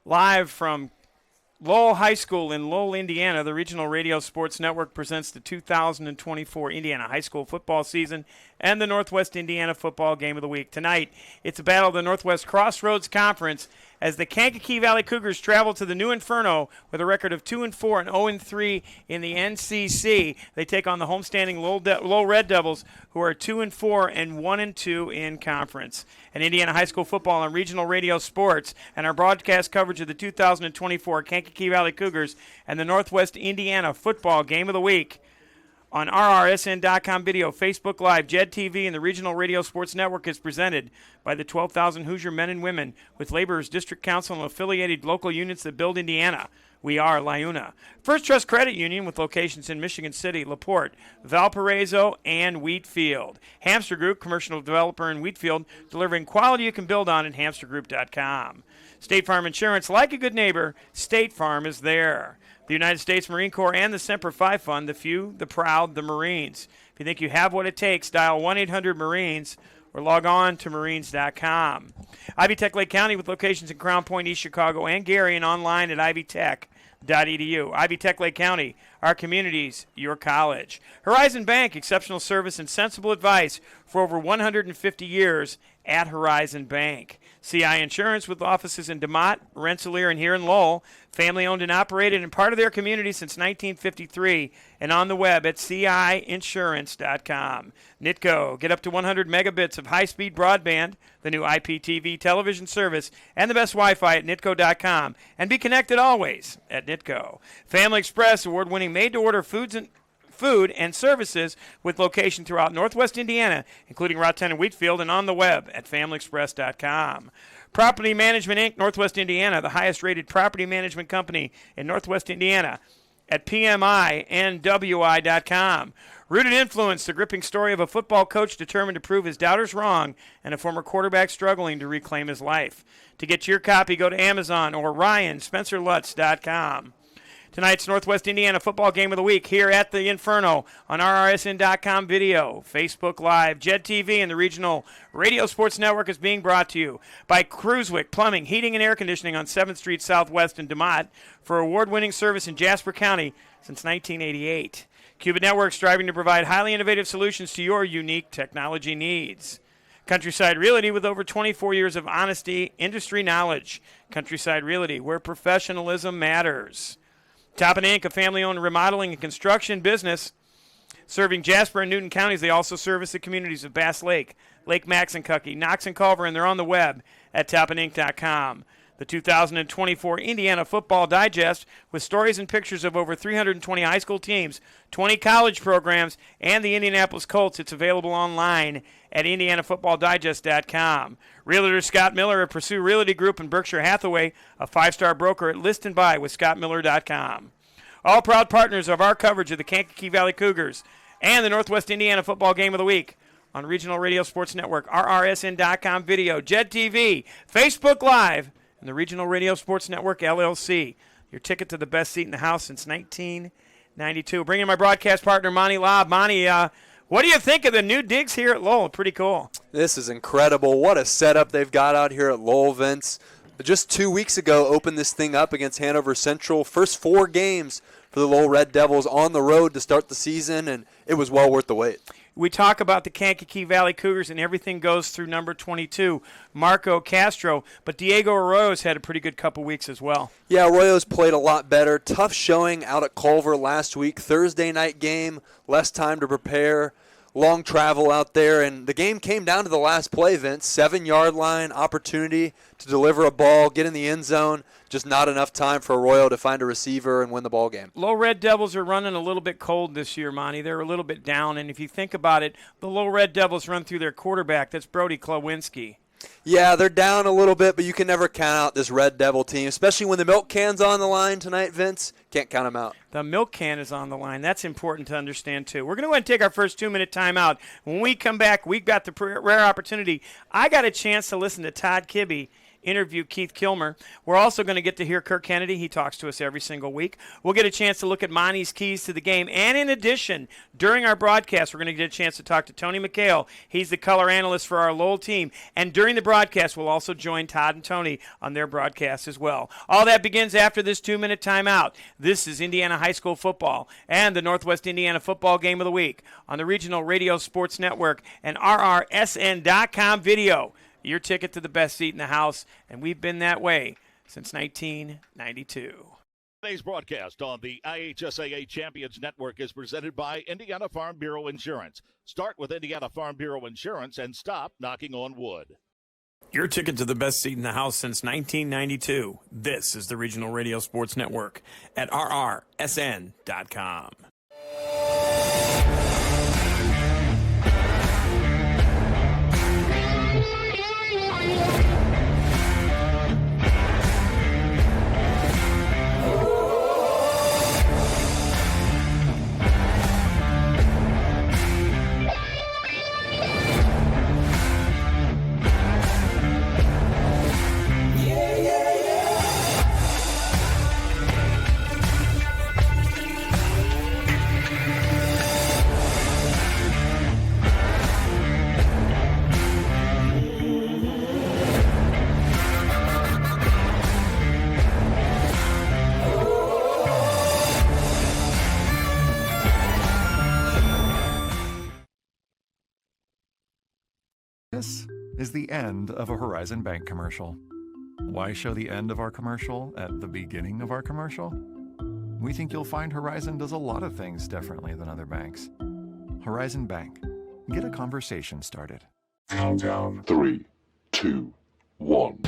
Live from Lowell High School in Lowell, Indiana, the Regional Radio Sports Network presents the 2024 Indiana High School football season and the Northwest Indiana Football Game of the Week. Tonight, it's a battle of the Northwest Crossroads Conference as the Kankakee Valley Cougars travel to the New Inferno with a record of 2-4 and 0-3 in the NCC. They take on the homestanding Lowell Red Devils, who are 2-4 and 1-2 in conference. And Indiana High School football on Regional Radio Sports and our broadcast coverage of the 2024 Kankakee Valley Cougars and the Northwest Indiana Football Game of the Week on RRSN.com video, Facebook Live, JED TV, and the Regional Radio Sports Network is presented by the 12,000 Hoosier men and women with Laborers District Council and affiliated local units that build Indiana. We are LIUNA. First Trust Credit Union with locations in Michigan City, LaPorte, Valparaiso, and Wheatfield. Hamster Group, commercial developer in Wheatfield, delivering quality you can build on at hamstergroup.com. State Farm Insurance, like a good neighbor, State Farm is there. The United States Marine Corps and the Semper Fi Fund, the few, the proud, the Marines. If you think you have what it takes, dial 1-800-MARINES or log on to marines.com. Ivy Tech Lake County with locations in Crown Point, East Chicago, and Gary, and online at ivytech.edu. Ivy Tech Lake County, our communities, your college. Horizon Bank, exceptional service and sensible advice for over 150 years at Horizon Bank. CI Insurance with offices in DeMott, Rensselaer, and here in Lowell. Family owned and operated and part of their community since 1953 and on the web at ciinsurance.com. NITCO, get up to 100 megabits of high-speed broadband, the new IPTV television service, and the best Wi-Fi at nitco.com. And be connected always at NITCO. Family Express, award-winning made-to-order food and services with location throughout Northwest Indiana, including Route 10 and Wheatfield, and on the web at familyexpress.com. Property Management, Inc., Northwest Indiana, the highest-rated property management company in Northwest Indiana at PMINWI.com. Rooted Influence, the gripping story of a football coach determined to prove his doubters wrong and a former quarterback struggling to reclaim his life. To get your copy, go to Amazon or RyanSpencerLutz.com. Tonight's Northwest Indiana Football Game of the Week here at the Inferno on RRSN.com video, Facebook Live, JED TV, and the Regional Radio Sports Network is being brought to you by Cruiswick Plumbing, Heating, and Air Conditioning on 7th Street Southwest in DeMott for award-winning service in Jasper County since 1988. Cuban Network striving to provide highly innovative solutions to your unique technology needs. Countryside Realty with over 24 years of honesty, industry knowledge. Countryside Realty, where professionalism matters. Toppin Inc., a family-owned remodeling and construction business serving Jasper and Newton counties. They also service the communities of Bass Lake, Lake Maxinkuckee, Knox, and Culver, and they're on the web at toppininc.com. The 2024 Indiana Football Digest with stories and pictures of over 320 high school teams, 20 college programs, and the Indianapolis Colts. It's available online at indianafootballdigest.com. Realtor Scott Miller of Pursue Realty Group in Berkshire Hathaway, a 5-star broker at List and Buy with scottmiller.com. All proud partners of our coverage of the Kankakee Valley Cougars and the Northwest Indiana Football Game of the Week on Regional Radio Sports Network, RRSN.com video, JED TV, Facebook Live, and the Regional Radio Sports Network, LLC. Your ticket to the best seat in the house since 1992. Bringing my broadcast partner, Monty Lobb. Monty, what do you think of the new digs here at Lowell? Pretty cool. This is incredible. What a setup they've got out here at Lowell, Vince. Just 2 weeks ago, opened this thing up against Hanover Central. First 4 games for the Lowell Red Devils on the road to start the season, and it was well worth the wait. We talk about the Kankakee Valley Cougars, and everything goes through number 22, Marco Castro. But Diego Arroyo's had a pretty good couple weeks as well. Yeah, Arroyo's played a lot better. Tough showing out at Culver last week. Thursday night game, less time to prepare. Long travel out there, and the game came down to the last play, Vince. 7-yard line opportunity to deliver a ball, get in the end zone. Just not enough time for Arroyo to find a receiver and win the ball game. Low Red Devils are running a little bit cold this year, Monty. They're a little bit down, and if you think about it, the Low Red Devils run through their quarterback. That's Brody Klawinski. Yeah, they're down a little bit, but you can never count out this Red Devil team, especially when the milk can's on the line tonight, Vince. Can't count them out. The milk can is on the line. That's important to understand, too. We're going to go ahead and take our first 2-minute timeout. When we come back, we've got the rare opportunity. I got a chance to listen to Todd Kibbe interview Keith Kilmer. We're also going to get to hear Kirk Kennedy. He talks to us every single week. We'll get a chance to look at Monty's keys to the game. And in addition, during our broadcast, we're going to get a chance to talk to Tony McHale. He's the color analyst for our Lowell team. And during the broadcast, we'll also join Todd and Tony on their broadcast as well. All that begins after this 2-minute timeout. This is Indiana High School football and the Northwest Indiana football game of the week on the Regional Radio Sports Network and RRSN.com video. Your ticket to the best seat in the house, and we've been that way since 1992. Today's broadcast on the IHSAA Champions Network is presented by Indiana Farm Bureau Insurance. Start with Indiana Farm Bureau Insurance and stop knocking on wood. Your ticket to the best seat in the house since 1992. This is the Regional Radio Sports Network at RRSN.com. This is the end of a Horizon Bank commercial. Why show the end of our commercial at the beginning of our commercial? We think you'll find Horizon does a lot of things differently than other banks. Horizon Bank. Get a conversation started. Countdown 3, 2, 1.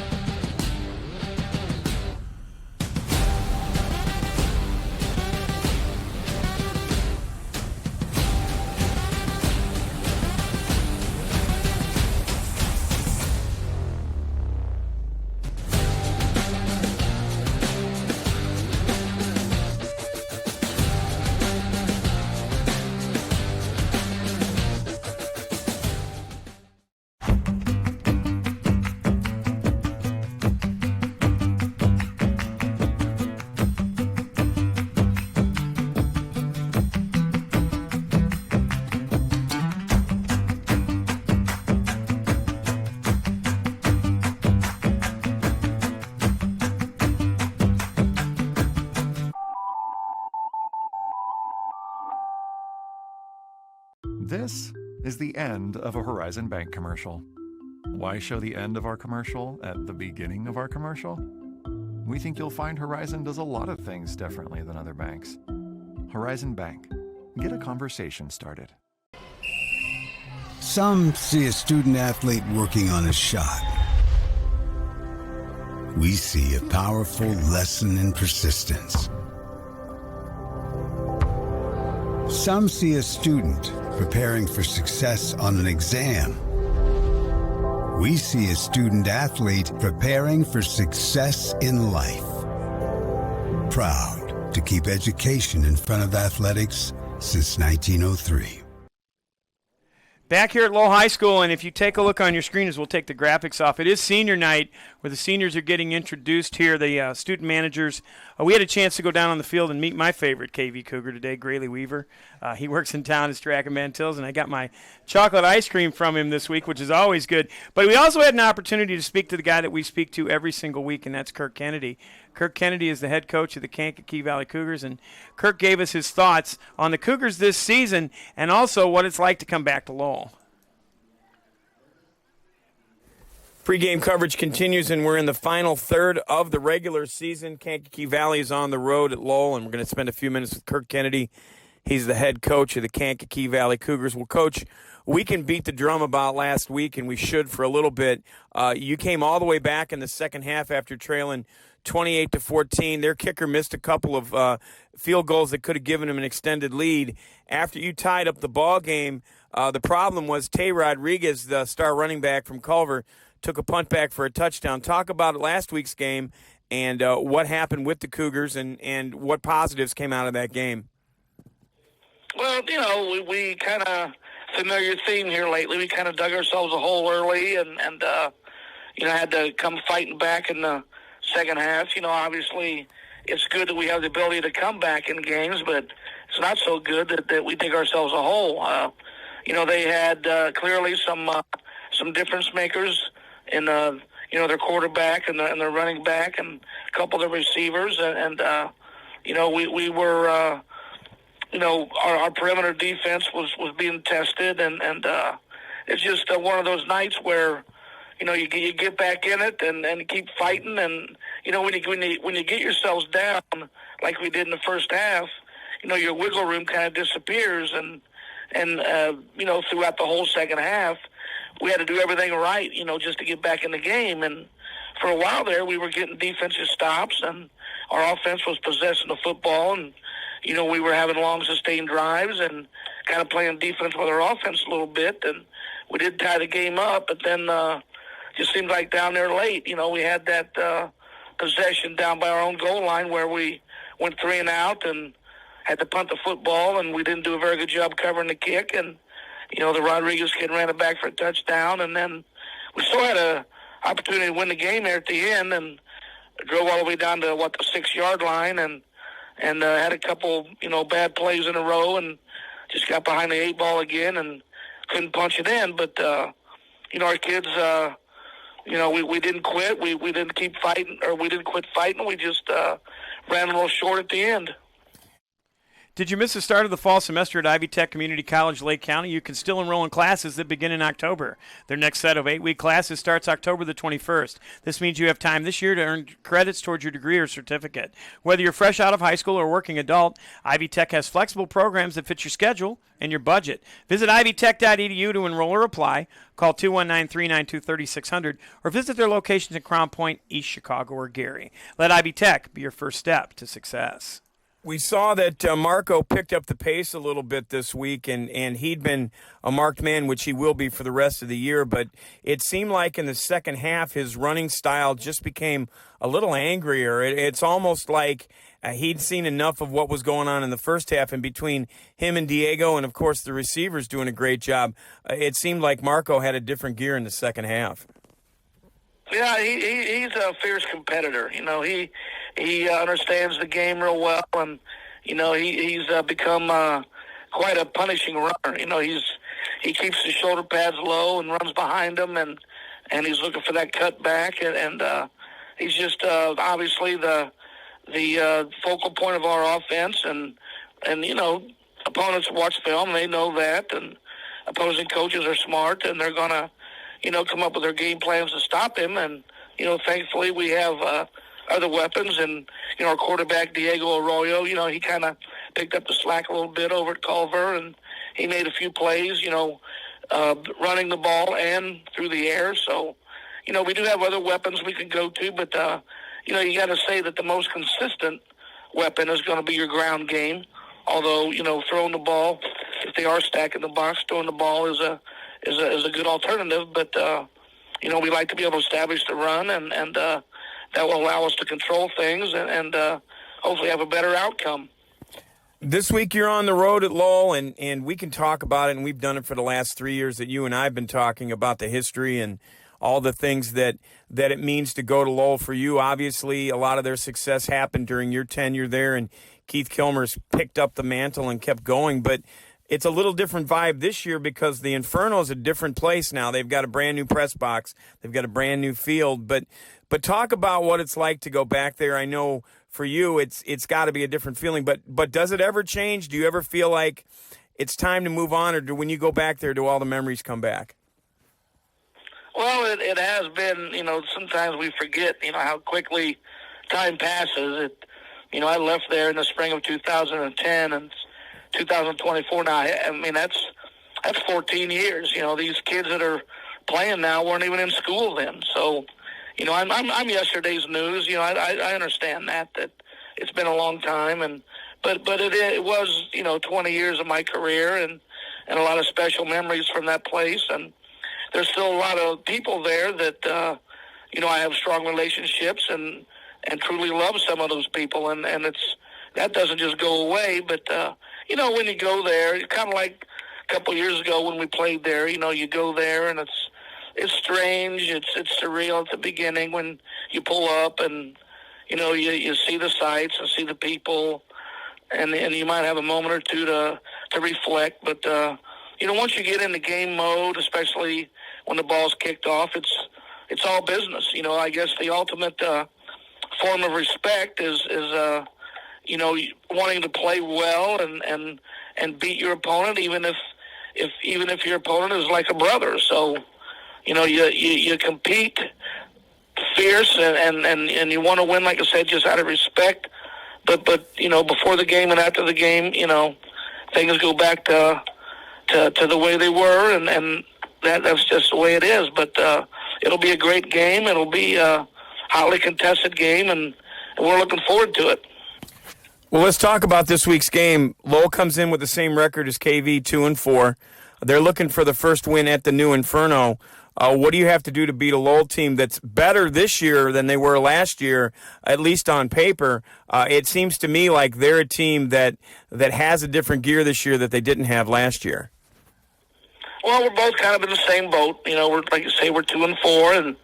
This is the end of a Horizon Bank commercial. Why show the end of our commercial at the beginning of our commercial? We think you'll find Horizon does a lot of things differently than other banks. Horizon Bank. Get a conversation started. Some see a student athlete working on a shot. We see a powerful lesson in persistence. Some see a student preparing for success on an exam. We see a student athlete preparing for success in life. Proud to keep education in front of athletics since 1903. Back here at Lowell High School, and if you take a look on your screen as we'll take the graphics off, it is senior night where the seniors are getting introduced here, the student managers. We had a chance to go down on the field and meet my favorite KV Cougar today, Grayley Weaver. He works in town at Strachan Mantills, and I got my chocolate ice cream from him this week, which is always good. But we also had an opportunity to speak to the guy that we speak to every single week, and that's Kirk Kennedy. Kirk Kennedy is the head coach of the Kankakee Valley Cougars, and Kirk gave us his thoughts on the Cougars this season and also what it's like to come back to Lowell. Pre-game coverage continues, and we're in the final third of the regular season. Kankakee Valley is on the road at Lowell, and we're going to spend a few minutes with Kirk Kennedy. He's the head coach of the Kankakee Valley Cougars. Well, Coach, we can beat the drum about last week, and we should for a little bit. You came all the way back in the second half after trailing 28-14. Their kicker missed a couple of field goals that could have given him an extended lead. After you tied up the ball game, the problem was Tay Rodriguez, the star running back from Culver, took a punt back for a touchdown. Talk about last week's game and what happened with the Cougars and what positives came out of that game. Well, you know, we kind of, familiar theme here lately, we kind of dug ourselves a hole early and had to come fighting back in the second half. Obviously it's good that we have the ability to come back in games, but it's not so good that we dig ourselves a hole. They had clearly some difference makers in their quarterback and their running back and a couple of the receivers, and we were our perimeter defense was being tested, and it's just one of those nights where you get back in it and keep fighting, and when you get yourselves down like we did in the first half, your wiggle room kind of disappears, and throughout the whole second half we had to do everything right, just to get back in the game. And for a while there, we were getting defensive stops, and our offense was possessing the football, and we were having long, sustained drives and kind of playing defense with our offense a little bit, and we did tie the game up. But then just seemed like down there late, we had that possession down by our own goal line where we went 3 and out and had to punt the football, and we didn't do a very good job covering the kick, and the Rodriguez kid ran it back for a touchdown, and then we still had a opportunity to win the game there at the end, and drove all the way down to the 6-yard line, and had a couple bad plays in a row, and just got behind the 8 ball again and couldn't punch it in. But our kids, we didn't quit. We didn't keep fighting, or we didn't quit fighting. We just ran a little short at the end. Did you miss the start of the fall semester at Ivy Tech Community College, Lake County? You can still enroll in classes that begin in October. Their next set of 8-week classes starts October the 21st. This means you have time this year to earn credits towards your degree or certificate. Whether you're fresh out of high school or working adult, Ivy Tech has flexible programs that fit your schedule and your budget. Visit ivytech.edu to enroll or apply. Call 219-392-3600 or visit their locations in Crown Point, East Chicago, or Gary. Let Ivy Tech be your first step to success. We saw that Marco picked up the pace a little bit this week, and he'd been a marked man, which he will be for the rest of the year. But it seemed like in the second half, his running style just became a little angrier. It's almost like he'd seen enough of what was going on in the first half, and between him and Diego and, of course, the receivers doing a great job, it seemed like Marco had a different gear in the second half. Yeah, he's a fierce competitor. He understands the game real well, and he's become quite a punishing runner. He keeps his shoulder pads low and runs behind them, and he's looking for that cutback, and he's just obviously the focal point of our offense, and opponents watch film, they know that, and opposing coaches are smart, and they're gonna come up with their game plans to stop him. And, thankfully we have other weapons, and, our quarterback, Diego Arroyo, he kind of picked up the slack a little bit over at Culver, and he made a few plays, running the ball and through the air. So, we do have other weapons we can go to, but, you got to say that the most consistent weapon is going to be your ground game. Although, throwing the ball, if they are stacking the box, throwing the ball is a good alternative, but we like to be able to establish the run, and that will allow us to control things and hopefully have a better outcome. This week you're on the road at Lowell, and we can talk about it, and we've done it for the last 3 years that you and I have been talking about the history and all the things that it means to go to Lowell for you. Obviously, a lot of their success happened during your tenure there, and Keith Kilmer's picked up the mantle and kept going, but it's a little different vibe this year because the Inferno is a different place now. They've got a brand new press box. They've got a brand new field. But talk about what it's like to go back there. I know for you it's got to be a different feeling. But does it ever change? Do you ever feel like it's time to move on, or when you go back there, do all the memories come back? Well, it has been. Sometimes we forget. How quickly time passes. I left there in the spring of 2010, and 2024 now. I mean, that's 14 years. These kids that are playing now weren't even in school then. So, I'm yesterday's news. I understand that it's been a long time, but it was 20 years of my career and a lot of special memories from that place. And there's still a lot of people there that I have strong relationships and truly love some of those people, and that doesn't just go away. But when you go there, it's kind of like a couple of years ago when we played there. You go there, and it's it's strange. It's surreal at the beginning when you pull up and you see the sights and see the people, and you might have a moment or two to reflect. But once you get into game mode, especially when the ball's kicked off, it's all business. I guess the ultimate form of respect is wanting to play well and beat your opponent, even if your opponent is like a brother. So you compete fierce and you want to win, like I said, just out of respect. But before the game and after the game, things go back to the way they were, and that's just the way it is. But it'll be a great game. It'll be a hotly contested game, and we're looking forward to it. Well, let's talk about this week's game. Lowell comes in with the same record as KV, 2-4. They're looking for the first win at the New Inferno. What do you have to do to beat a Lowell team that's better this year than they were last year, at least on paper? It seems to me like they're a team that has a different gear this year that they didn't have last year. Well, we're both kind of in the same boat. We're, like you say, we're 2-4 and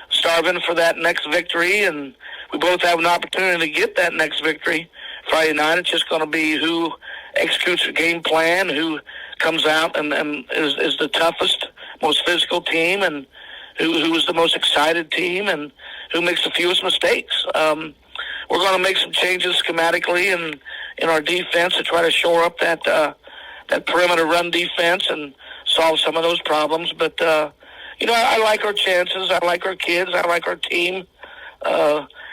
starving for that next victory, and we both have an opportunity to get that next victory Friday night. It's just going to be who executes the game plan, who comes out and is the toughest, most physical team, and who is the most excited team, and who makes the fewest mistakes. We're going to make some changes schematically and in our defense to try to shore up that perimeter run defense and solve some of those problems. But I like our chances. I like our kids. I like our team.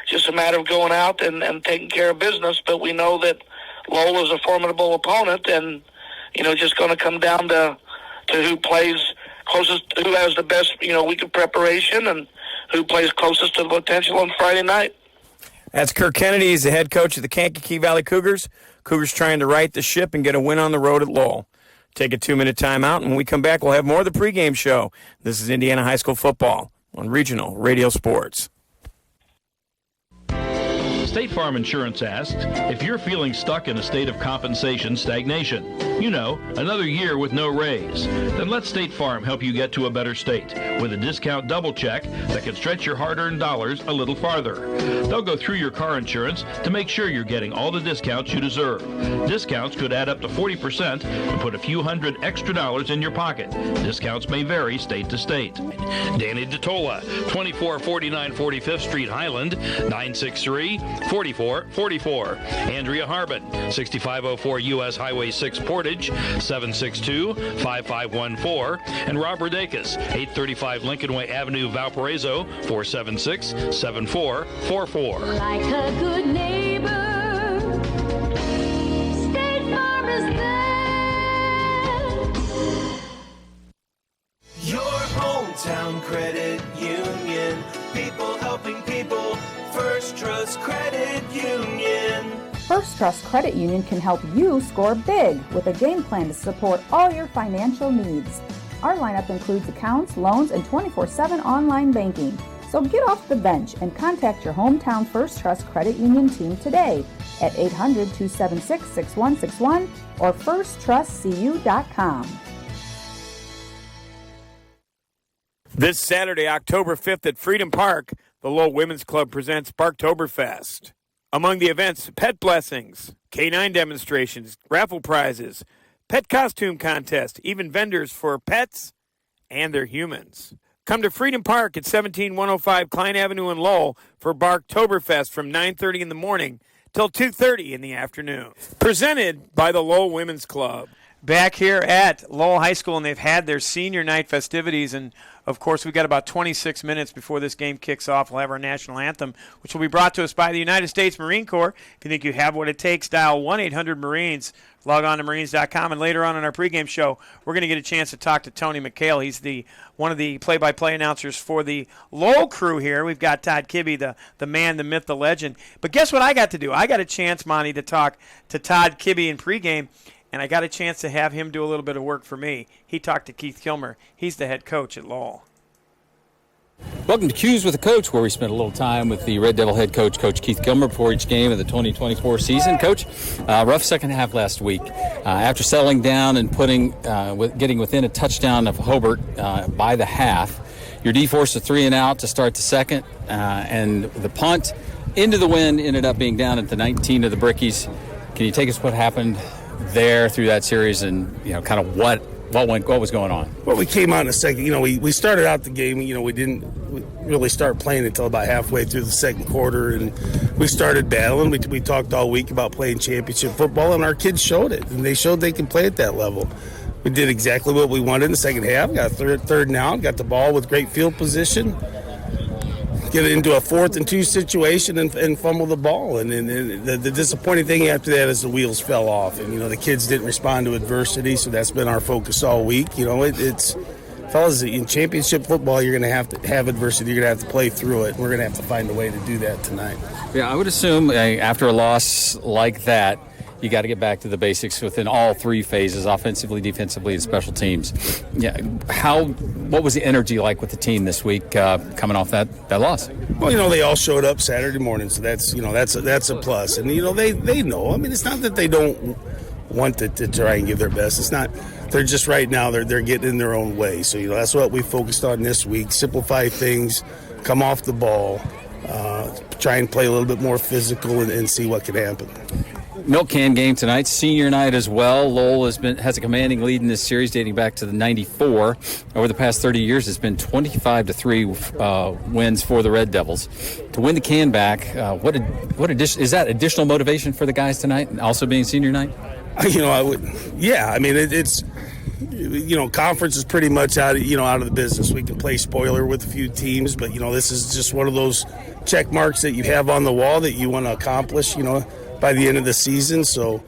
Just a matter of going out and taking care of business. But we know that Lowell is a formidable opponent, and just going to come down to who plays closest, who has the best week of preparation, and who plays closest to the potential on Friday night. That's Kirk Kennedy. He's the head coach of the Kankakee Valley Cougars. Cougars trying to right the ship and get a win on the road at Lowell. Take a 2-minute timeout, and when we come back, we'll have more of the pregame show. This is Indiana High School football on Regional Radio Sports. State Farm Insurance asks if you're feeling stuck in a state of compensation stagnation. Another year with no raise. Then let State Farm help you get to a better state with a discount double check that can stretch your hard-earned dollars a little farther. They'll go through your car insurance to make sure you're getting all the discounts you deserve. Discounts could add up to 40% and put a few hundred extra dollars in your pocket. Discounts may vary state to state. Danny DeTola, 2449 45th Street, Highland, 963-4444. Andrea Harbin, 6504 U.S. Highway 6 Portage, 762-5514. And Rob Rodakis, 835 Lincoln Way Avenue, Valparaiso, 476-7444. Like a good neighbor, State Farm is there. Your hometown credit union, people helping people, First Trust Credit Union. First Trust Credit Union can help you score big with a game plan to support all your financial needs. Our lineup includes accounts, loans, and 24/7 online banking. So get off the bench and contact your hometown First Trust Credit Union team today at 800-276-6161 or firsttrustcu.com. This Saturday, October 5th at Freedom Park, the Lowell Women's Club presents Parktoberfest. Among the events, pet blessings, K9 demonstrations, raffle prizes, pet costume contest, even vendors for pets and their humans. Come to Freedom Park at 17105 Klein Avenue in Lowell for Parktoberfest from 9:30 in the morning till 2:30 in the afternoon. Presented by the Lowell Women's Club. Back here at Lowell High School, and they've had their senior night festivities, and of course we've got about 26 minutes before this game kicks off. We'll have our national anthem, which will be brought to us by the United States Marine Corps. If you think you have what it takes, dial 1-800-MARINES. Log on to Marines.com, and later on in our pregame show, we're going to get a chance to talk to Tony McHale. He's one of the play-by-play announcers for the Lowell crew here. We've got Todd Kibbe, the man, the myth, the legend. But guess what I got to do? I got a chance, Monty, to talk to Todd Kibbe in pregame, and I got a chance to have him do a little bit of work for me. He talked to Keith Kilmer. He's the head coach at Lowell. Welcome to Q's with the Coach, where we spent a little time with the Red Devil head coach, Coach Keith Kilmer, before each game of the 2024 season. Coach, rough second half last week. After settling down and getting within a touchdown of Hobart by the half, Your D forced a 3 and out to start the second, and the punt into the wind ended up being down at the 19 of the Brickies. Can you take us what happened there through that series, and kind of what was going on? Well, we came out in the second. We started out the game. We didn't really start playing until about halfway through the second quarter, and we started battling. We talked all week about playing championship football, and our kids showed it, and they showed they can play at that level. We did exactly what we wanted in the second half. Got third and out, got the ball with great field position, get it into a 4th and 2 situation and fumble the ball. And the disappointing thing after that is the wheels fell off. And, the kids didn't respond to adversity, so that's been our focus all week. It's fellas, in championship football, you're going to have adversity. You're going to have to play through it. We're going to have to find a way to do that tonight. Yeah, I would assume after a loss like that, you got to get back to the basics within all 3 phases, offensively, defensively, and special teams. Yeah, what was the energy like with the team this week coming off that loss? Well, they all showed up Saturday morning, so that's a plus. And they know. I mean, it's not that they don't want to try and give their best. It's not. They're just right now they're getting in their own way. So that's what we focused on this week: simplify things, come off the ball, try and play a little bit more physical, and see what can happen. Milk can game tonight, senior night as well. Lowell has a commanding lead in this series dating back to the 94. Over the past 30 years, it's been 25-3 wins for the Red Devils. To win the can back, is that additional motivation for the guys tonight, also being senior night? I would. Yeah, I mean it's. Conference is pretty much out of the business. We can play spoiler with a few teams, but this is just one of those check marks that you have on the wall that you want to accomplish. By the end of the season. So,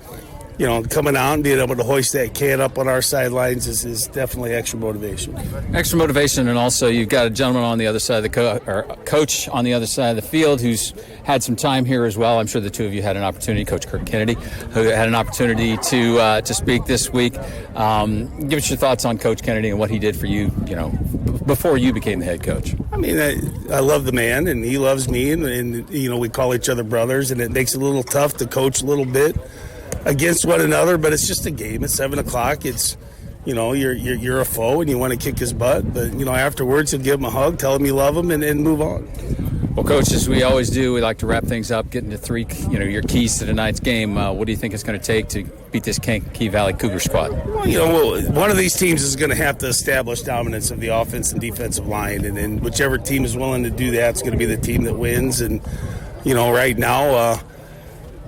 coming out and being able to hoist that can up on our sidelines is definitely extra motivation. Extra motivation, and also you've got a gentleman on the other side of coach on the other side of the field who's had some time here as well. I'm sure the two of you had an opportunity, Coach Kirk Kennedy, who had an opportunity to speak this week. Give us your thoughts on Coach Kennedy and what he did for you, before you became the head coach. I mean, I love the man, and he loves me, and we call each other brothers, and it makes it a little tough to coach a little bit against one another, but it's just a game. It's 7 o'clock. It's, you're a foe, and you want to kick his butt, but, afterwards you'll give him a hug, tell him you love him, and move on. Well, Coach, as we always do, we like to wrap things up, get into 3, your keys to tonight's game. What do you think it's going to take to beat this Kankakee Valley Cougar squad? Well, one of these teams is going to have to establish dominance of the offense and defensive line, and then whichever team is willing to do that is going to be the team that wins. And, right now,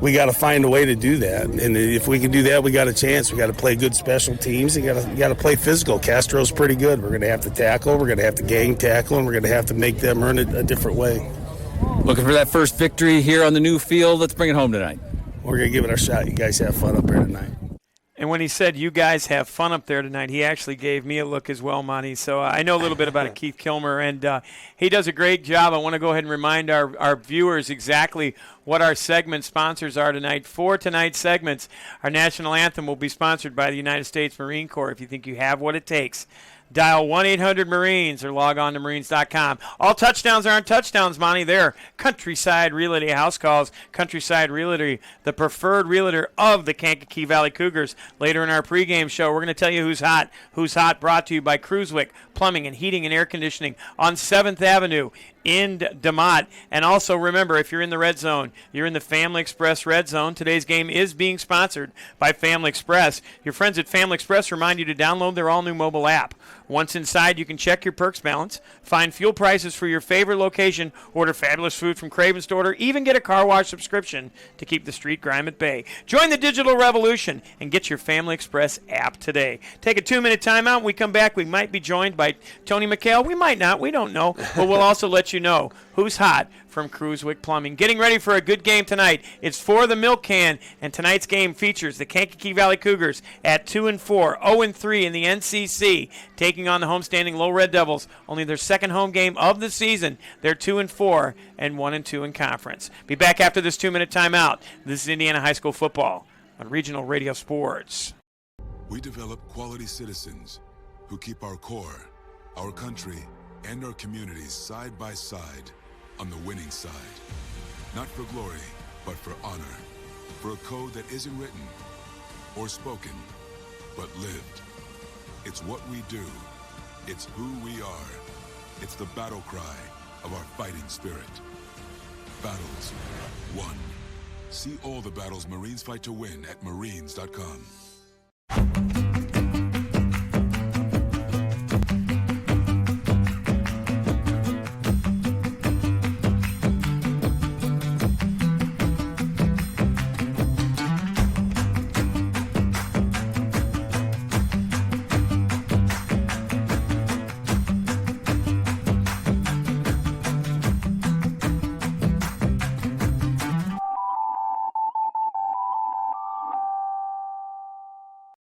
we got to find a way to do that. And if we can do that, we got a chance. We got to play good special teams. We got to play physical. Castro's pretty good. We're going to have to tackle. We're going to have to gang tackle, and we're going to have to make them earn it a different way. Looking for that first victory here on the new field. Let's bring it home tonight. We're going to give it our shot. You guys have fun up here tonight. And when he said, you guys have fun up there tonight, he actually gave me a look as well, Monty. So I know a little bit about Keith Kilmer, and he does a great job. I want to go ahead and remind our viewers exactly what our segment sponsors are tonight. For tonight's segments, our national anthem will be sponsored by the United States Marine Corps. If you think you have what it takes, dial 1-800-MARINES or log on to Marines.com. All touchdowns aren't touchdowns, Monty. They're Countryside Realty house calls. Countryside Realty, the preferred realtor of the Kankakee Valley Cougars. Later in our pregame show, we're going to tell you who's hot. Who's hot brought to you by Cruiswick Plumbing and Heating and Air Conditioning on 7th Avenue in DeMott. And also remember, if you're in the red zone, you're in the Family Express red zone. Today's game is being sponsored by Family Express. Your friends at Family Express remind you to download their all-new mobile app. Once inside, you can check your perks balance, find fuel prices for your favorite location, order fabulous food from Craven's to order, even get a car wash subscription to keep the street grime at bay. Join the digital revolution and get your Family Express app today. Take a 2-minute timeout. When we come back, we might be joined by Tony McHale. We might not. We don't know. But we'll also let you know who's hot from Cruiswick Plumbing. Getting ready for a good game tonight. It's for the milk can, and tonight's game features the Kankakee Valley Cougars at 2-4, 0-3 in the NCC, taking on the homestanding Lowell Red Devils. Only their second home game of the season. They're 2-4 and 1-2 in conference. Be back after this 2-minute timeout. This is Indiana High School football on Regional Radio Sports. We develop quality citizens who keep our core, our country, and our communities side by side on the winning side. Not for glory, but for honor. For a code that isn't written or spoken, but lived. It's what we do. It's who we are. It's the battle cry of our fighting spirit. Battles won. See all the battles Marines fight to win at marines.com.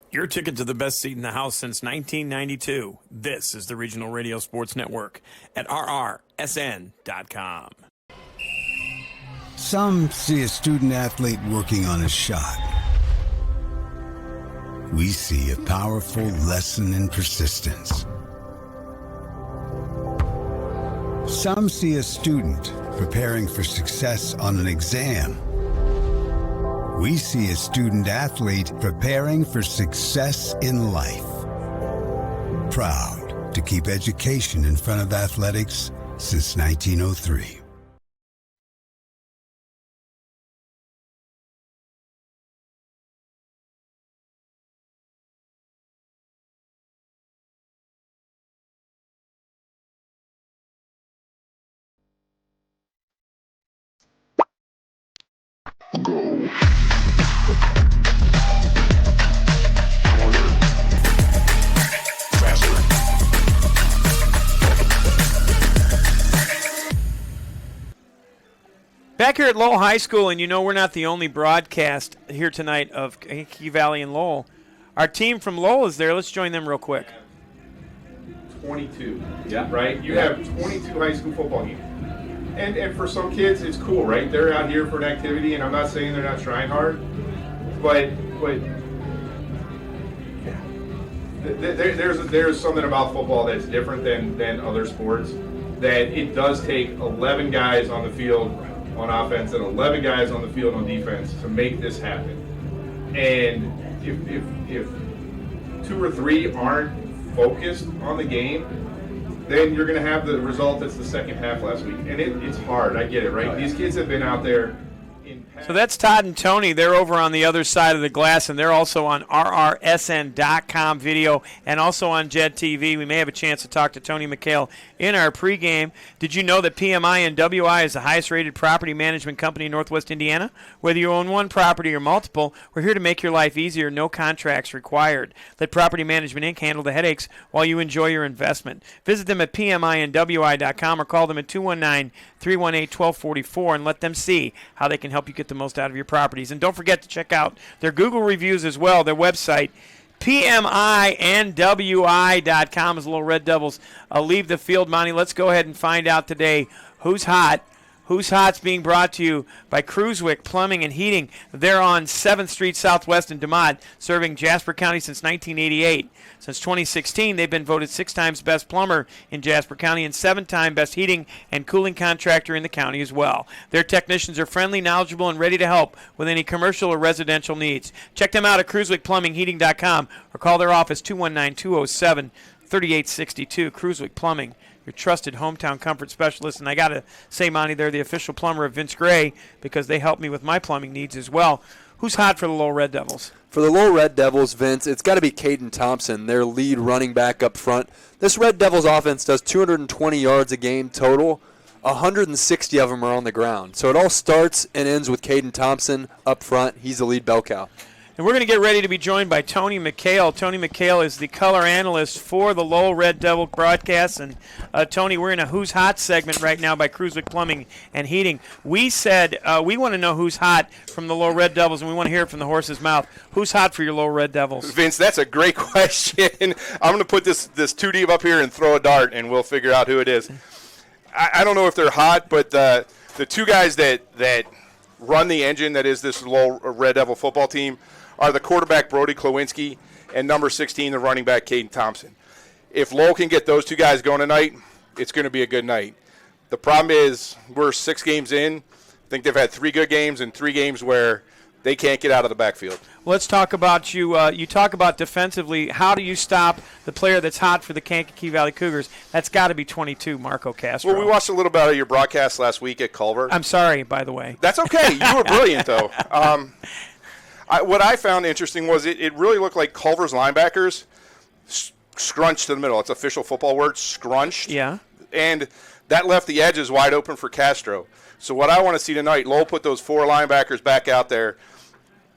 Your ticket to the best seat in the house since 1992. This is the Regional Radio Sports Network at rrsn.com. Some see a student athlete working on a shot. We see a powerful lesson in persistence. Some see a student preparing for success on an exam. We see a student athlete preparing for success in life. Proud to keep education in front of athletics since 1903. Go. Back here at Lowell High School, and you know we're not the only broadcast here tonight of Kankakee Valley and Lowell. Our team from Lowell is there. Let's join them real quick. 22, right? You have 22 high school football games. And for some kids, it's cool, right? They're out here for an activity, and I'm not saying they're not trying hard, but there's something about football that's different than other sports, that it does take 11 guys on the field on offense and 11 guys on the field on defense to make this happen. And if 2 or 3 aren't focused on the game, then you're going to have the result that's the second half last week. And it's hard. I get it, right? These kids have been out there. So that's Todd and Tony. They're over on the other side of the glass, and they're also on rrsn.com video and also on Jed TV. We may have a chance to talk to Tony McHale in our pregame. Did you know that PMI and WI is the highest-rated property management company in Northwest Indiana? Whether you own one property or multiple, we're here to make your life easier. No contracts required. Let Property Management Inc. handle the headaches while you enjoy your investment. Visit them at PMIandWI.com or call them at 219-318-1244 and let them see how they can help you get the most out of your properties. And don't forget to check out their Google reviews as well, their website, PMIandWI.com. As the Little Red Devils leave the field, Monty, let's go ahead and find out today who's hot. Who's Hot's being brought to you by Cruiswick Plumbing and Heating. They're on 7th Street Southwest in DeMont, serving Jasper County since 1988. Since 2016, they've been voted 6 times best plumber in Jasper County and 7-time best heating and cooling contractor in the county as well. Their technicians are friendly, knowledgeable, and ready to help with any commercial or residential needs. Check them out at cruiswickplumbingheating.com or call their office 219-207-3862. Cruiswick Plumbing, your trusted hometown comfort specialist. And I got to say, Monty, they're the official plumber of Vince Gray because they help me with my plumbing needs as well. Who's hot for the Lowell Red Devils? For the Lowell Red Devils, Vince, it's got to be Caden Thompson, their lead running back up front. This Red Devils offense does 220 yards a game total. 160 of them are on the ground. So it all starts and ends with Caden Thompson up front. He's the lead bell cow. And we're going to get ready to be joined by Tony McHale. Tony McHale is the color analyst for the Lowell Red Devil broadcast. And, Tony, we're in a Who's Hot segment right now by Cruiswick Plumbing and Heating. We said we want to know who's hot from the Lowell Red Devils, and we want to hear it from the horse's mouth. Who's hot for your Lowell Red Devils? Vince, that's a great question. I'm going to put this two deep up here and throw a dart, and we'll figure out who it is. I don't know if they're hot, but the 2 guys that run the engine that is this Lowell Red Devil football team are the quarterback Brody Klawinski and number 16, the running back Caden Thompson. If Lowell can get those 2 guys going tonight, it's going to be a good night. The problem is we're 6 games in. I think they've had 3 good games and 3 games where they can't get out of the backfield. Let's talk about you. You talk about defensively. How do you stop the player that's hot for the Kankakee Valley Cougars? That's got to be 22, Marco Castro. Well, we watched a little bit of your broadcast last week at Culver. I'm sorry, by the way. That's okay. You were brilliant, though. What I found interesting was it really looked like Culver's linebackers scrunched to the middle. It's an official football word, scrunched. Yeah. And that left the edges wide open for Castro. So what I want to see tonight, Lowell put those 4 linebackers back out there,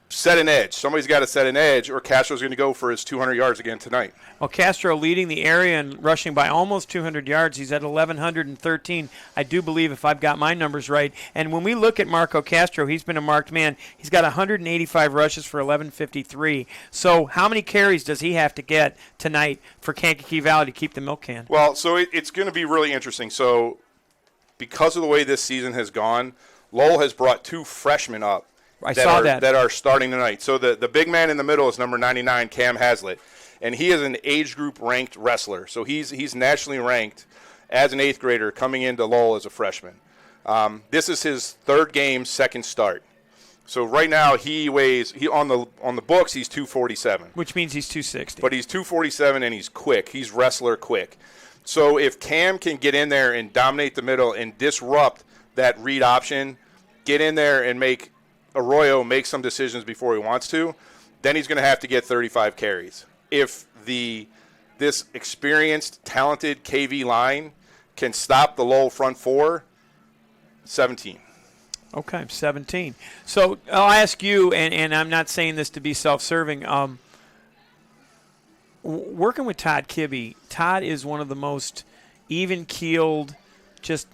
set an edge. Somebody's got to set an edge, or Castro's going to go for his 200 yards again tonight. Well, Castro leading the area and rushing by almost 200 yards. He's at 1,113, I do believe, if I've got my numbers right. And when we look at Marco Castro, he's been a marked man. He's got 185 rushes for 1,153. So how many carries does he have to get tonight for Kankakee Valley to keep the milk can? Well, so it's going to be really interesting. So because of the way this season has gone, Lowell has brought 2 freshmen up. I saw that. That are starting tonight. So the big man in the middle is number 99, Cam Hazlitt. And he is an age group ranked wrestler. So he's nationally ranked as an 8th grader coming into Lowell as a freshman. This is his 3rd game, 2nd start. So right now he weighs on the books he's 247. Which means he's 260. But he's 247 and he's quick. He's wrestler quick. So if Cam can get in there and dominate the middle and disrupt that read option, get in there and make Arroyo make some decisions before he wants to, then he's going to have to get 35 carries. If this experienced, talented KV line can stop the Lowell front 4, 17. Okay, 17. So I'll ask you, and I'm not saying this to be self-serving, working with Todd Kibbe, Todd is one of the most even-keeled, just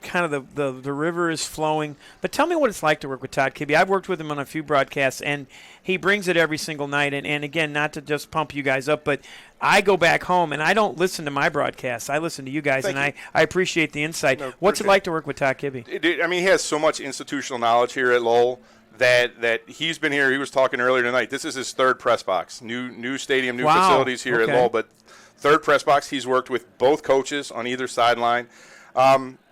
kind of the river is flowing. But tell me what it's like to work with Todd Kibbe. I've worked with him on a few broadcasts, and he brings it every single night. And again, not to just pump you guys up, but I go back home, and I don't listen to my broadcasts. I listen to you guys, I appreciate the insight. What's it like to work with Todd Kibbe? I mean, he has so much institutional knowledge here at Lowell that he's been here. He was talking earlier tonight. This is his 3rd press box. New stadium, new facilities here at Lowell, but 3rd press box. He's worked with both coaches on either sideline.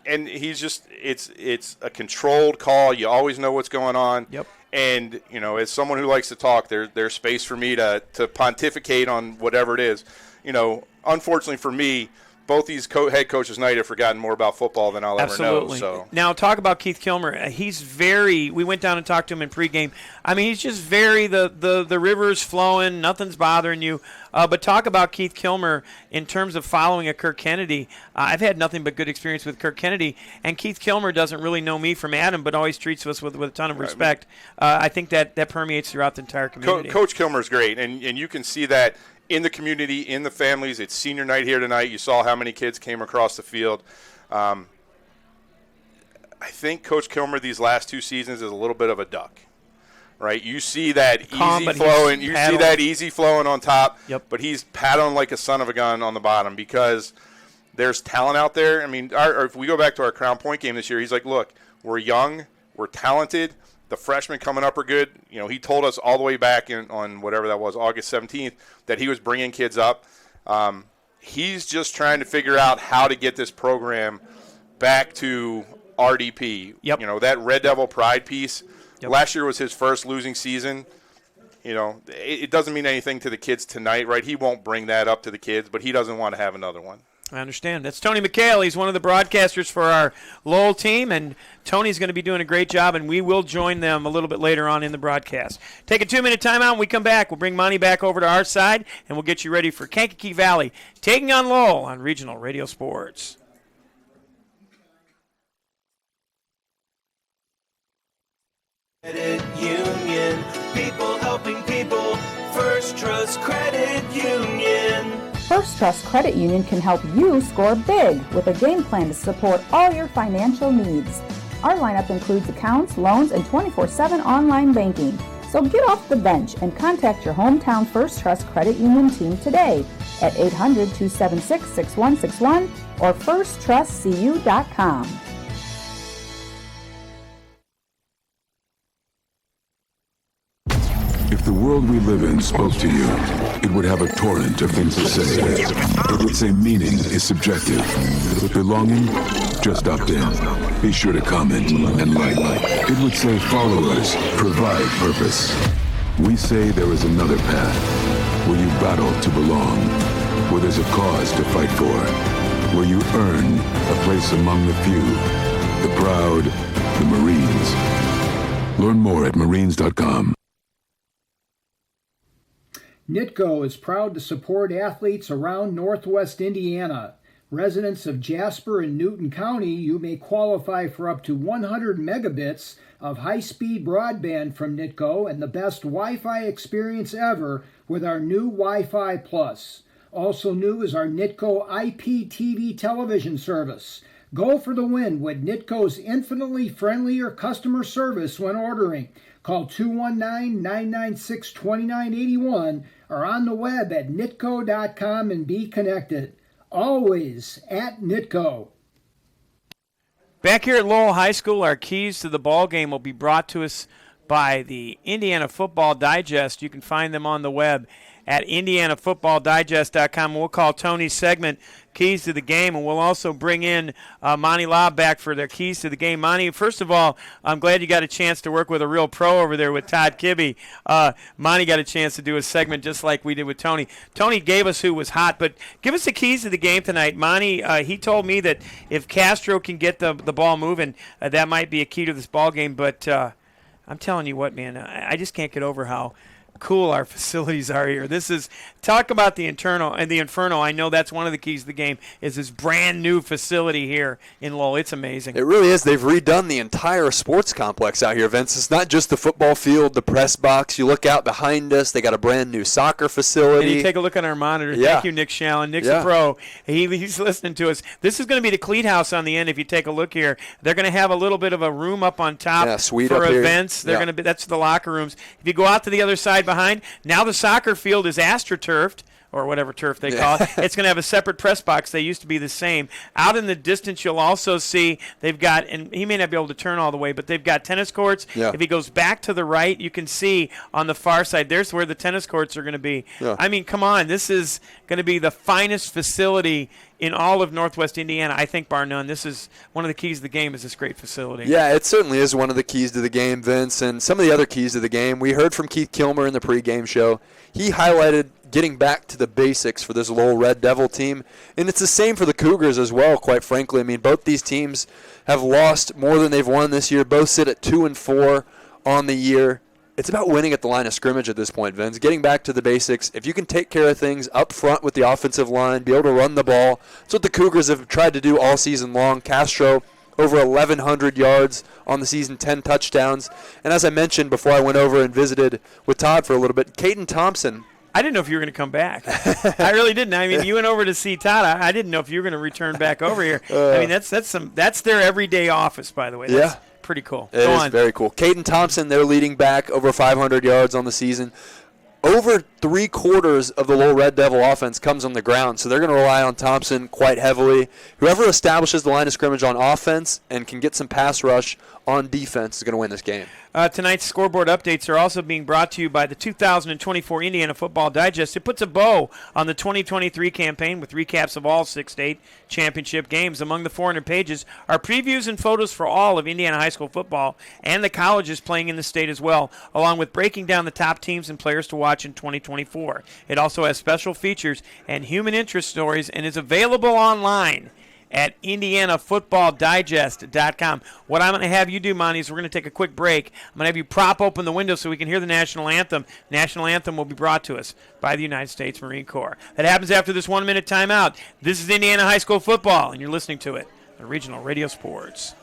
And he's just it's a controlled call. You always know what's going on. Yep. And, you know, as someone who likes to talk, there's space for me to pontificate on whatever it is. You know, unfortunately for me, both these head coaches tonight have forgotten more about football than I'll ever know. So. Now, talk about Keith Kilmer. He's very – we went down and talked to him in pregame. I mean, he's just very – the river's flowing, nothing's bothering you. But talk about Keith Kilmer in terms of following a Kirk Kennedy. I've had nothing but good experience with Kirk Kennedy, and Keith Kilmer doesn't really know me from Adam, but always treats us with a ton of respect. I think that permeates throughout the entire community. Coach Kilmer's great, and you can see that in the community, in the families. It's senior night here tonight. You saw how many kids came across the field. I think Coach Kilmer these last 2 seasons is a little bit of a duck. Right, you see that easy flowing. You see that easy flowing on top. Yep. But he's paddling like a son of a gun on the bottom because there's talent out there. I mean, if we go back to our Crown Point game this year, he's like, "Look, we're young, we're talented. The freshmen coming up are good." You know, he told us all the way back on whatever that was, August 17th, that he was bringing kids up. He's just trying to figure out how to get this program back to RDP. Yep. You know, that Red Devil pride piece. Yep. Last year was his first losing season. You know, it doesn't mean anything to the kids tonight, right? He won't bring that up to the kids, but he doesn't want to have another one. I understand. That's Tony McHale. He's one of the broadcasters for our Lowell team, and Tony's going to be doing a great job, and we will join them a little bit later on in the broadcast. Take a 2-minute timeout. When we come back, we'll bring Monty back over to our side, and we'll get you ready for Kankakee Valley taking on Lowell on Regional Radio Sports. Credit Union, people helping people. First Trust Credit Union. First Trust Credit Union can help you score big with a game plan to support all your financial needs. Our lineup includes accounts, loans, and 24/7 online banking. So get off the bench and contact your hometown First Trust Credit Union team today at 800-276-6161 or firsttrustcu.com. If the world we live in spoke to you, it would have a torrent of things to say. It would say meaning is subjective. Belonging? Just opt in. Be sure to comment and like. It would say followers provide purpose. We say there is another path, where you battle to belong, where there's a cause to fight for, where you earn a place among the few, the proud, the Marines. Learn more at marines.com. NITCO is proud to support athletes around Northwest Indiana. Residents of Jasper and Newton County, you may qualify for up to 100 megabits of high-speed broadband from NITCO and the best Wi-Fi experience ever with our new Wi-Fi Plus. Also new is our NITCO IPTV television service. Go for the win with NITCO's infinitely friendlier customer service when ordering. Call 219-996-2981 or on the web at nitco.com and be connected. Always at NITCO. Back here at Lowell High School, our keys to the ball game will be brought to us by the Indiana Football Digest. You can find them on the web at indianafootballdigest.com. We'll call Tony's segment Keys to the Game, and we'll also bring in Monty Lobb back for their Keys to the Game. Monty, first of all, I'm glad you got a chance to work with a real pro over there with Todd Kibbe. Monty got a chance to do a segment just like we did with Tony. Tony gave us who was hot, but give us the keys to the game tonight. Monty, he told me that if Castro can get the ball moving, that might be a key to this ball game, but I'm telling you what, man, I just can't get over how cool our facilities are here. This is, talk about the internal and the Inferno. I know that's one of the keys to the game, is this brand new facility here in Lowell. It's amazing. It really is. They've redone the entire sports complex out here, Vince. It's not just the football field, the press box. You look out behind us, they got a brand new soccer facility. And you take a look on our monitor. Yeah. Thank you, Nick Shallon. Nick's a pro. He's listening to us. This is going to be the Cleat House on the end. If you take a look here, they're going to have a little bit of a room up on top suite for up events. Here. They're going to be, that's the locker rooms. If you go out to the other side behind, now the soccer field is astroturfed, or whatever turf they call it. It's going to have a separate press box. They used to be the same. Out in the distance, you'll also see they've got, and he may not be able to turn all the way, but they've got tennis courts. Yeah. If he goes back to the right, you can see on the far side, there's where the tennis courts are going to be. Yeah. I mean, come on. This is going to be the finest facility in all of Northwest Indiana, I think, bar none. This is one of the keys to the game, is this great facility. Yeah, it certainly is one of the keys to the game, Vince. And some of the other keys to the game, we heard from Keith Kilmer in the pregame show. He highlighted getting back to the basics for this Lowell Red Devil team. And it's the same for the Cougars as well, quite frankly. I mean, both these teams have lost more than they've won this year. Both sit at 2-4 on the year. It's about winning at the line of scrimmage at this point, Vince. Getting back to the basics. If you can take care of things up front with the offensive line, be able to run the ball. That's what the Cougars have tried to do all season long. Castro, over 1,100 yards on the season, 10 touchdowns. And as I mentioned before I went over and visited with Todd for a little bit, Caden Thompson. I didn't know if you were going to come back. I really didn't. I mean, you went over to see Todd. I didn't know if you were going to return back over here. I mean, that's their everyday office, by the way. That's pretty cool. It is very cool. Caden Thompson, their leading back, over 500 yards on the season. Over 3/4 of the Lowell Red Devil offense comes on the ground, so they're going to rely on Thompson quite heavily. Whoever establishes the line of scrimmage on offense and can get some pass rush on defense is going to win this game. Tonight's scoreboard updates are also being brought to you by the 2024 Indiana Football Digest. It puts a bow on the 2023 campaign with recaps of all 6 state championship games. Among the 400 pages are previews and photos for all of Indiana high school football and the colleges playing in the state as well, along with breaking down the top teams and players to watch in 2024. It also has special features and human interest stories and is available online at IndianaFootballDigest.com. What I'm going to have you do, Monty, is we're going to take a quick break. I'm going to have you prop open the window so we can hear the national anthem. National anthem will be brought to us by the United States Marine Corps. That happens after this 1-minute timeout. This is Indiana high school football, and you're listening to it on Regional Radio Sports.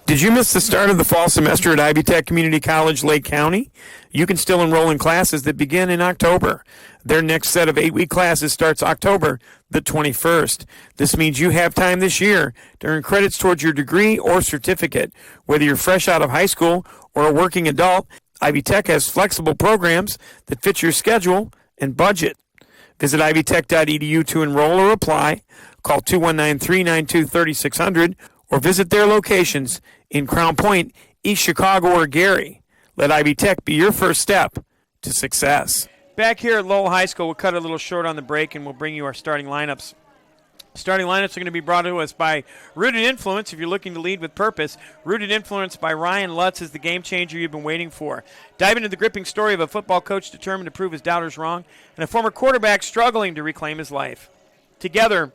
Did you miss the start of the fall semester at Ivy Tech Community College, Lake County? You can still enroll in classes that begin in October. Their next set of 8-week classes starts October the 21st. This means you have time this year to earn credits towards your degree or certificate. Whether you're fresh out of high school or a working adult, Ivy Tech has flexible programs that fit your schedule and budget. Visit ivytech.edu to enroll or apply. Call 219-392-3600 or visit their locations in Crown Point, East Chicago, or Gary. Let Ivy Tech be your first step to success. Back here at Lowell High School, we'll cut a little short on the break, and we'll bring you our starting lineups. Starting lineups are going to be brought to us by Rooted Influence. If you're looking to lead with purpose, Rooted Influence by Ryan Lutz is the game changer you've been waiting for. Dive into the gripping story of a football coach determined to prove his doubters wrong and a former quarterback struggling to reclaim his life. Together,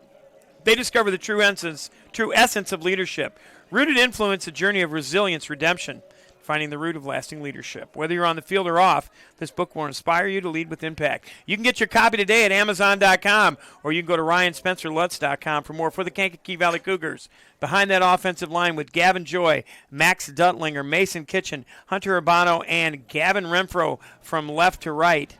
they discover the true essence of leadership. Rooted Influence, a journey of resilience, redemption, finding the root of lasting leadership. Whether you're on the field or off, this book will inspire you to lead with impact. You can get your copy today at Amazon.com, or you can go to RyanSpencerLutz.com for more. For the Kankakee Valley Cougars, behind that offensive line with Gavin Joy, Max Duttlinger, Mason Kitchen, Hunter Urbano, and Gavin Renfro from left to right.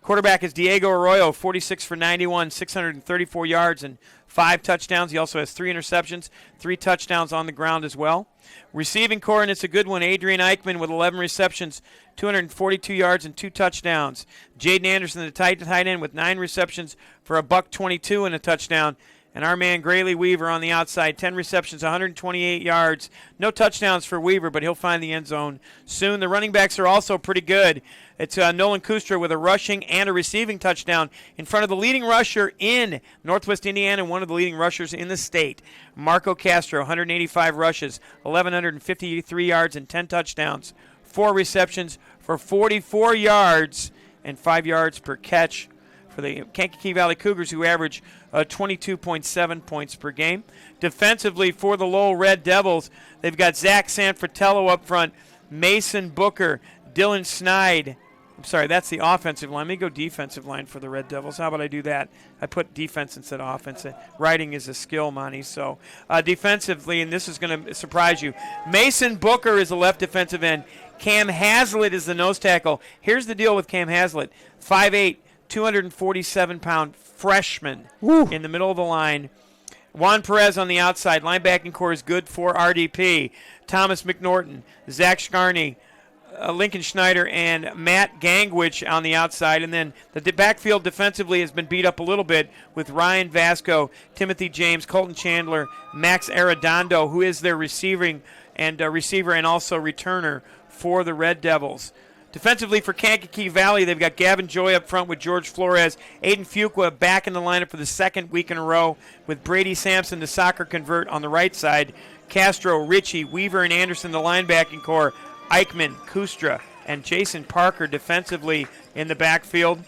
Quarterback is Diego Arroyo, 46 for 91, 634 yards and 5 touchdowns. He also has 3 interceptions, 3 touchdowns on the ground as well. Receiving core, and it's a good one, Adrian Eichmann with 11 receptions, 242 yards and 2 touchdowns. Jaden Anderson, the tight end, with 9 receptions for $122 and a touchdown. And our man Grayley Weaver on the outside, 10 receptions, 128 yards. No touchdowns for Weaver, but he'll find the end zone soon. The running backs are also pretty good. It's Nolan Kustra with a rushing and a receiving touchdown in front of the leading rusher in Northwest Indiana and one of the leading rushers in the state. Marco Castro, 185 rushes, 1,153 yards and 10 touchdowns. 4 receptions for 44 yards and 5 yards per catch for the Kankakee Valley Cougars, who average 22.7 points per game. Defensively for the Lowell Red Devils, they've got Zach Sanfratello up front, Mason Booker, Dylan Snide. I'm sorry, that's the offensive line. Let me go defensive line for the Red Devils. How about I do that? I put defense instead of offense. Writing is a skill, Monty. So defensively, and this is going to surprise you, Mason Booker is the left defensive end. Cam Haslett is the nose tackle. Here's the deal with Cam Haslett, 5'8", 247-pound freshman in the middle of the line. Juan Perez on the outside. Linebacking core is good for RDP. Thomas McNorton, Zach Scarney, Lincoln Schneider, and Matt Gangwich on the outside. And then the backfield defensively has been beat up a little bit with Ryan Vasco, Timothy James, Colton Chandler, Max Arredondo, who is their receiver and also returner for the Red Devils. Defensively for Kankakee Valley, they've got Gavin Joy up front with George Flores. Aiden Fuqua back in the lineup for the second week in a row with Brady Sampson, the soccer convert, on the right side. Castro, Ritchie, Weaver, and Anderson, the linebacking core. Eichmann, Kustra, and Jason Parker defensively in the backfield.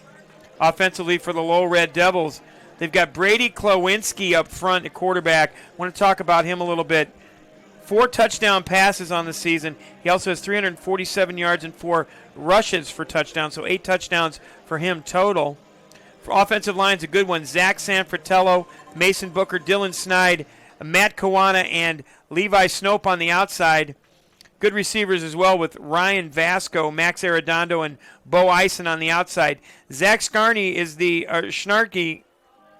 Offensively for the Lowell Red Devils, they've got Brady Klawinski up front at quarterback. I want to talk about him a little bit. 4 touchdown passes on the season. He also has 347 yards and 4 rushes for touchdowns, so 8 touchdowns for him total. For offensive line's a good one. Zach Sanfratello, Mason Booker, Dylan Snide, Matt Kawana, and Levi Snope on the outside. Good receivers as well with Ryan Vasco, Max Arredondo, and Bo Eisen on the outside. Zach Scarney is the Schnarky.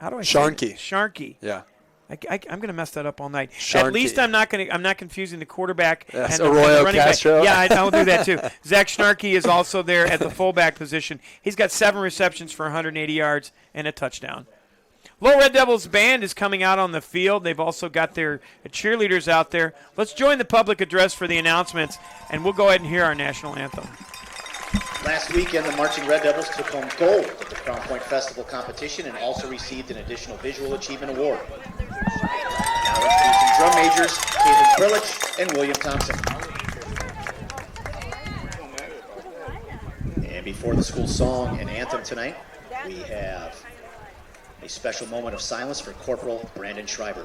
How do I say it? Schnarky. Yeah. I'm going to mess that up all night. Sharky. At least I'm not confusing the quarterback and the Arroyo running Castro. back. Yeah, I'll do that too. Zach Schnarky is also there at the fullback position. He's got 7 receptions for 180 yards and a touchdown. Lowell Red Devils band is coming out on the field. They've also got their cheerleaders out there. Let's join the public address for the announcements, and we'll go ahead and hear our national anthem. Last weekend, the Marching Red Devils took home gold at the Crown Point Festival competition and also received an additional Visual Achievement Award. Now introducing drum majors, Caitlin Krilich and William Thompson. And before the school song and anthem tonight, we have a special moment of silence for Corporal Brandon Schreiber.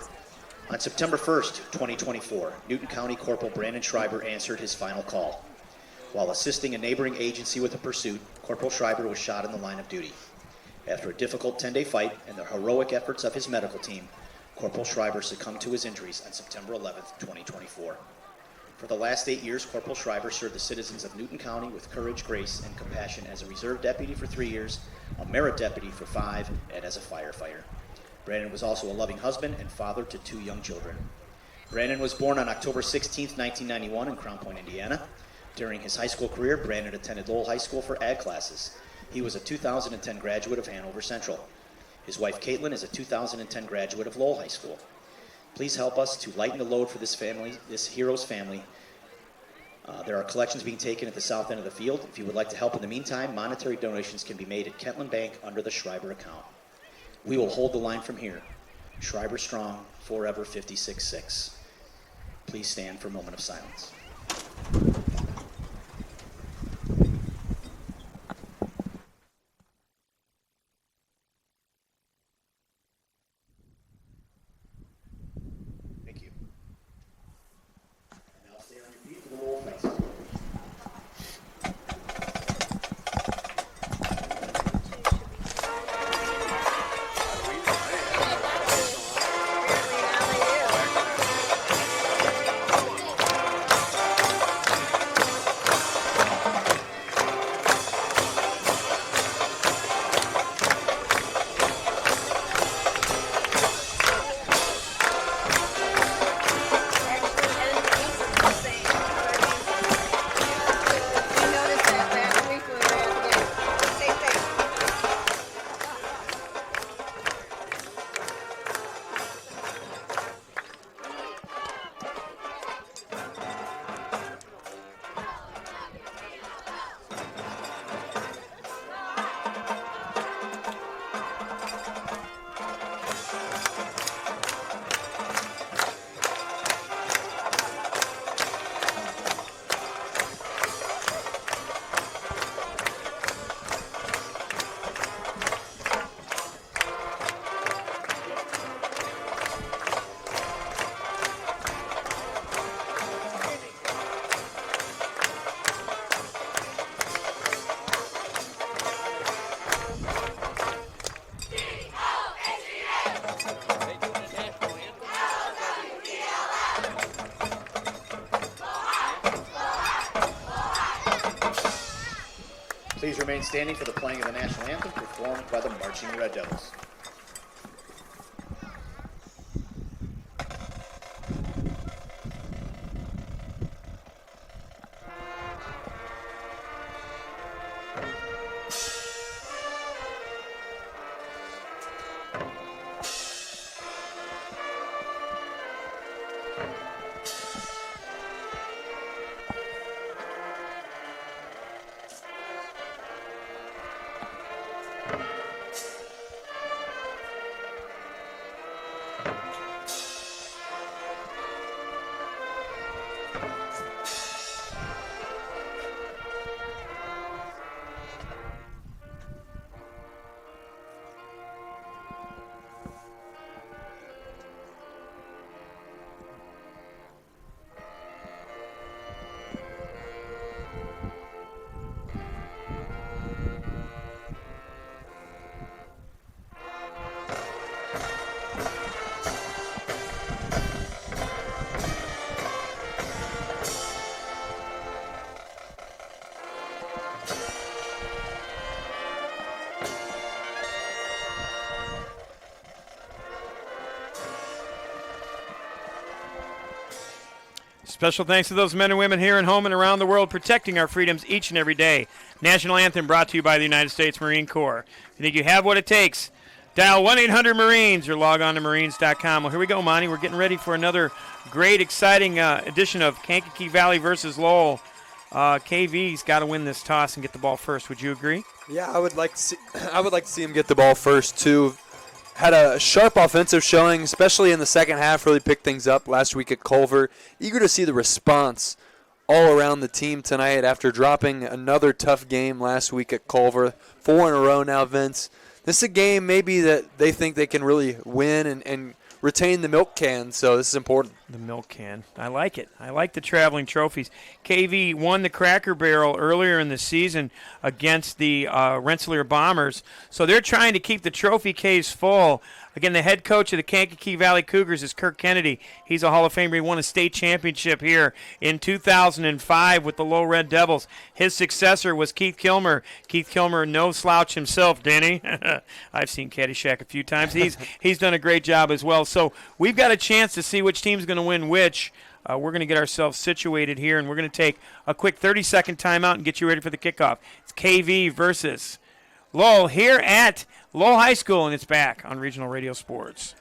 On September 1st, 2024, Newton County Corporal Brandon Schreiber answered his final call. While assisting a neighboring agency with a pursuit, Corporal Schreiber was shot in the line of duty. After a difficult 10-day fight and the heroic efforts of his medical team, Corporal Schreiber succumbed to his injuries on September 11th, 2024. For the last 8 years, Corporal Schreiber served the citizens of Newton County with courage, grace, and compassion as a reserve deputy for 3 years, a merit deputy for 5, and as a firefighter. Brandon was also a loving husband and father to 2 young children. Brandon was born on October 16, 1991 in Crown Point, Indiana. During his high school career, Brandon attended Lowell High School for ag classes. He was a 2010 graduate of Hanover Central. His wife, Caitlin, is a 2010 graduate of Lowell High School. Please help us to lighten the load for this family, this hero's family. There are collections being taken at the south end of the field. If you would like to help in the meantime, monetary donations can be made at Kentland Bank under the Schreiber account. We will hold the line from here. Schreiber strong, forever 56-6. Please stand for a moment of silence. Thank you. Now stay on your feet for the Lowell fight song. Please remain standing for the playing of the national anthem performed by the Marching Red Devils. Special thanks to those men and women here and home and around the world protecting our freedoms each and every day. National Anthem brought to you by the United States Marine Corps. If you think you have what it takes, dial 1-800-MARINES or log on to marines.com. Well, here we go, Monty. We're getting ready for another great, exciting edition of Kankakee Valley versus Lowell. KV's got to win this toss and get the ball first. Would you agree? Yeah, I would like to see him get the ball first too. Had a sharp offensive showing, especially in the second half, really picked things up last week at Culver. Eager to see the response all around the team tonight after dropping another tough game last week at Culver. 4 in a row now, Vince. This is a game maybe that they think they can really win and retain the milk can, so this is important. The milk can. I like it. I like the traveling trophies. KV won the Cracker Barrel earlier in the season against the Rensselaer Bombers, so they're trying to keep the trophy case full. Again, the head coach of the Kankakee Valley Cougars is Kirk Kennedy. He's a Hall of Famer. He won a state championship here in 2005 with the Low Red Devils. His successor was Keith Kilmer. Keith Kilmer, no slouch himself, Denny. I've seen Caddyshack a few times. He's done a great job as well. So we've got a chance to see which team's going to win which. We're going to get ourselves situated here, and we're going to take a quick 30-second timeout and get you ready for the kickoff. It's KV versus Lowell here at Lowell High School, and it's back on Regional Radio Sports.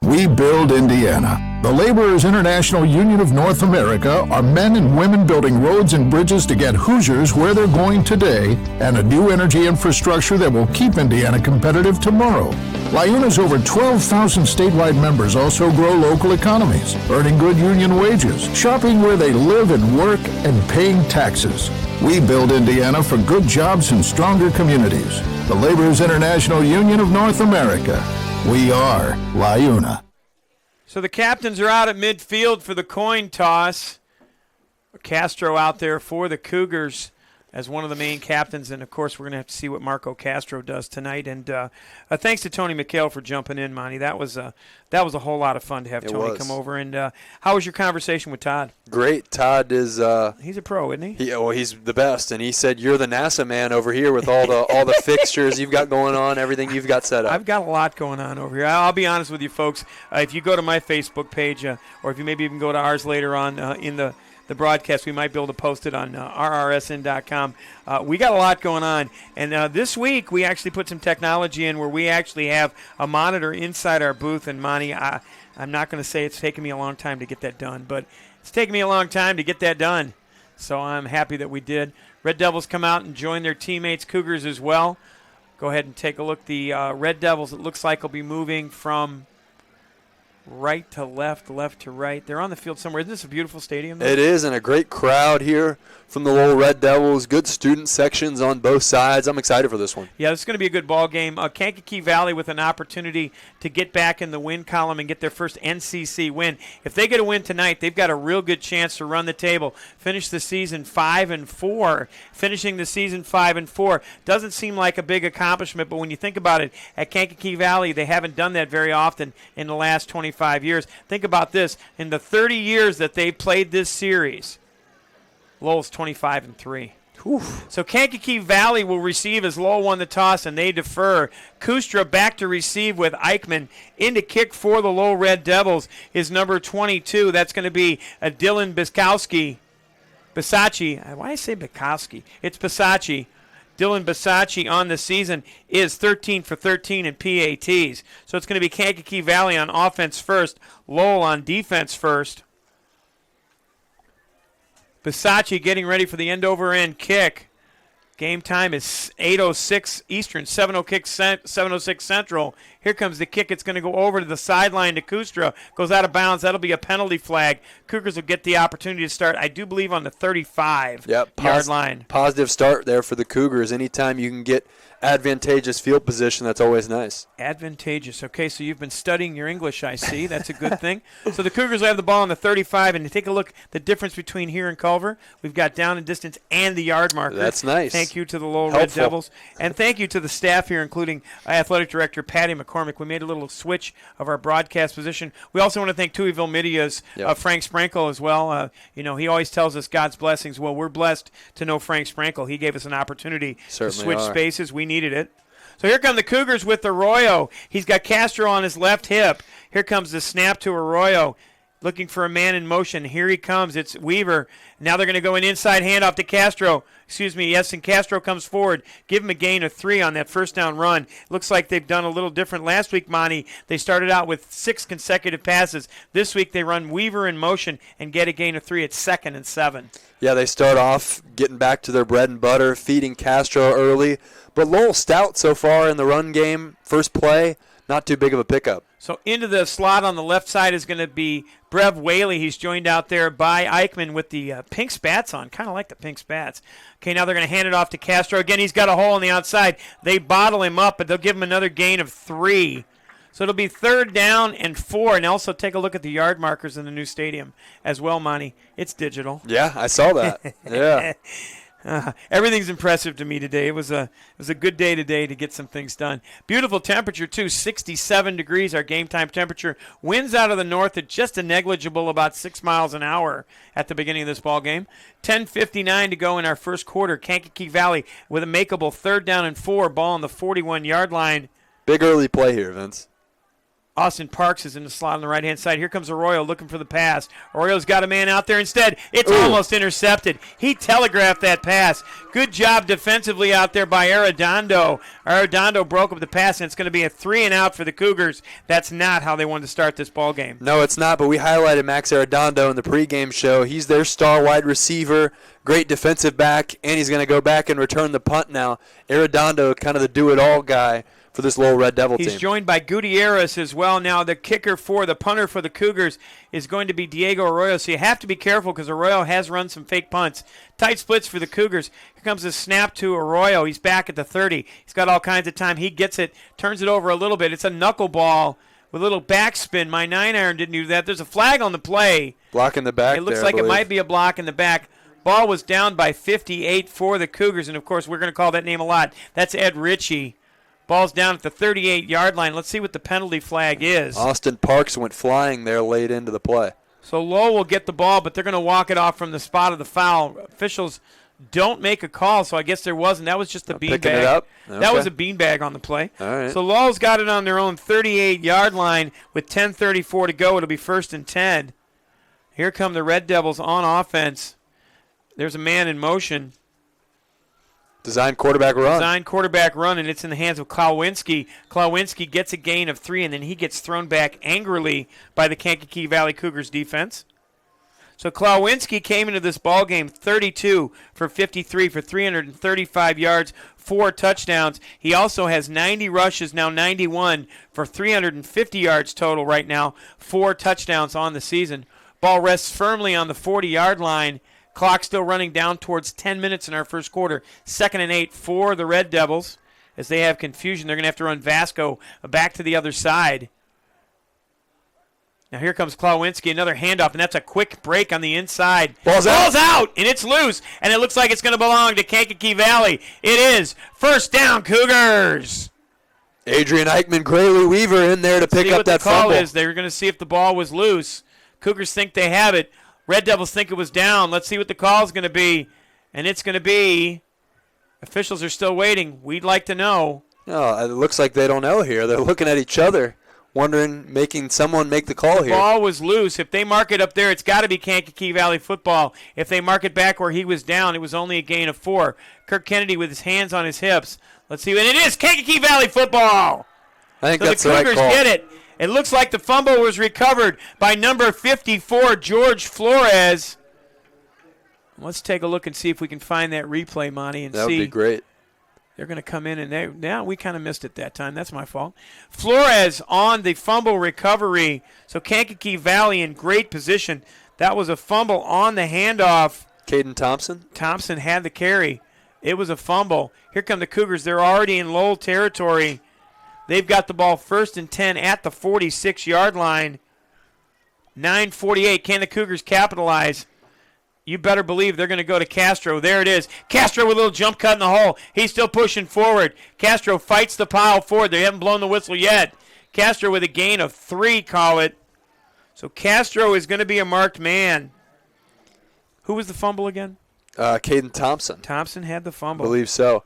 We build Indiana. The Laborers International Union of North America are men and women building roads and bridges to get Hoosiers where they're going today and a new energy infrastructure that will keep Indiana competitive tomorrow. LIUNA's over 12,000 statewide members also grow local economies, earning good union wages, shopping where they live and work, and paying taxes. We build Indiana for good jobs and stronger communities. The Laborers International Union of North America. We are LIUNA. So the captains are out at midfield for the coin toss. Castro out there for the Cougars as one of the main captains, and of course we're going to have to see what Marco Castro does tonight. And thanks to Tony McHale for jumping in, Monty. That was a whole lot of fun to have Tony come over. And how was your conversation with Todd? Great. Todd is he's a pro, isn't he? He's the best, and he said you're the NASA man over here with all the fixtures you've got going on, everything you've got set up. I've got a lot going on over here. I'll be honest with you, folks. If you go to my Facebook page, or if you maybe even go to ours later on in the broadcast, we might be able to post it on rrsn.com. We got a lot going on, and this week we actually put some technology in where we actually have a monitor inside our booth. And Monty, I'm not going to say it's taken me a long time to get that done, but it's taken me a long time to get that done, so I'm happy that we did. Red Devils come out and join their teammates, Cougars as well. Go ahead and take a look. The Red Devils, it looks like, will be moving from right to left, left to right. They're on the field somewhere. Isn't this a beautiful stadium, though? It is, and a great crowd here from the Lowell Red Devils. Good student sections on both sides. I'm excited for this one. Yeah, this is going to be a good ball game. Kankakee Valley with an opportunity to get back in the win column and get their first NCC win. If they get a win tonight, they've got a real good chance to run the table, finish the season 5-4. Finishing the season 5-4 doesn't seem like a big accomplishment, but when you think about it, at Kankakee Valley, they haven't done that very often in the last 25 years. Think about this. In the 30 years that they played this series, Lowell's 25-3. So Kankakee Valley will receive as Lowell won the toss, and they defer. Kustra back to receive with Eichmann. In to kick for the Lowell Red Devils is number 22. That's going to be Dylan Bisacci. Why do I say Bukowski? It's Bisacci. Dylan Bisacci on the season is 13 for 13 in PATs. So it's going to be Kankakee Valley on offense first, Lowell on defense first. Bisacci getting ready for the end-over-end kick. Game time is 8:06 Eastern, 7:06 Central. Here comes the kick. It's going to go over to the sideline to Kustra. Goes out of bounds. That'll be a penalty flag. Cougars will get the opportunity to start, I do believe, on the 35-yard line. Positive start there for the Cougars. Anytime you can get advantageous field position, that's always nice. Advantageous. Okay, so you've been studying your English, I see. That's a good thing. So the Cougars will have the ball on the 35, and to take a look at the difference between here and Culver, we've got down and distance and the yard marker. That's nice. Thank you to the Lowell Red Devils. And thank you to the staff here, including Athletic Director Patty McCormick. We made a little switch of our broadcast position. We also want to thank Tuiville Media's Frank Sprankle as well. He always tells us God's blessings. Well, we're blessed to know Frank Sprankle. He gave us an opportunity to switch spaces. We needed it. So here come the Cougars with Arroyo. He's got Castro on his left hip. Here comes the snap to Arroyo. Looking for a man in motion. Here he comes. It's Weaver. Now they're going to go an inside handoff to Castro. And Castro comes forward. Give him a gain of 3 on that first down run. Looks like they've done a little different. Last week, Monty, they started out with 6 consecutive passes. This week they run Weaver in motion and get a gain of 3 at 2nd and 7. Yeah, they start off getting back to their bread and butter, feeding Castro early. But Lowell stout so far in the run game. First play, not too big of a pickup. So into the slot on the left side is going to be Brev Whaley. He's joined out there by Eichmann with the pink spats on. Kind of like the pink spats. Okay, now they're going to hand it off to Castro. Again, he's got a hole on the outside. They bottle him up, but they'll give him another gain of 3. So it'll be 3rd down and 4. And also take a look at the yard markers in the new stadium as well, Monty. It's digital. Yeah, I saw that. Yeah. Everything's impressive to me today. It was a good day today to get some things done. Beautiful temperature, too, 67 degrees, our game time temperature. Winds out of the north at just a negligible about 6 miles an hour at the beginning of this ball game. 10:59 to go in our first quarter. Kankakee Valley with a makeable 3rd down and 4, ball on the 41-yard line. Big early play here, Vince. Austin Parks is in the slot on the right-hand side. Here comes Arroyo looking for the pass. Arroyo's got a man out there instead. It's almost intercepted. He telegraphed that pass. Good job defensively out there by Arredondo. Arredondo broke up the pass, and it's going to be a 3-and-out for the Cougars. That's not how they wanted to start this ball game. No, it's not, but we highlighted Max Arredondo in the pregame show. He's their star wide receiver, great defensive back, and he's going to go back and return the punt now. Arredondo, kind of the do-it-all guy for this Lowell Red Devil team. He's joined by Gutierrez as well. Now the kicker for the punter for the Cougars is going to be Diego Arroyo, so you have to be careful because Arroyo has run some fake punts. Tight splits for the Cougars. Here comes a snap to Arroyo. He's back at the 30. He's got all kinds of time. He gets it, turns it over a little bit. It's a knuckleball with a little backspin. My 9-iron didn't do that. There's a flag on the play. Block in the back. It looks there, like I it believe. might be a block in the back. Ball was down by 58 for the Cougars, and, of course, we're going to call that name a lot. That's Ed Ritchie. Ball's down at the 38-yard line. Let's see what the penalty flag is. Austin Parks went flying there late into the play. So Lowell will get the ball, but they're going to walk it off from the spot of the foul. Officials don't make a call, so I guess there wasn't. That was just a Picking beanbag. it up? Okay. That was a beanbag on the play. All right. So Lowell's got it on their own 38-yard line with 10:34 to go. It'll be 1st and 10. Here come the Red Devils on offense. There's a man in motion. Design quarterback run. Design quarterback run, and it's in the hands of Klawinski. Klawinski gets a gain of 3, and then he gets thrown back angrily by the Kankakee Valley Cougars defense. So Klawinski came into this ball game 32 for 53 for 335 yards, 4 touchdowns. He also has 90 rushes, now 91 for 350 yards total right now, 4 touchdowns on the season. Ball rests firmly on the 40-yard line. Clock still running down towards 10 minutes in our first quarter. 2nd and 8 for the Red Devils. As they have confusion, they're going to have to run Vasco back to the other side. Now here comes Klawinski, another handoff, and that's a quick break on the inside. Ball's out, and it's loose, and it looks like it's going to belong to Kankakee Valley. It is. First down, Cougars. Adrian Eichmann, Grayley Weaver in there to pick up that fumble. fumble. Is. They were going to see if the ball was loose. Cougars think they have it. Red Devils think it was down. Let's see what the call is going to be. And it's going to be, officials are still waiting. We'd like to know. No, it looks like they don't know here. They're looking at each other, wondering, making someone make the call The here. ball was loose. If they mark it up there, it's got to be Kankakee Valley football. If they mark it back where he was down, it was only a gain of 4. Kirk Kennedy with his hands on his hips. Let's see. And it is Kankakee Valley football. I think so that's the the right Cougars call. get it. It looks like the fumble was recovered by number 54, George Flores. Let's take a look and see if we can find that replay, Monty, and That would see. be great. They're going to come in, and we kind of missed it that time. That's my fault. Flores on the fumble recovery. So Kankakee Valley in great position. That was a fumble on the handoff. Caden Thompson? Thompson had the carry. It was a fumble. Here come the Cougars. They're already in Lowell territory. They've got the ball 1st and 10 at the 46-yard line. 9:48. Can the Cougars capitalize? You better believe they're going to go to Castro. There it is. Castro with a little jump cut in the hole. He's still pushing forward. Castro fights the pile forward. They haven't blown the whistle yet. Castro with a gain of 3, call it. So Castro is going to be a marked man. Who was the fumble again? Caden Thompson. Thompson had the I fumble. believe so.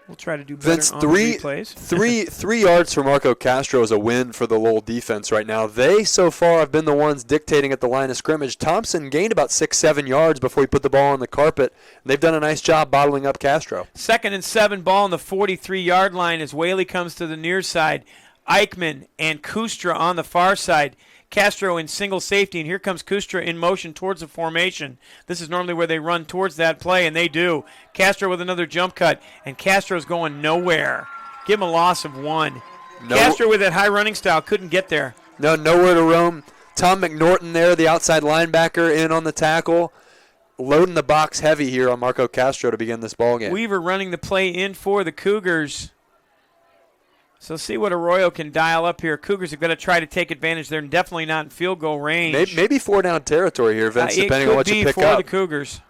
We'll try to do better Vince, on three, the replays. three yards for Marco Castro is a win for the Lowell defense right now. They, so far, have been the ones dictating at the line of scrimmage. Thompson gained about 6-7 yards before he put the ball on the carpet. And they've done a nice job bottling up Castro. 2nd and 7, ball on the 43-yard line as Whaley comes to the near side. Eichmann and Kustra on the far side. Castro in single safety, and here comes Kustra in motion towards the formation. This is normally where they run towards that play, and they do. Castro with another jump cut, and Castro's going nowhere. Give him a loss of 1. Castro with that high running style couldn't get there. No, nowhere to roam. Tom McNorton there, the outside linebacker, in on the tackle. Loading the box heavy here on Marco Castro to begin this ball game. Weaver running the play in for the Cougars. So see what Arroyo can dial up here. Cougars are going to try to take advantage. They're definitely not in field goal range. Maybe 4-down territory here, Vince, depending on what you pick up. It could be up. for the Cougars.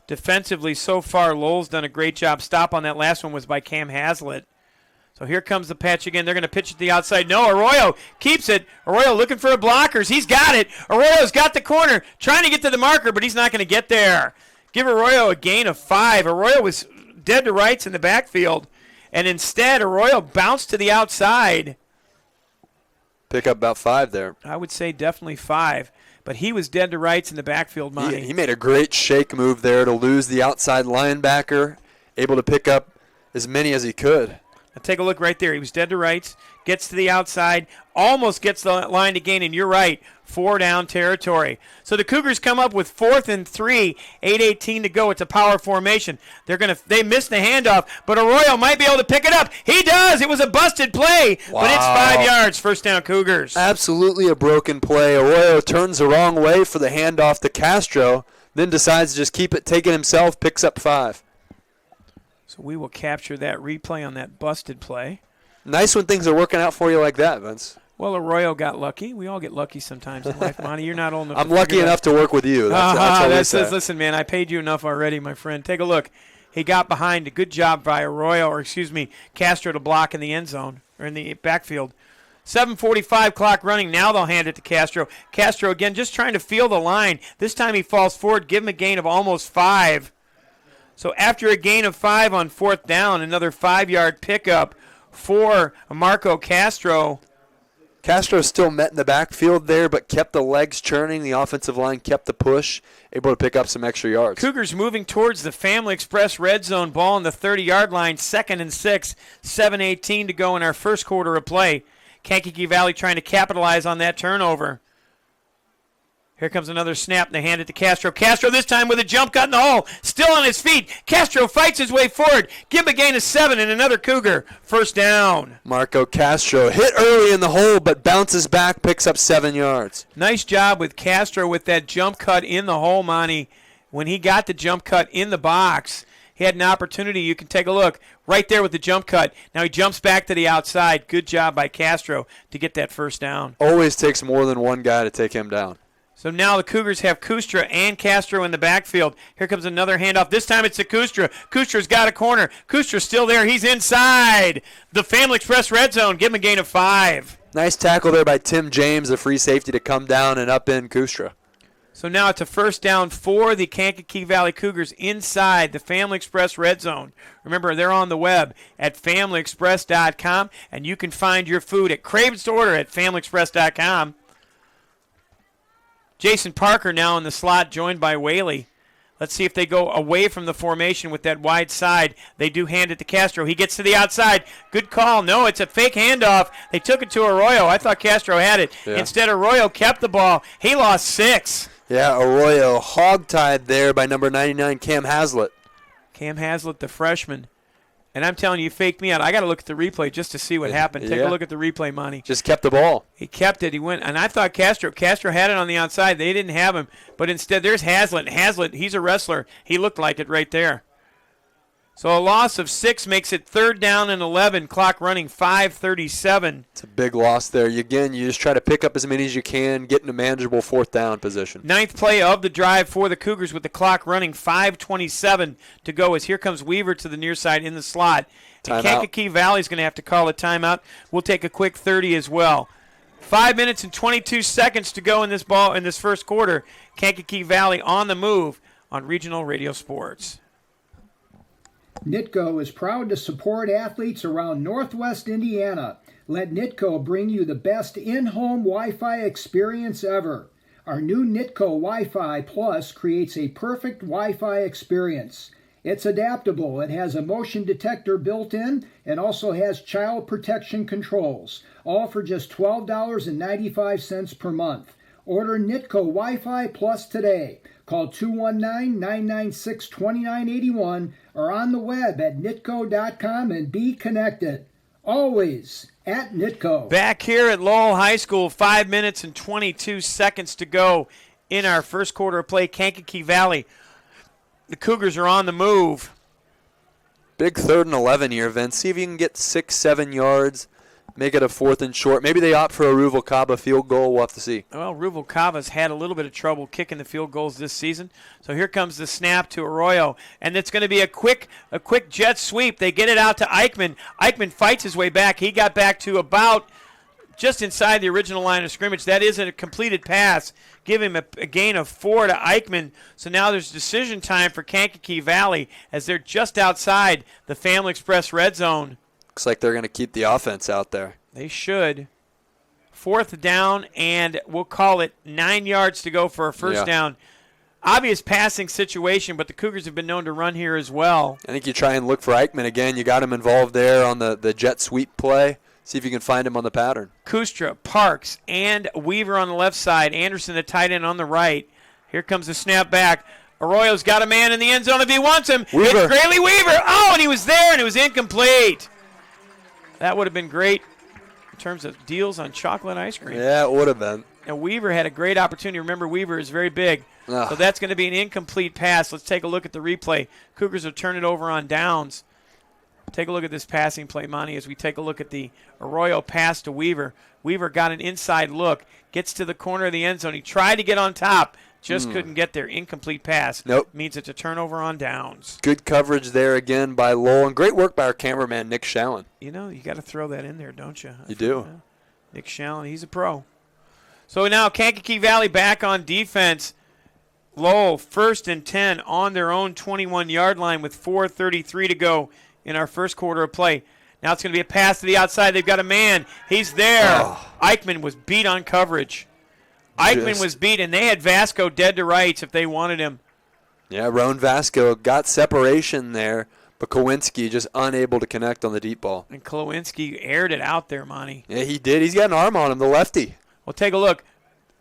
Defensively, so far, Lowell's done a great job. Stop on that last one was by Cam Haslett. So here comes the patch again. They're going to pitch it to the outside. No, Arroyo keeps it. Arroyo looking for a blockers. He's got it. Arroyo's got the corner, trying to get to the marker, but he's not going to get there. Give Arroyo a gain of 5. Arroyo was dead to rights in the backfield. And instead, Arroyo bounced to the outside. Pick up about 5 there. I would say definitely 5. But he was dead to rights in the backfield, Monty. He made a great shake move there to lose the outside linebacker, able to pick up as many as he could. Now take a look right there. He was dead to rights, gets to the outside, almost gets the line to gain, and you're right, 4 down territory. So the Cougars come up with 4th and 3, 8:18 to go. It's a power formation. They missed the handoff, but Arroyo might be able to pick it up. He does. It was a busted play, but it's 5 yards. First down, Cougars. Absolutely a broken play. Arroyo turns the wrong way for the handoff to Castro, then decides to just keep it, take it himself, picks up 5. So we will capture that replay on that busted play. Nice when things are working out for you like that, Vince. Well, Arroyo got lucky. We all get lucky sometimes in life, Monty. You're not old enough. I'm lucky enough to work with you. Listen, man, I paid you enough already, my friend. Take a look. He got behind. A good job by Castro to block in the end zone or in the backfield. 7:45 clock running. Now they'll hand it to Castro. Castro again, just trying to feel the line. This time he falls forward. Give him a gain of almost 5. So after a gain of 5 on 4th down, another 5-yard pickup for Marco Castro. Castro still met in the backfield there, but kept the legs churning. The offensive line kept the push, able to pick up some extra yards. Cougars moving towards the Family Express red zone, ball on the 30-yard line, 2nd and 6, 7:18 to go in our first quarter of play. Kankakee Valley trying to capitalize on that turnover. Here comes another snap, and they hand it to Castro. Castro this time with a jump cut in the hole. Still on his feet. Castro fights his way forward. Give him a gain of 7 and another Cougar. First down. Marco Castro hit early in the hole, but bounces back, picks up 7 yards. Nice job with Castro with that jump cut in the hole, Monty. When he got the jump cut in the box, he had an opportunity. You can take a look right there with the jump cut. Now he jumps back to the outside. Good job by Castro to get that first down. Always takes more than one guy to take him down. So now the Cougars have Kustra and Castro in the backfield. Here comes another handoff. This time it's to Kustra. Kustra's got a corner. Kustra's still there. He's inside the Family Express red zone. Give him a gain of 5. Nice tackle there by Tim James, the free safety, to come down and up in Kustra. So now it's a first down for the Kankakee Valley Cougars inside the Family Express red zone. Remember, they're on the web at FamilyExpress.com, and you can find your food at Craven's to order at FamilyExpress.com. Jason Parker now in the slot, joined by Whaley. Let's see if they go away from the formation with that wide side. They do hand it to Castro. He gets to the outside. Good call. No, it's a fake handoff. They took it to Arroyo. I thought Castro had it. Yeah. Instead, Arroyo kept the ball. He lost 6. Yeah, Arroyo hog-tied there by number 99, Cam Haslett. Cam Haslett, the freshman. And I'm telling you, faked me out. I got to look at the replay just to see what happened. Take a look at the replay, Monty. Just kept the ball. He kept it. He went. And I thought Castro had it on the outside. They didn't have him. But instead, there's Haslett. Haslett, he's a wrestler. He looked like it right there. So a loss of 6 makes it 3rd down and 11. Clock running 5:37. It's a big loss there. You just try to pick up as many as you can, get in a manageable 4th down position. 9th play of the drive for the Cougars with the clock running 5:27 to go as here comes Weaver to the near side in the slot. And Kankakee Valley's going to have to call a timeout. We'll take a quick 30 as well. 5 minutes and 22 seconds to go in this first quarter. Kankakee Valley on the move on Regional Radio Sports. Nitco is proud to support athletes around Northwest Indiana. Let Nitco bring you the best in-home Wi-Fi experience ever. Our new Nitco Wi-Fi Plus creates a perfect Wi-Fi experience. It's adaptable. It has a motion detector built in and also has child protection controls, all for just $12.95 per month. Order Nitco Wi-Fi Plus today. Call 219-996-2981 or on the web at nitco.com and be connected. Always at Nitco. Back here at Lowell High School, 5 minutes and 22 seconds to go in our first quarter of play. Kankakee Valley. The Cougars are on the move. Big 3rd and 11 here, Vince. See if you can get 6-7 yards. Make it a 4th and short. Maybe they opt for a Ruvalcaba field goal. We'll have to see. Well, Ruvalcava's had a little bit of trouble kicking the field goals this season. So here comes the snap to Arroyo. And it's going to be a quick jet sweep. They get it out to Eichmann. Eichmann fights his way back. He got back to about just inside the original line of scrimmage. That isn't a completed pass. Give him a gain of 4 to Eichmann. So now there's decision time for Kankakee Valley as they're just outside the Family Express red zone. Looks like they're going to keep the offense out there. They should. 4th down, and we'll call it 9 yards to go for a first down. Obvious passing situation, but the Cougars have been known to run here as well. I think you try and look for Eichmann again. You got him involved there on the jet sweep play. See if you can find him on the pattern. Kustra, Parks, and Weaver on the left side. Anderson, the tight end, on the right. Here comes the snap back. Arroyo's got a man in the end zone if he wants him. Weaver. It's Grayley Weaver. Oh, and he was there, and it was incomplete. That would have been great in terms of deals on chocolate ice cream. Yeah, it would have been. And Weaver had a great opportunity. Remember, Weaver is very big. Ugh. So that's going to be an incomplete pass. Let's take a look at the replay. Cougars will turn it over on downs. Take a look at this passing play, Monty, as we take a look at the Arroyo pass to Weaver. Weaver got an inside look, gets to the corner of the end zone. He tried to get on top, just couldn't get there. Incomplete pass. Nope. Means it's a turnover on downs. Good coverage there again by Lowell, and great work by our cameraman, Nick Shallon. You know, you got to throw that in there, don't you? You do. Nick Shallon, he's a pro. So now Kankakee Valley back on defense. Lowell, 1st and 10 on their own 21-yard line with 4:33 to go in our first quarter of play. Now it's going to be a pass to the outside. They've got a man. He's there. Eichmann was beat on coverage. Eichmann was beat, and they had Vasco dead to rights if they wanted him. Yeah, Roan Vasco got separation there, but Kowinski just unable to connect on the deep ball. And Klowinski aired it out there, Monty. Yeah, he did. He's got an arm on him, the lefty. Well, take a look.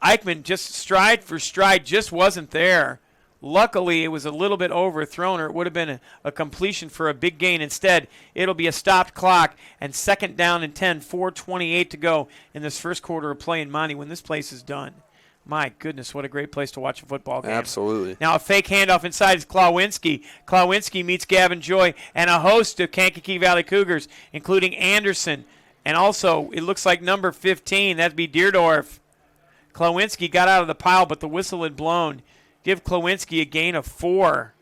Eichmann just stride for stride just wasn't there. Luckily, it was a little bit overthrown, or it would have been a completion for a big gain. Instead, it'll be a stopped clock and 2nd down and 10, 4:28 to go in this first quarter of play. And Monty, when this place is done, my goodness, what a great place to watch a football game. Absolutely. Now a fake handoff inside is Klawinski. Klawinski meets Gavin Joy and a host of Kankakee Valley Cougars, including Anderson. And also, it looks like number 15, that'd be Deerdorf. Klawinski got out of the pile, but the whistle had blown. Give Klawinski a gain of 4.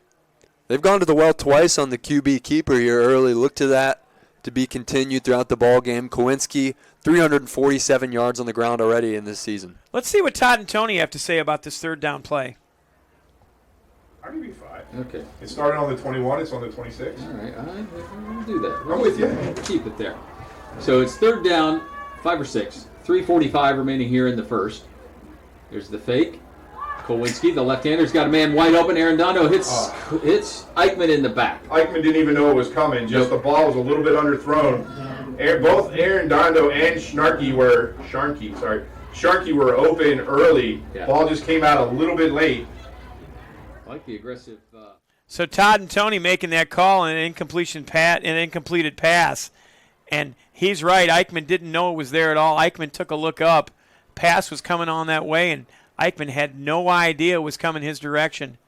They've gone to the well twice on the QB keeper here early. Look to that to be continued throughout the ball game. Kowinski, 347 yards on the ground already in this season. Let's see what Todd and Tony have to say about this 3rd down play. I'll give you 5. Okay. It started on the 21. It's on the 26. All right. We'll do that. I'm with you. Keep it there. So it's 3rd down, 5 or 6. 3:45 remaining here in the first. There's the fake. Kowinski, the left-hander's got a man wide open. Arredondo hits Eichmann in the back. Eichmann didn't even know it was coming. Just the ball was a little bit underthrown. Both Arredondo and Sharkey were open early. Yeah. Ball just came out a little bit late. I like the aggressive. So Todd and Tony making that call and an incompleted pass. And he's right. Eichmann didn't know it was there at all. Eichmann took a look up. Pass was coming on that way, and Eichmann had no idea it was coming his direction.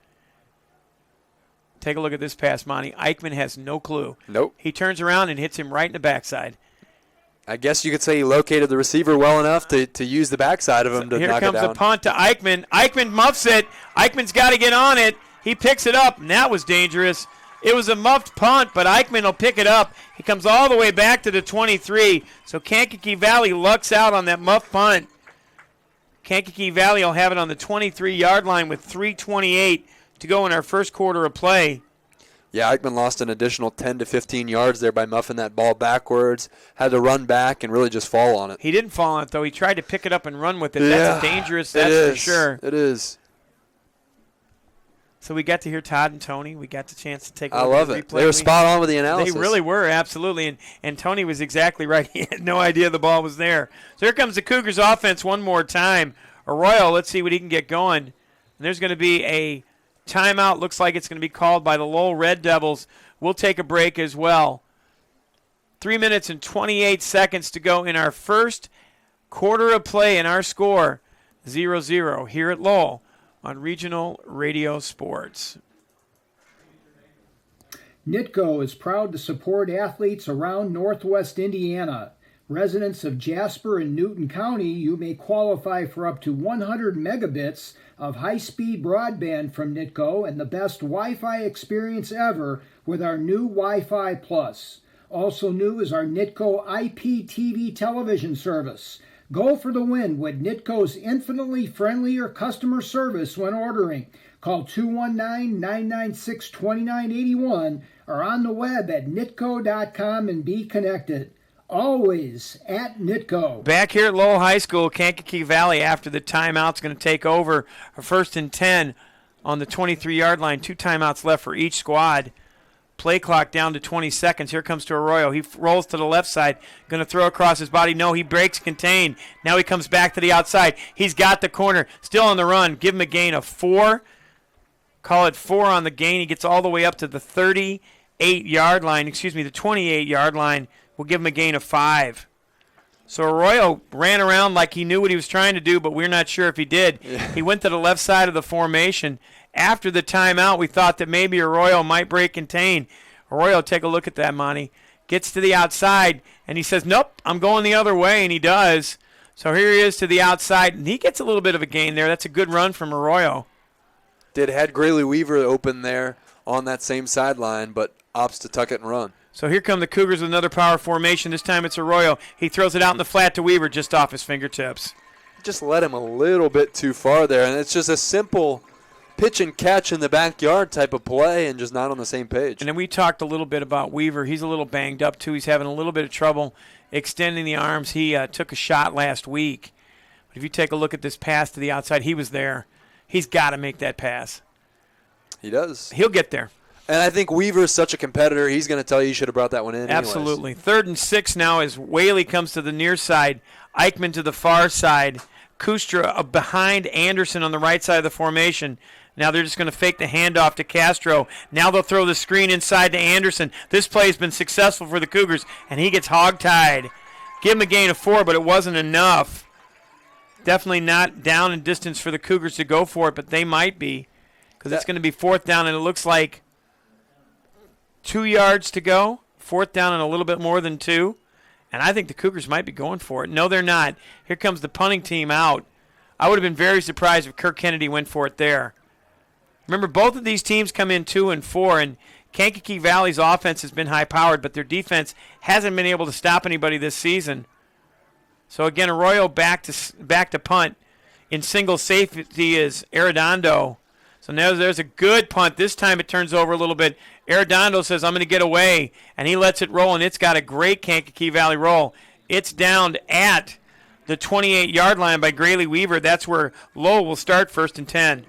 Take a look at this pass, Monty. Eichmann has no clue. Nope. He turns around and hits him right in the backside. I guess you could say he located the receiver well enough to use the backside of him to knock it down. Here comes a punt to Eichmann. Eichmann muffs it. Eichmann's got to get on it. He picks it up, and that was dangerous. It was a muffed punt, but Eichmann will pick it up. He comes all the way back to the 23. So Kankakee Valley lucks out on that muffed punt. Kankakee Valley will have it on the 23-yard line with 3:28 to go in our first quarter of play. Yeah, Eichmann lost an additional 10 to 15 yards there by muffing that ball backwards. Had to run back and really just fall on it. He didn't fall on it, though. He tried to pick it up and run with it. That's dangerous, that's for sure. It is. So we got to hear Todd and Tony. We got the chance to take a I look love at the it. replay. They were spot on with the analysis. They really were, absolutely. And Tony was exactly right. He had no idea the ball was there. So here comes the Cougars offense one more time. Arroyo, let's see what he can get going. And there's going to be a timeout. Looks like it's going to be called by the Lowell Red Devils. We'll take a break as well. 3 minutes and 28 seconds to go in our first quarter of play, and our score 0-0 here at Lowell on Regional Radio Sports. NITCO is proud to support athletes around Northwest Indiana. Residents of Jasper and Newton County, you may qualify for up to 100 megabits of high-speed broadband from NITCO and the best Wi-Fi experience ever with our new Wi-Fi Plus. Also new is our NITCO IPTV television service. Go for the win with NITCO's infinitely friendlier customer service when ordering. Call 219-996-2981 or on the web at nitco.com and be connected. always at Nitco. Back here at Lowell High School, Kankakee Valley, after the timeout's going to take over. A 1st and 10 on the 23-yard line. 2 timeouts left for each squad. Play clock down to 20 seconds. Here comes to Arroyo. He rolls to the left side. Going to throw across his body. No, he breaks contain. Now he comes back to the outside. He's got the corner. Still on the run. Give him a gain of 4. Call it 4 on the gain. He gets all the way up to the 38-yard line. Excuse me, the 28-yard line. We'll give him a gain of 5. So Arroyo ran around like he knew what he was trying to do, but we're not sure if he did. Yeah. He went to the left side of the formation. After the timeout, we thought that maybe Arroyo might break contain. Arroyo, take a look at that, Monty. Gets to the outside, and he says, nope, I'm going the other way, and he does. So here he is to the outside, and he gets a little bit of a gain there. That's a good run from Arroyo. Had Grayley Weaver open there on that same sideline, but opts to tuck it and run. So here come the Cougars with another power formation. This time it's Arroyo. He throws it out in the flat to Weaver just off his fingertips. Just let him a little bit too far there, and it's just a simple pitch and catch in the backyard type of play and just not on the same page. And then we talked a little bit about Weaver. He's a little banged up, too. He's having a little bit of trouble extending the arms. He took a shot last week. But if you take a look at this pass to the outside, he was there. He's got to make that pass. He does. He'll get there. And I think Weaver is such a competitor, he's going to tell you should have brought that one in Absolutely. anyways. 3rd and 6 now as Whaley comes to the near side. Eichmann to the far side. Kustra behind Anderson on the right side of the formation. Now they're just going to fake the handoff to Castro. Now they'll throw the screen inside to Anderson. This play has been successful for the Cougars, and he gets hog-tied. Give him a gain of 4, but it wasn't enough. Definitely not down in distance for the Cougars to go for it, but they might be because it's going to be 4th down, and it looks like 2 yards to go. 4th down and a little bit more than 2. And I think the Cougars might be going for it. No, they're not. Here comes the punting team out. I would have been very surprised if Kirk Kennedy went for it there. Remember, both of these teams come in 2 and 4, and Kankakee Valley's offense has been high-powered, but their defense hasn't been able to stop anybody this season. So, again, Arroyo back to punt. In single safety is Arredondo. So now there's a good punt. This time it turns over a little bit. Arredondo says, I'm going to get away, and he lets it roll, and it's got a great Kankakee Valley roll. It's downed at the 28-yard line by Grayley Weaver. That's where Lowell will start 1st and 10.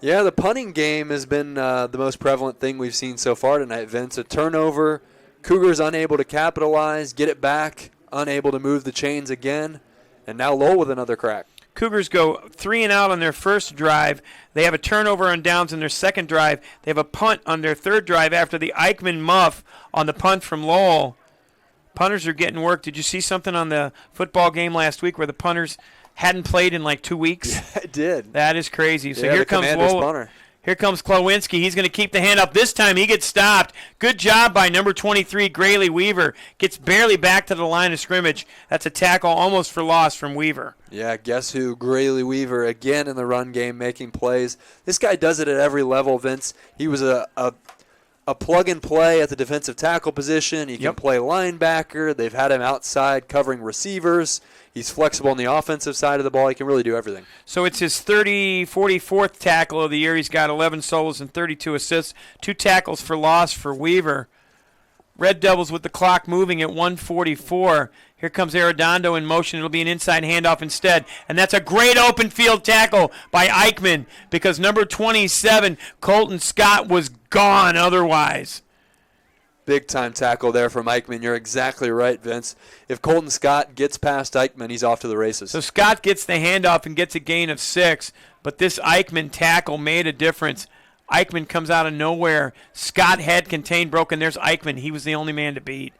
Yeah, the punting game has been the most prevalent thing we've seen so far tonight, Vince. A turnover, Cougars unable to capitalize, get it back, unable to move the chains again, and now Lowell with another crack. Cougars go 3 and out on their first drive. They have a turnover on downs in their second drive. They have a punt on their third drive after the Eichmann muff on the punt from Lowell. Punters are getting work. Did you see something on the football game last week where the punters hadn't played in like 2 weeks? Yeah, it did. That is crazy. So yeah, here comes Lowell. Punter. Here comes Klawinski. He's going to keep the handoff. This time he gets stopped. Good job by number 23, Grayley Weaver. Gets barely back to the line of scrimmage. That's a tackle almost for loss from Weaver. Yeah, guess who? Grayley Weaver again in the run game making plays. This guy does it at every level, Vince. He was a plug-and-play at the defensive tackle position. He can play linebacker. They've had him outside covering receivers. He's flexible on the offensive side of the ball. He can really do everything. So it's his 44th tackle of the year. He's got 11 solos and 32 assists. 2 tackles for loss for Weaver. Red Devils with the clock moving at 1:44. Here comes Arredondo in motion. It'll be an inside handoff instead. And that's a great open field tackle by Eichmann because number 27, Colton Scott, was gone otherwise. Big-time tackle there from Eichmann. You're exactly right, Vince. If Colton Scott gets past Eichmann, he's off to the races. So Scott gets the handoff and gets a gain of 6, but this Eichmann tackle made a difference. Eichmann comes out of nowhere. Scott had contained broken. There's Eichmann. He was the only man to beat.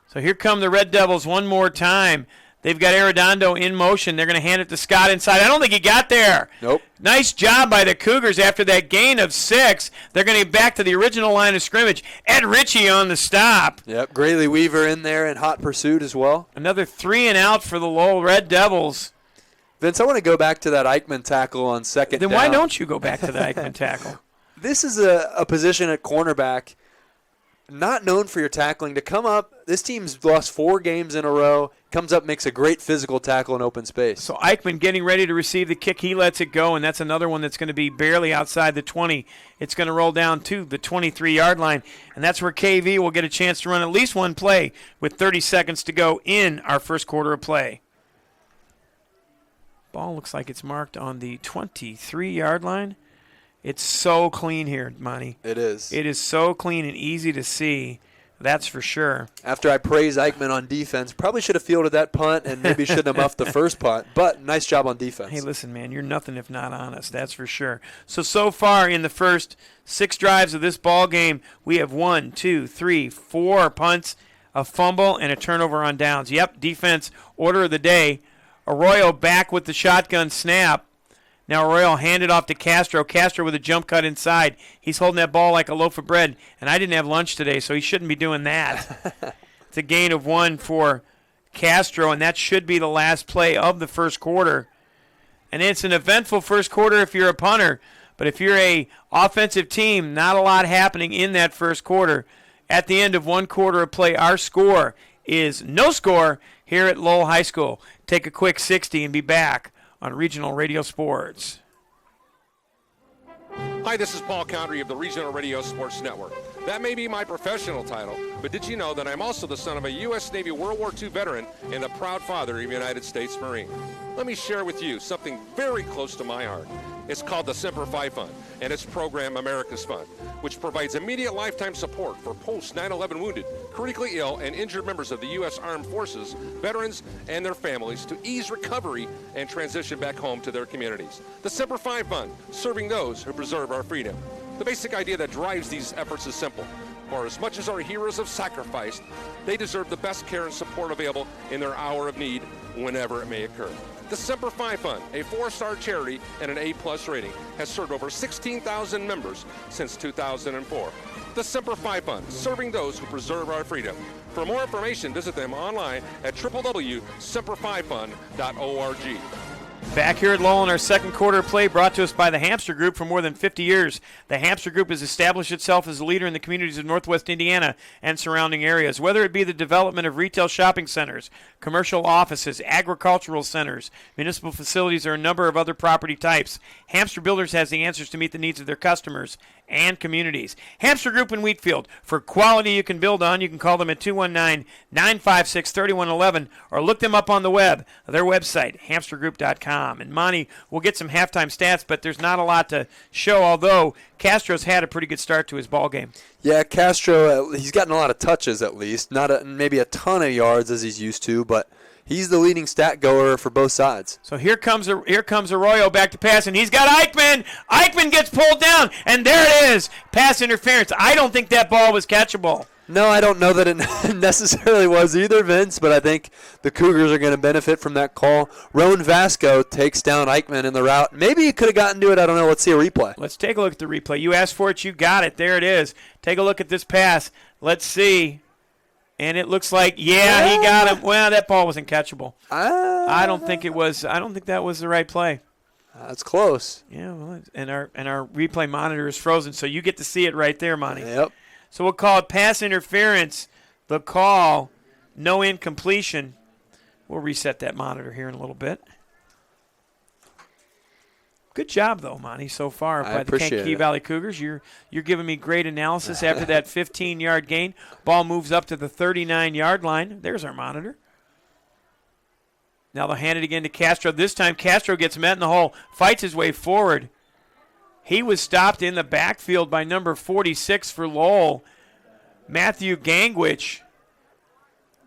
So here come the Red Devils one more time. They've got Arredondo in motion. They're going to hand it to Scott inside. I don't think he got there. Nope. Nice job by the Cougars after that gain of 6. They're going to get back to the original line of scrimmage. Ed Ritchie on the stop. Yep, Grayley Weaver in there in hot pursuit as well. Another 3 and out for the Lowell Red Devils. Vince, I want to go back to that Eichmann tackle on second down. Then why don't you go back to the Eichmann tackle? This is a position at cornerback not known for your tackling, to come up. This team's lost 4 games in a row. Comes up, makes a great physical tackle in open space. So Eichmann getting ready to receive the kick. He lets it go, and that's another one that's going to be barely outside the 20. It's going to roll down to the 23-yard line, and that's where KV will get a chance to run at least one play with 30 seconds to go in our first quarter of play. Ball looks like it's marked on the 23-yard line. It's so clean here, Monty. It is. It is so clean and easy to see. That's for sure. After I praise Eichmann on defense, probably should have fielded that punt and maybe shouldn't have muffed the first punt. But nice job on defense. Hey, listen, man, you're nothing if not honest. That's for sure. So far in the first 6 drives of this ball game, we have 1, 2, 3, 4 punts, a fumble, and a turnover on downs. Yep, defense order of the day. Arroyo back with the shotgun snap. Now Arroyo handed off to Castro. Castro with a jump cut inside. He's holding that ball like a loaf of bread. And I didn't have lunch today, so he shouldn't be doing that. It's a gain of 1 for Castro, and that should be the last play of the first quarter. And it's an eventful first quarter if you're a punter. But if you're a offensive team, not a lot happening in that first quarter. At the end of 1 quarter of play, our score is no score here at Lowell High School. Take a quick 60 and be back on Regional Radio Sports. Hi, this is Paul Condry of the Regional Radio Sports Network. That may be my professional title, but did you know that I'm also the son of a U.S. Navy World War II veteran and a proud father of a United States Marine? Let me share with you something very close to my heart. It's called the Semper Fi Fund and its program America's Fund, which provides immediate lifetime support for post-9/11 wounded, critically ill, and injured members of the U.S. Armed Forces, veterans, and their families to ease recovery and transition back home to their communities. The Semper Fi Fund, serving those who preserve our freedom. The basic idea that drives these efforts is simple. For as much as our heroes have sacrificed, they deserve the best care and support available in their hour of need, whenever it may occur. The Semper Fi Fund, a 4-star charity and an A+ rating, has served over 16,000 members since 2004. The Semper Fi Fund, serving those who preserve our freedom. For more information, visit them online at www.semperfifund.org. Back here at Lowell in our second quarter play, brought to us by the Hamster Group for more than 50 years. The Hamster Group has established itself as a leader in the communities of Northwest Indiana and surrounding areas, whether it be the development of retail shopping centers, commercial offices, agricultural centers, municipal facilities, or a number of other property types. Hamster Builders has the answers to meet the needs of their customers and communities. Hamster Group in Wheatfield, for quality you can build on. You can call them at 219-956-3111 or look them up on the web, their website, hamstergroup.com. And Monty, we'll get some halftime stats, but there's not a lot to show, although Castro's had a pretty good start to his ball game. Yeah, Castro, he's gotten a lot of touches at least. Not maybe a ton of yards as he's used to, but he's the leading stat goer for both sides. So here comes Arroyo back to pass, and he's got Eichmann. Eichmann gets pulled down, and there it is. Pass interference. I don't think that ball was catchable. No, I don't know that it necessarily was either, Vince, but I think the Cougars are going to benefit from that call. Roan Vasco takes down Eichmann in the route. Maybe he could have gotten to it. I don't know. Let's see a replay. Let's take a look at the replay. You asked for it. You got it. There it is. Take a look at this pass. Let's see. And it looks like, he got him. Well, that ball wasn't catchable. I don't think it was. I don't think that was the right play. That's close. Yeah, well, and our replay monitor is frozen, so you get to see it right there, Monty. Yep. So we'll call it pass interference. The call, no incompletion. We'll reset that monitor here in a little bit. Good job, though, Monty, so far by the Kankakee Valley Cougars. You're giving me great analysis after that 15-yard gain. Ball moves up to the 39-yard line. There's our monitor. Now they'll hand it again to Castro. This time Castro gets met in the hole, fights his way forward. He was stopped in the backfield by number 46 for Lowell. Matthew Gangwich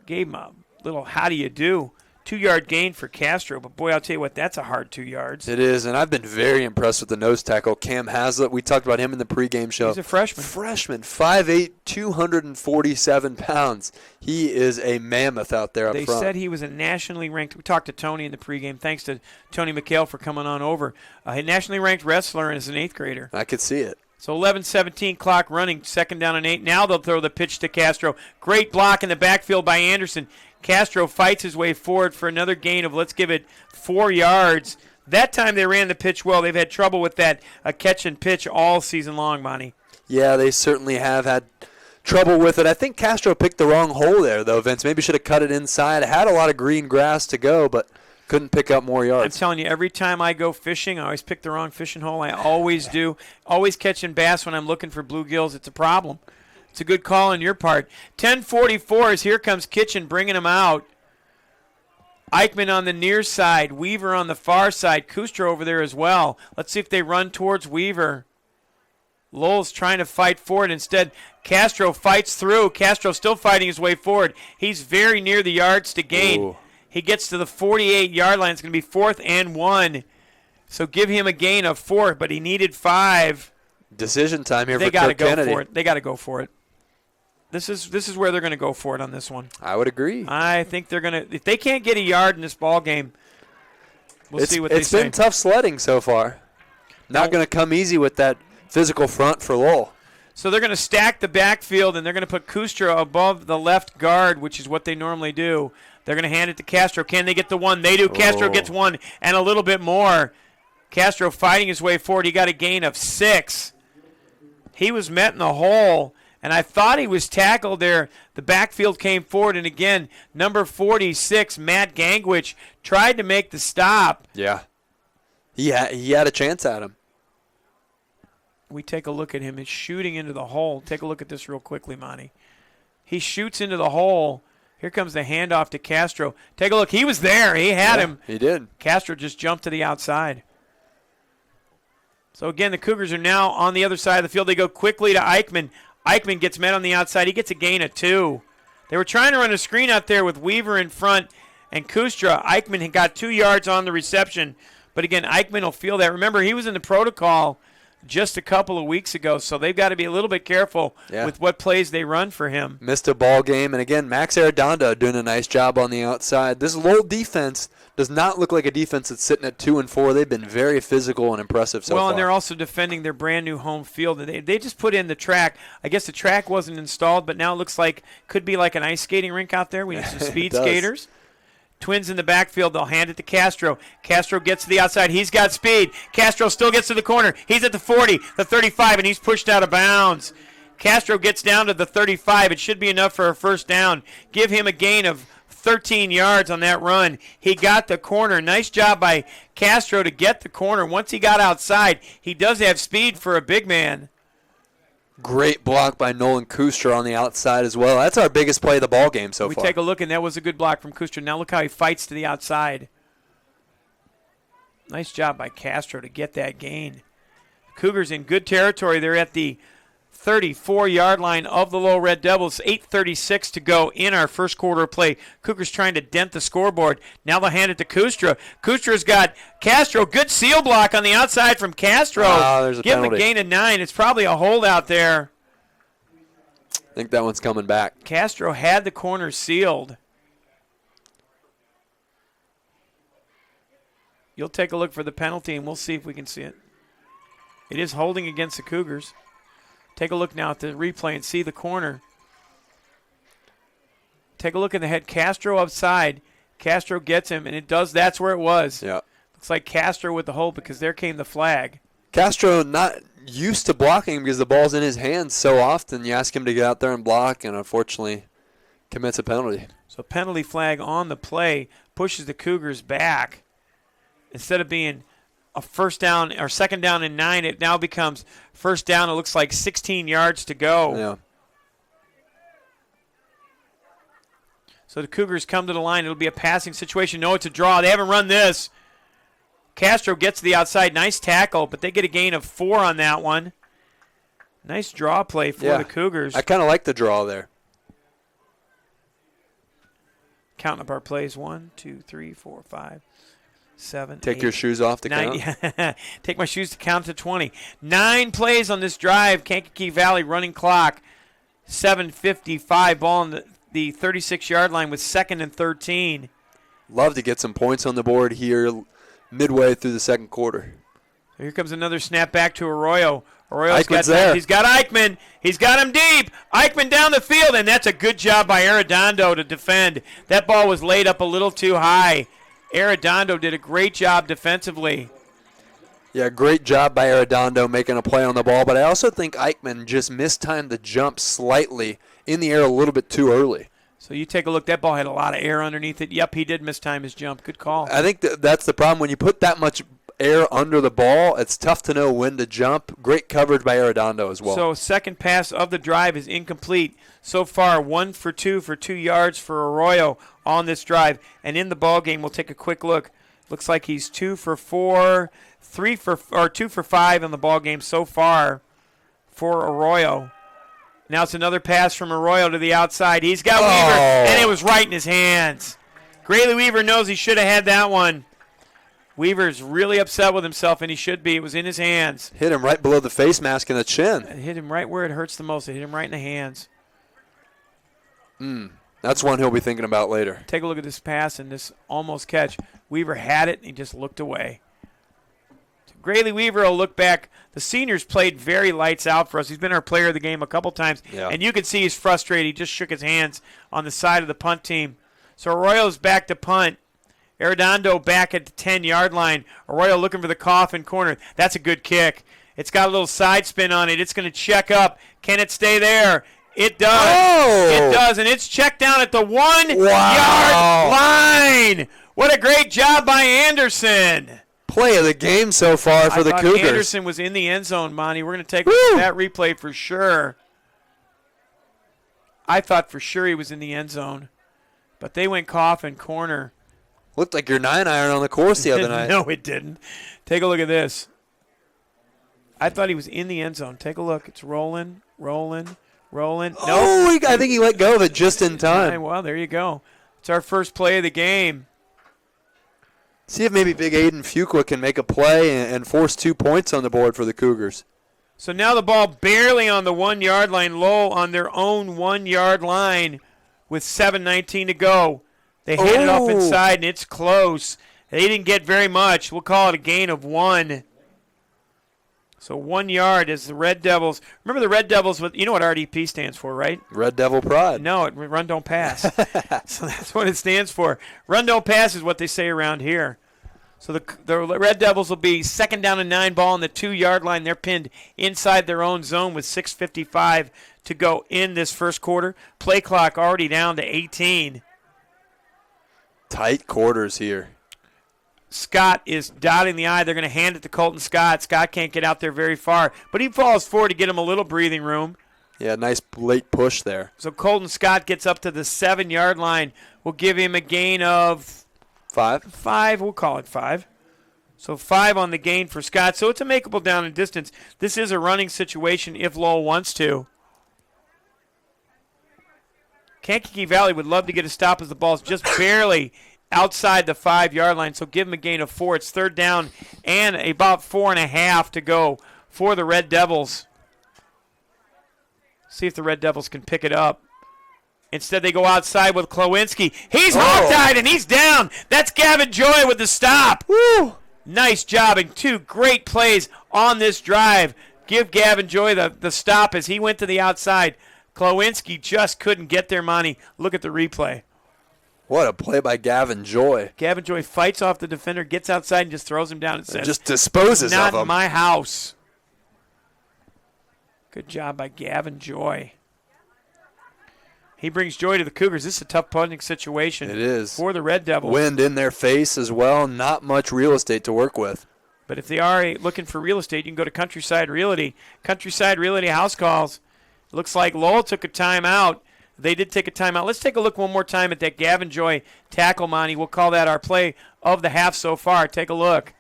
gave him a little how do you do. 2-yard gain for Castro, but boy, I'll tell you what, that's a hard 2 yards. It is, and I've been very impressed with the nose tackle, Cam Haslett. We talked about him in the pregame show. He's a freshman. 5'8", 247 pounds. He is a mammoth out there up front. They said he was a nationally ranked. We talked to Tony in the pregame. Thanks to Tony McHale for coming on over. A nationally ranked wrestler and is an 8th grader. I could see it. So 11-17 clock running, 2nd down and 8. Now they'll throw the pitch to Castro. Great block in the backfield by Anderson. Castro fights his way forward for another gain of, let's give it 4 yards. That time they ran the pitch well. They've had trouble with that catch and pitch all season long, Monty. Yeah, they certainly have had trouble with it. I think Castro picked the wrong hole there, though, Vince. Maybe should have cut it inside. It had a lot of green grass to go, but couldn't pick up more I'm yards. telling you, every time I go fishing, I always pick the wrong fishing hole. I always do. Always catching bass when I'm looking for bluegills. It's a problem. It's a good call on your part. 10:44 as here comes Kitchen bringing them out. Eichmann on the near side. Weaver on the far side. Kustra over there as well. Let's see if they run towards Weaver. Lowell's trying to fight forward. Instead, Castro fights through. Castro still fighting his way forward. He's very near the yards to gain. Ooh. He gets to the 48-yard line. It's going to be 4th and 1. So give him a gain of 4, but he needed 5. Decision time here They for got to Cook go Kennedy. for it. They got to go for it. This is where they're going to go for it on this one. I would agree. I think they're going to – if they can't get a yard in this ball game, we'll see what they say. It's been tough sledding so far. Not going to come easy with that physical front for Lowell. So they're going to stack the backfield, and they're going to put Kustra above the left guard, which is what they normally do. They're going to hand it to Castro. Can they get the 1? They do. Castro gets 1 and a little bit more. Castro fighting his way forward. He got a gain of 6. He was met in the hole, and I thought he was tackled there. The backfield came forward, and again, number 46, Matt Gangwich, tried to make the stop. Yeah. He had a chance at him. We take a look at him. He's shooting into the hole. Take a look at this real quickly, Monty. He shoots into the hole. Here comes the handoff to Castro. Take a look. He was there. He had him. He did. Castro just jumped to the outside. So, again, the Cougars are now on the other side of the field. They go quickly to Eichmann. Eichmann gets met on the outside. He gets a gain of 2. They were trying to run a screen out there with Weaver in front and Kustra. Eichmann had got 2 yards on the reception. But, again, Eichmann will feel that. Remember, he was in the protocol just a couple of weeks ago, so they've got to be a little bit careful with what plays they run for him. Missed a ball game, and again, Max Arredondo doing a nice job on the outside. This Lowell defense does not look like a defense that's sitting at 2-4. They've been very physical and impressive so far. Well, and they're also defending their brand-new home field. They just put in the track. I guess the track wasn't installed, but now it looks like could be like an ice skating rink out there. We need some speed skaters. Twins in the backfield. They'll hand it to Castro. Castro gets to the outside. He's got speed. Castro still gets to the corner. He's at the 40, the 35, and he's pushed out of bounds. Castro gets down to the 35. It should be enough for a first down. Give him a gain of 13 yards on that run. He got the corner. Nice job by Castro to get the corner. Once he got outside, he does have speed for a big man. Great block by Nolan Kustra on the outside as well. That's our biggest play of the ball game so far. We take a look, and that was a good block from Kustra. Now look how he fights to the outside. Nice job by Castro to get that gain. Cougars in good territory. They're at the 34-yard line of the Lowell Red Devils. 8:36 to go in our first quarter of play. Cougars trying to dent the scoreboard. Now they'll hand it to Kustra. Kustra's got Castro. Good seal block on the outside from Castro. There's a Give penalty. him a gain of 9. It's probably a holdout there. I think that one's coming back. Castro had the corner sealed. You'll take a look for the penalty, and we'll see if we can see it. It is holding against the Cougars. Take a look now at the replay and see the corner. Take a look at the head. Castro upside. Castro gets him, and it does. That's where it was. Yeah. Looks like Castro with the hold because there came the flag. Castro not used to blocking because the ball's in his hands so often. You ask him to get out there and block, and unfortunately commits a penalty. So penalty flag on the play pushes the Cougars back. Instead of being a first down or second down and 9, it now becomes first down. It looks like 16 yards to go. Yeah. So the Cougars come to the line. It'll be a passing situation. No, it's a draw. They haven't run this. Castro gets to the outside. Nice tackle, but they get a gain of 4 on that one. Nice draw play for the Cougars. I kind of like the draw there. Counting up our plays. 1, 2, 3, 4, 5, 7, Take 8, your shoes off to 9, count. Take my shoes to count to 20. 9 plays on this drive. Kankakee Valley running clock. 7:55. Ball on the 36-yard line with 2nd and 13. Love to get some points on the board here midway through the second quarter. Here comes another snap back to Arroyo. Eichmann's there. He's got Eichmann. He's got him deep. Eichmann down the field, and that's a good job by Arredondo to defend. That ball was laid up a little too high. Arredondo did a great job defensively. Yeah, great job by Arredondo making a play on the ball, but I also think Eichmann just mistimed the jump slightly in the air a little bit too early. So you take a look. That ball had a lot of air underneath it. Yep, he did mistime his jump. Good call. I think that's the problem. When you put that much air under the ball, it's tough to know when to jump. Great coverage by Arredondo as well. So second pass of the drive is incomplete. So far, 1 for 2 for 2 yards for Arroyo on this drive. And in the ball game, we'll take a quick look. Looks like he's 2 for 4, 2 for 5 in the ball game so far for Arroyo. Now it's another pass from Arroyo to the outside. He's got Weaver, and it was right in his hands. Grayley Weaver knows he should have had that one. Weaver's really upset with himself, and he should be. It was in his hands. Hit him right below the face mask and the chin. It hit him right where it hurts the most. It hit him right in the hands. That's one he'll be thinking about later. Take a look at this pass and this almost catch. Weaver had it, and he just looked away. Grayley Weaver will look back. The seniors played very lights out for us. He's been our player of the game a couple times, and you can see he's frustrated. He just shook his hands on the side of the punt team. So Arroyo's back to punt. Arredondo back at the 10-yard line. Arroyo looking for the coffin corner. That's a good kick. It's got a little side spin on it. It's going to check up. Can it stay there? It does. It does, and it's checked down at the 1-yard line. What a great job by Anderson. Play of the game so far for the Cougars. Anderson was in the end zone, Monty. We're going to take that replay for sure. I thought for sure he was in the end zone, but they went coffin corner. Looked like your 9-iron on the course the other night. No, it didn't. Take a look at this. I thought he was in the end zone. Take a look. It's rolling. Oh, I think he let go of it just in time. Well, there you go. It's our first play of the game. See if maybe big Aiden Fuqua can make a play and force 2 points on the board for the Cougars. So now the ball barely on the 1-yard line. Lowell on their own 1-yard line with 7:19 to go. They hand it off inside, and it's close. They didn't get very much. We'll call it a gain of 1. So 1 yard is the Red Devils. Remember the Red Devils, you know what RDP stands for, right? Red Devil Pride. No, run, don't pass. So that's what it stands for. Run, don't pass is what they say around here. So the Red Devils will be 2nd down and 9 ball on the 2-yard line. They're pinned inside their own zone with 6:55 to go in this first quarter. Play clock already down to 18. Tight quarters here. Scott is dotting the I. They're going to hand it to Colton Scott. Scott can't get out there very far, but he falls forward to get him a little breathing room. Yeah, nice late push there. So Colton Scott gets up to the 7-yard line. We'll give him a gain of 5. 5. We'll call it 5. So 5 on the gain for Scott. So it's a makeable down and distance. This is a running situation if Lowell wants to. Kankakee Valley would love to get a stop as the ball's just barely outside the 5-yard line, so give them a gain of 4. It's 3rd down and about 4.5 to go for the Red Devils. See if the Red Devils can pick it up. Instead, they go outside with Klawinski. He's hog-tied, and he's down. That's Gavin Joy with the stop. Woo! Nice job, and 2 great plays on this drive. Give Gavin Joy the stop as he went to the outside. Klawinski just couldn't get there, Monty. Look at the replay. What a play by Gavin Joy. Gavin Joy fights off the defender, gets outside, and just throws him down and says, just disposes of him. Not in my house. Good job by Gavin Joy. He brings joy to the Cougars. This is a tough punting situation. It is. For the Red Devils. Wind in their face as well. Not much real estate to work with. But if they are looking for real estate, you can go to Countryside Realty. Countryside Realty house calls. Looks like Lowell took a timeout. They did take a timeout. Let's take a look one more time at that Gavin Joy tackle, Monty. We'll call that our play of the half so far. Take a look.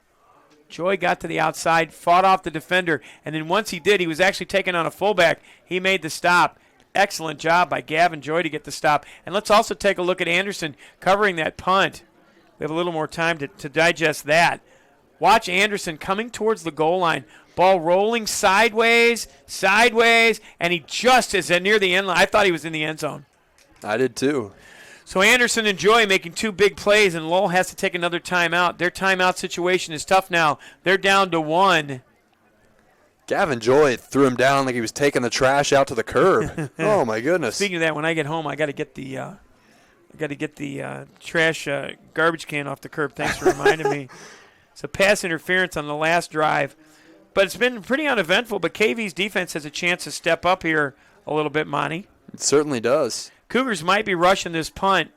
Joy got to the outside, fought off the defender, and then once he did, he was actually taking on a fullback. He made the stop. Excellent job by Gavin Joy to get the stop. And let's also take a look at Anderson covering that punt. We have a little more time to digest that. Watch Anderson coming towards the goal line. Ball rolling sideways, and he just is near the end line. I thought he was in the end zone. I did too. So Anderson and Joy making 2 big plays, and Lowell has to take another timeout. Their timeout situation is tough now. They're down to 1. Gavin Joy threw him down like he was taking the trash out to the curb. Oh my goodness! Speaking of that, when I get home, I got to get the trash garbage can off the curb. Thanks for reminding me. It's a pass interference on the last drive. But it's been pretty uneventful, but KV's defense has a chance to step up here a little bit, Monty. It certainly does. Cougars might be rushing this punt.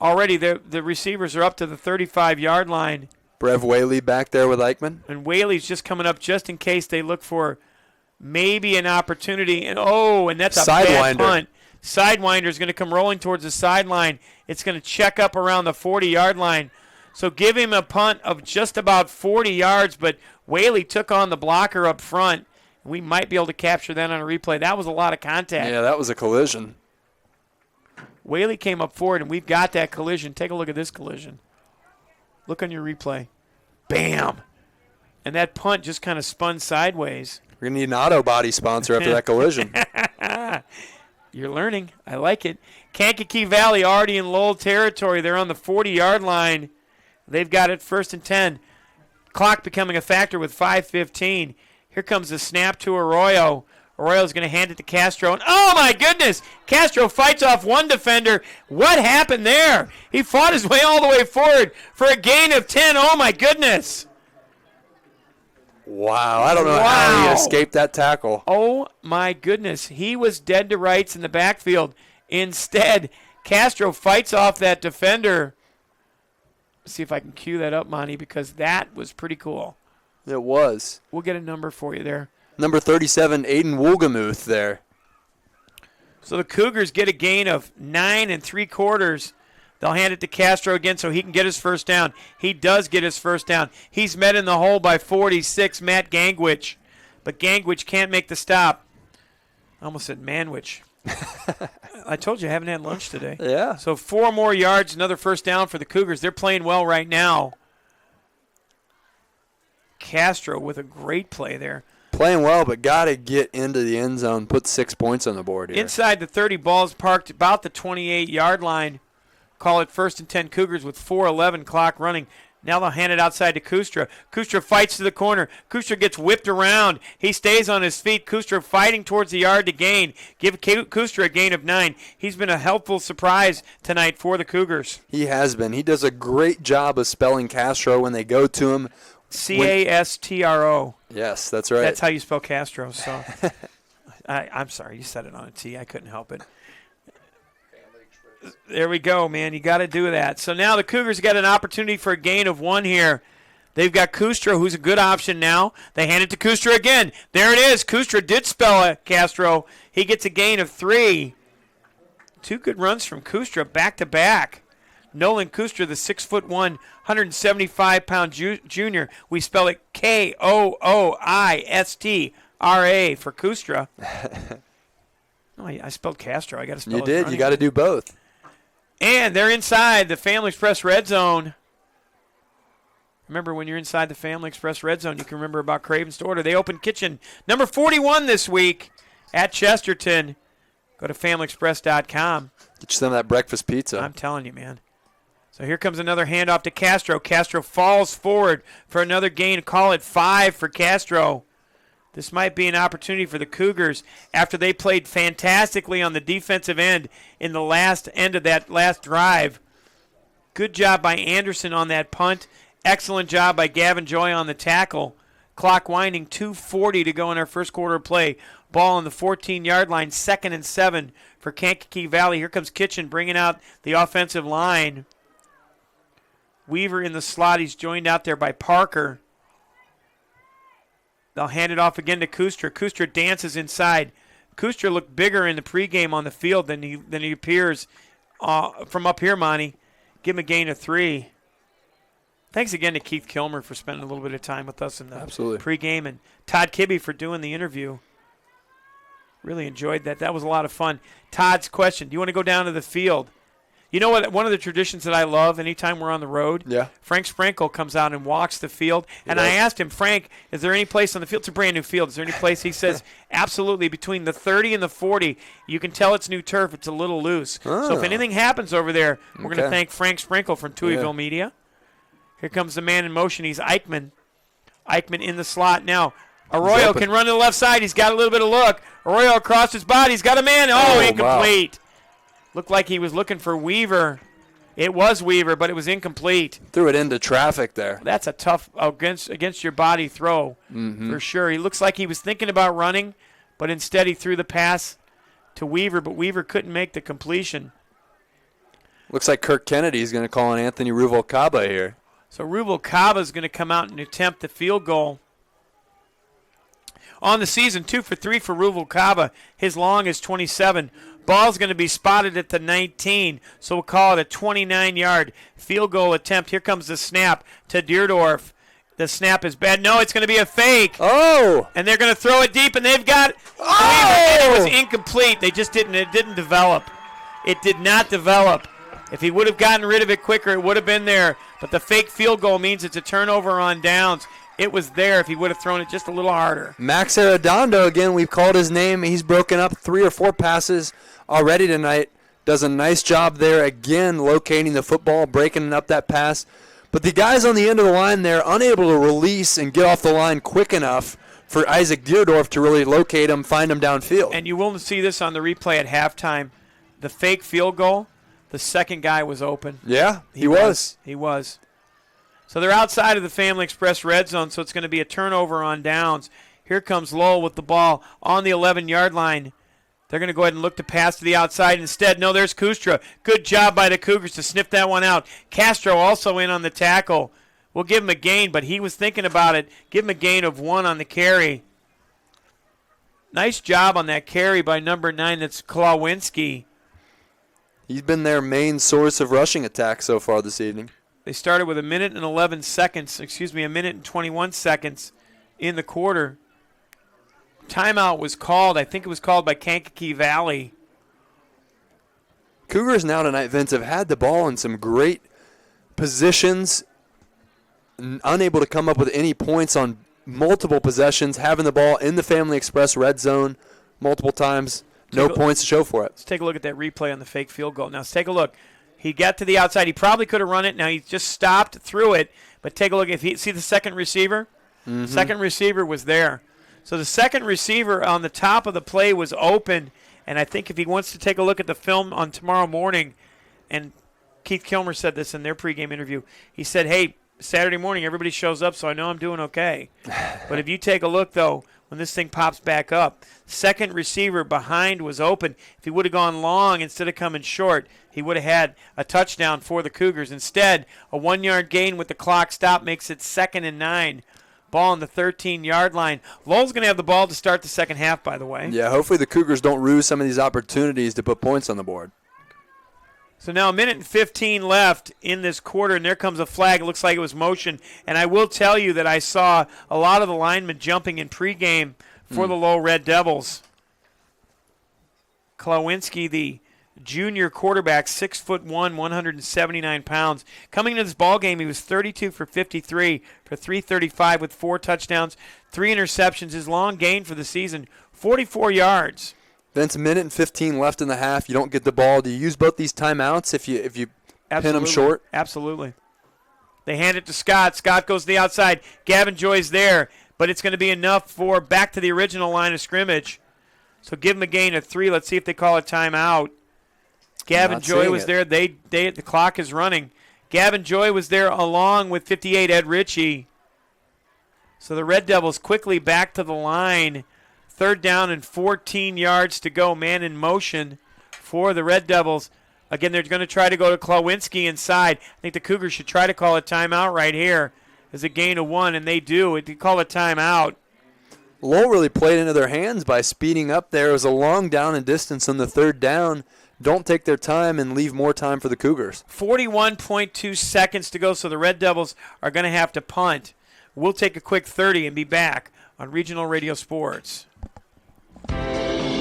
Already the receivers are up to the 35-yard line. Brev Whaley back there with Eichmann. And Whaley's just coming up just in case they look for maybe an opportunity. And that's a bad punt. Sidewinder's going to come rolling towards the sideline. It's going to check up around the 40-yard line. So give him a punt of just about 40 yards, but Whaley took on the blocker up front. We might be able to capture that on a replay. That was a lot of contact. Yeah, that was a collision. Whaley came up forward, and we've got that collision. Take a look at this collision. Look on your replay. Bam! And that punt just kind of spun sideways. We're going to need an auto body sponsor after that collision. You're learning. I like it. Kankakee Valley already in Lowell territory. They're on the 40-yard line. They've got it 1st and 10. Clock becoming a factor with 5:15. Here comes the snap to Arroyo. Arroyo's going to hand it to Castro. And oh, my goodness! Castro fights off one defender. What happened there? He fought his way all the way forward for a gain of 10. Oh, my goodness. Wow, I don't know how he escaped that tackle. Oh, my goodness. He was dead to rights in the backfield. Instead, Castro fights off that defender. Let's see if I can cue that up, Monty, because that was pretty cool. It was. We'll get a number for you there. Number 37, Aiden Woolgamuth there. So the Cougars get a gain of 9 3/4. They'll hand it to Castro again so he can get his first down. He does get his first down. He's met in the hole by 46, Matt Gangwich. But Gangwich can't make the stop. I almost said Manwich. I told you I haven't had lunch today. Yeah. So 4 more yards, another first down for the Cougars. They're playing well right now. Castro with a great play there. Playing well, but got to get into the end zone, put 6 points on the board here. Inside the 30, ball's parked about the 28-yard line. Call it 1st and 10 Cougars with 4:11 clock running. Now they'll hand it outside to Kustra. Kustra fights to the corner. Kustra gets whipped around. He stays on his feet. Kustra fighting towards the yard to gain. Give Kustra a gain of 9. He's been a helpful surprise tonight for the Cougars. He has been. He does a great job of spelling Castro when they go to him. Castro. Yes, that's right. That's how you spell Castro. So, I'm sorry, you said it on a T. I couldn't help it. There we go, man. You got to do that. So now the Cougars got an opportunity for a gain of 1 here. They've got Kustra, who's a good option now. They hand it to Kustra again. There it is. Kustra did spell Castro. He gets a gain of 3. 2 good runs from Kustra back to back. Nolan Kustra, the 6'1", 175-pound junior. We spell it Kooistra for Kustra. No, I spelled Castro. I got to spell it. You did. You got to do both. And they're inside the Family Express Red Zone. Remember, when you're inside the Family Express Red Zone, you can remember about Craven's Order. They open kitchen number 41 this week at Chesterton. Go to FamilyExpress.com. Get you some of that breakfast pizza. I'm telling you, man. So here comes another handoff to Castro. Castro falls forward for another gain. Call it 5 for Castro. This might be an opportunity for the Cougars after they played fantastically on the defensive end in the last end of that last drive. Good job by Anderson on that punt. Excellent job by Gavin Joy on the tackle. Clock winding, 2:40 to go in our first quarter of play. Ball on the 14-yard line, 2nd and 7 for Kankakee Valley. Here comes Kitchen bringing out the offensive line. Weaver in the slot. He's joined out there by Parker. They'll hand it off again to Kustra. Kustra dances inside. Kustra looked bigger in the pregame on the field than he appears from up here, Monty. Give him a gain of 3. Thanks again to Keith Kilmer for spending a little bit of time with us in the pregame, and Todd Kibbe for doing the interview. Really enjoyed that. That was a lot of fun. Todd's question, do you want to go down to the field? You know what? One of the traditions that I love anytime we're on the road, Frank Sprinkle comes out and walks the field. And I asked him, Frank, is there any place on the field? It's a brand new field. Is there any place? He says, absolutely. Between the 30 and the 40, you can tell it's new turf. It's a little loose. So if anything happens over there, we're going to thank Frank Sprinkle from Tuieville Media. Here comes the man in motion. He's Eichmann. Eichmann in the slot now. Arroyo can run to the left side. He's got a little bit of look. Arroyo across his body. He's got a man. Oh, incomplete. Wow. Looked like he was looking for Weaver. It was Weaver, but it was incomplete. Threw it into traffic there. That's a tough against your body throw for sure. He looks like he was thinking about running, but instead he threw the pass to Weaver, but Weaver couldn't make the completion. Looks like Kirk Kennedy is going to call on Anthony Ruvalcaba here. So Ruvalcaba is going to come out and attempt the field goal. On the season, 2 for 3 for Ruvalcaba. His long is 27. Ball's going to be spotted at the 19, so we'll call it a 29-yard field goal attempt. Here comes the snap to Deerdorf. The snap is bad. No, it's going to be a fake. Oh! And they're going to throw it deep, and they've got Oh! And it was incomplete. They just didn't. It didn't develop. It did not develop. If he would have gotten rid of it quicker, it would have been there. But the fake field goal means it's a turnover on downs. It was there if he would have thrown it just a little harder. Max Arredondo, again, we've called his name. He's broken up 3 or 4 passes already tonight. Does a nice job there, again, locating the football, breaking up that pass. But the guys on the end of the line there, unable to release and get off the line quick enough for Isaac Deerdorf to really locate him, find him downfield. And you will see this on the replay at halftime. The fake field goal, the second guy was open. Yeah, he was. He was. So they're outside of the Family Express red zone, so it's going to be a turnover on downs. Here comes Lowell with the ball on the 11-yard line. They're going to go ahead and look to pass to the outside. Instead, no, there's Kustra. Good job by the Cougars to sniff that one out. Castro also in on the tackle. We'll give him a gain, but he was thinking about it. Give him a gain of 1 on the carry. Nice job on that carry by number 9. That's Klawinski. He's been their main source of rushing attack so far this evening. They started with a minute and 21 seconds in the quarter. Timeout was called. I think it was called by Kankakee Valley. Cougars now tonight, Vince, have had the ball in some great positions, unable to come up with any points on multiple possessions, having the ball in the Family Express red zone multiple times. No points to show for it. Let's take a look at that replay on the fake field goal. Now, let's take a look. He got to the outside. He probably could have run it. Now, he just stopped, threw it. But take a look. See the second receiver? Mm-hmm. Second receiver was there. So the second receiver on the top of the play was open. And I think if he wants to take a look at the film on tomorrow morning, and Keith Kilmer said this in their pregame interview, he said, hey, Saturday morning everybody shows up, so I know I'm doing okay. But if you take a look, though, when this thing pops back up, second receiver behind was open. If he would have gone long instead of coming short, he would have had a touchdown for the Cougars. Instead, a 1-yard gain with the clock stop makes it 2nd and 9. Ball on the 13-yard line. Lowell's going to have the ball to start the second half, by the way. Yeah, hopefully the Cougars don't ruse some of these opportunities to put points on the board. So now 1:15 left in this quarter, and there comes a flag. It looks like it was motion. And I will tell you that I saw a lot of the linemen jumping in pregame for the Lowell Red Devils. Klawinski, the junior quarterback, 6'1", 179 pounds. Coming into this ball game, he was 32 for 53 for 335 with 4 touchdowns, 3 interceptions. His long gain for the season, 44 yards. Vince, 1:15 left in the half. You don't get the ball. Do you use both these timeouts if you pin them short? Absolutely. They hand it to Scott. Scott goes to the outside. Gavin Joy's there, but it's going to be enough for back to the original line of scrimmage. So give him a gain of 3. Let's see if they call a timeout. Gavin Joy was there. The clock is running. Gavin Joy was there along with 58 Ed Ritchie. So the Red Devils quickly back to the line. 3rd down and 14 yards to go. Man in motion for the Red Devils. Again, they're going to try to go to Klawinski inside. I think the Cougars should try to call a timeout right here. There's a gain of 1, and they do. They call a timeout. Lowell really played into their hands by speeding up there. It was a long down and distance on the 3rd down. Don't take their time and leave more time for the Cougars. 41.2 seconds to go, so the Red Devils are going to have to punt. We'll take a quick 30 and be back on Regional Radio Sports.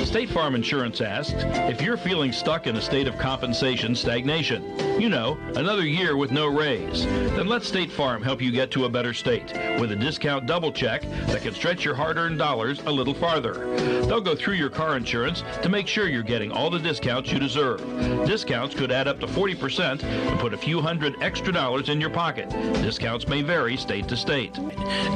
State Farm Insurance asks, if you're feeling stuck in a state of compensation stagnation, another year with no raise, then let State Farm help you get to a better state with a discount double check that can stretch your hard-earned dollars a little farther. They'll go through your car insurance to make sure you're getting all the discounts you deserve. Discounts could add up to 40% and put a few $100 extra in your pocket. Discounts may vary state to state.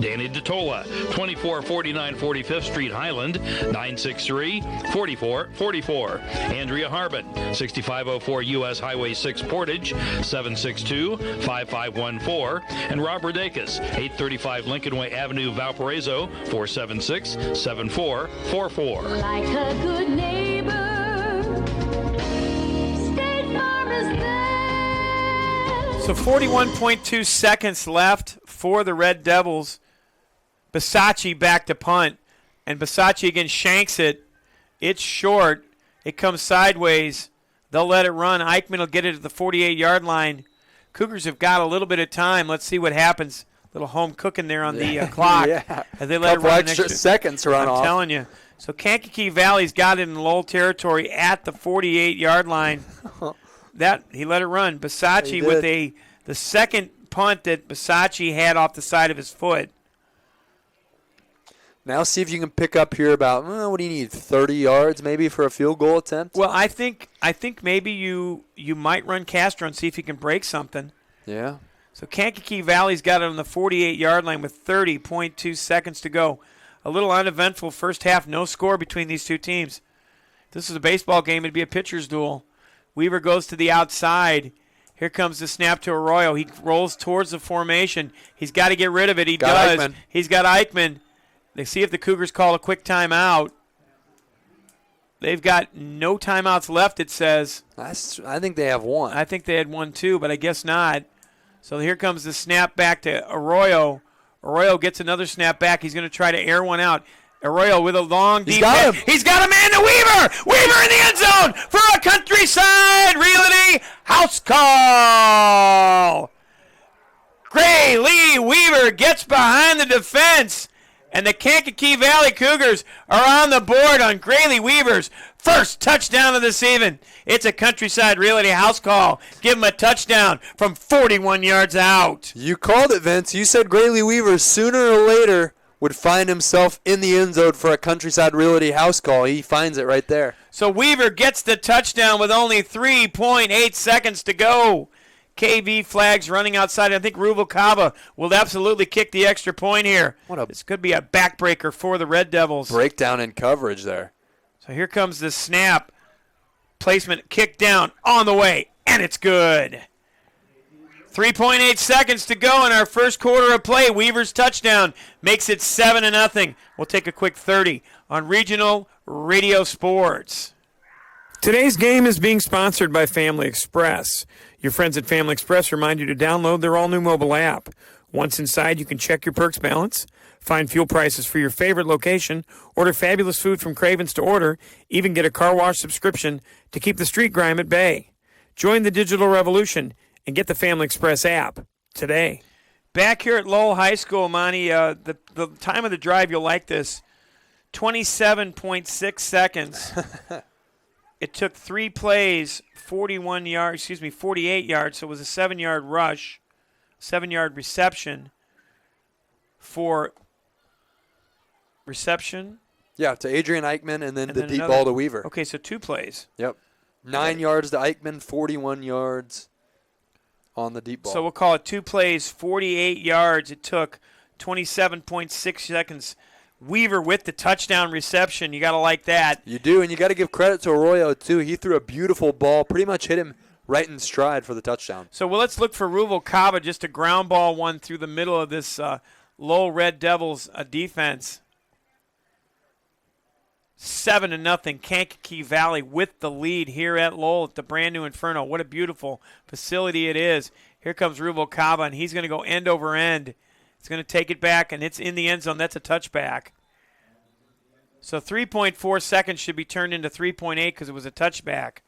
Danny DeTola, 2449 45th Street, Highland, 963-4444. Andrea Harbin, 6504 U.S. Highway 6 Porter. Portage, 762-5514. And Rob Rodakis, 835 Lincoln Way Avenue, Valparaiso, 476-7444. Like a good neighbor, State Farm is there. So 41.2 seconds left for the Red Devils. Bisacci back to punt. And Bisacci again shanks it. It's short. It comes sideways. They'll let it run. Eichmann will get it at the 48-yard line. Cougars have got a little bit of time. Let's see what happens. Little home cooking there on the clock. Yeah. As they let Couple it run extra seconds to run off. I'm telling you. So Kankakee Valley's got it in Lowell territory at the 48-yard line. That he let it run. Bisacci with the second punt that Bisacci had off the side of his foot. Now see if you can pick up here about, what do you need, 30 yards maybe for a field goal attempt? Well, I think maybe you might run Castro and see if you can break something. Yeah. So Kankakee Valley's got it on the 48-yard line with 30.2 seconds to go. A little uneventful first half, no score between these two teams. If this is a baseball game, it'd be a pitcher's duel. Weaver goes to the outside. Here comes the snap to Arroyo. He rolls towards the formation. He's got to get rid of it. He does. Eichmann. He's got Eichmann. They see if the Cougars call a quick timeout. They've got no timeouts left, it says. I think they have one. I think they had one too, but I guess not. So here comes the snap back to Arroyo. Arroyo gets another snap back. He's going to try to air one out. Arroyo with a long deep got him. He's got a man to Weaver. Weaver in the end zone for a Countryside Realty house call. Gray Lee Weaver gets behind the defense. And the Kankakee Valley Cougars are on the board on Grayley Weaver's first touchdown of the season. It's a Countryside Realty house call. Give him a touchdown from 41 yards out. You called it, Vince. You said Grayley Weaver sooner or later would find himself in the end zone for a Countryside Realty house call. He finds it right there. So Weaver gets the touchdown with only 3.8 seconds to go. KV flags running outside. I think Rubalcaba will absolutely kick the extra point here. This could be a backbreaker for the Red Devils. Breakdown in coverage there. So here comes the snap. Placement, kick down, on the way, and it's good. 3.8 seconds to go in our first quarter of play. Weaver's touchdown makes it 7-0. We'll take a quick 30 on Regional Radio Sports. Today's game is being sponsored by Family Express. Your friends at Family Express remind you to download their all-new mobile app. Once inside, you can check your perks balance, find fuel prices for your favorite location, order fabulous food from Craven's to order, even get a car wash subscription to keep the street grime at bay. Join the digital revolution and get the Family Express app today. Back here at Lowell High School, Monty, the time of the drive, you'll like this, 27.6 seconds. It took 3 plays, 48 yards, so it was a 7-yard rush, 7-yard reception for reception. Yeah, to Adrian Eichmann and then the deep another ball to Weaver. Okay, so 2 plays. Yep. 9 yards to Eichmann, 41 yards on the deep ball. So we'll call it 2 plays, 48 yards. It took 27.6 seconds. Weaver with the touchdown reception. You got to like that. You do, and you got to give credit to Arroyo, too. He threw a beautiful ball, pretty much hit him right in stride for the touchdown. So let's look for Rubalcaba, just a ground ball one through the middle of this Lowell Red Devils defense. 7-0, Kankakee Valley with the lead here at Lowell at the brand new Inferno. What a beautiful facility it is. Here comes Rubalcaba, and he's going to go end over end. He's going to take it back, and it's in the end zone. That's a touchback. So 3.4 seconds should be turned into 3.8 because it was a touchback.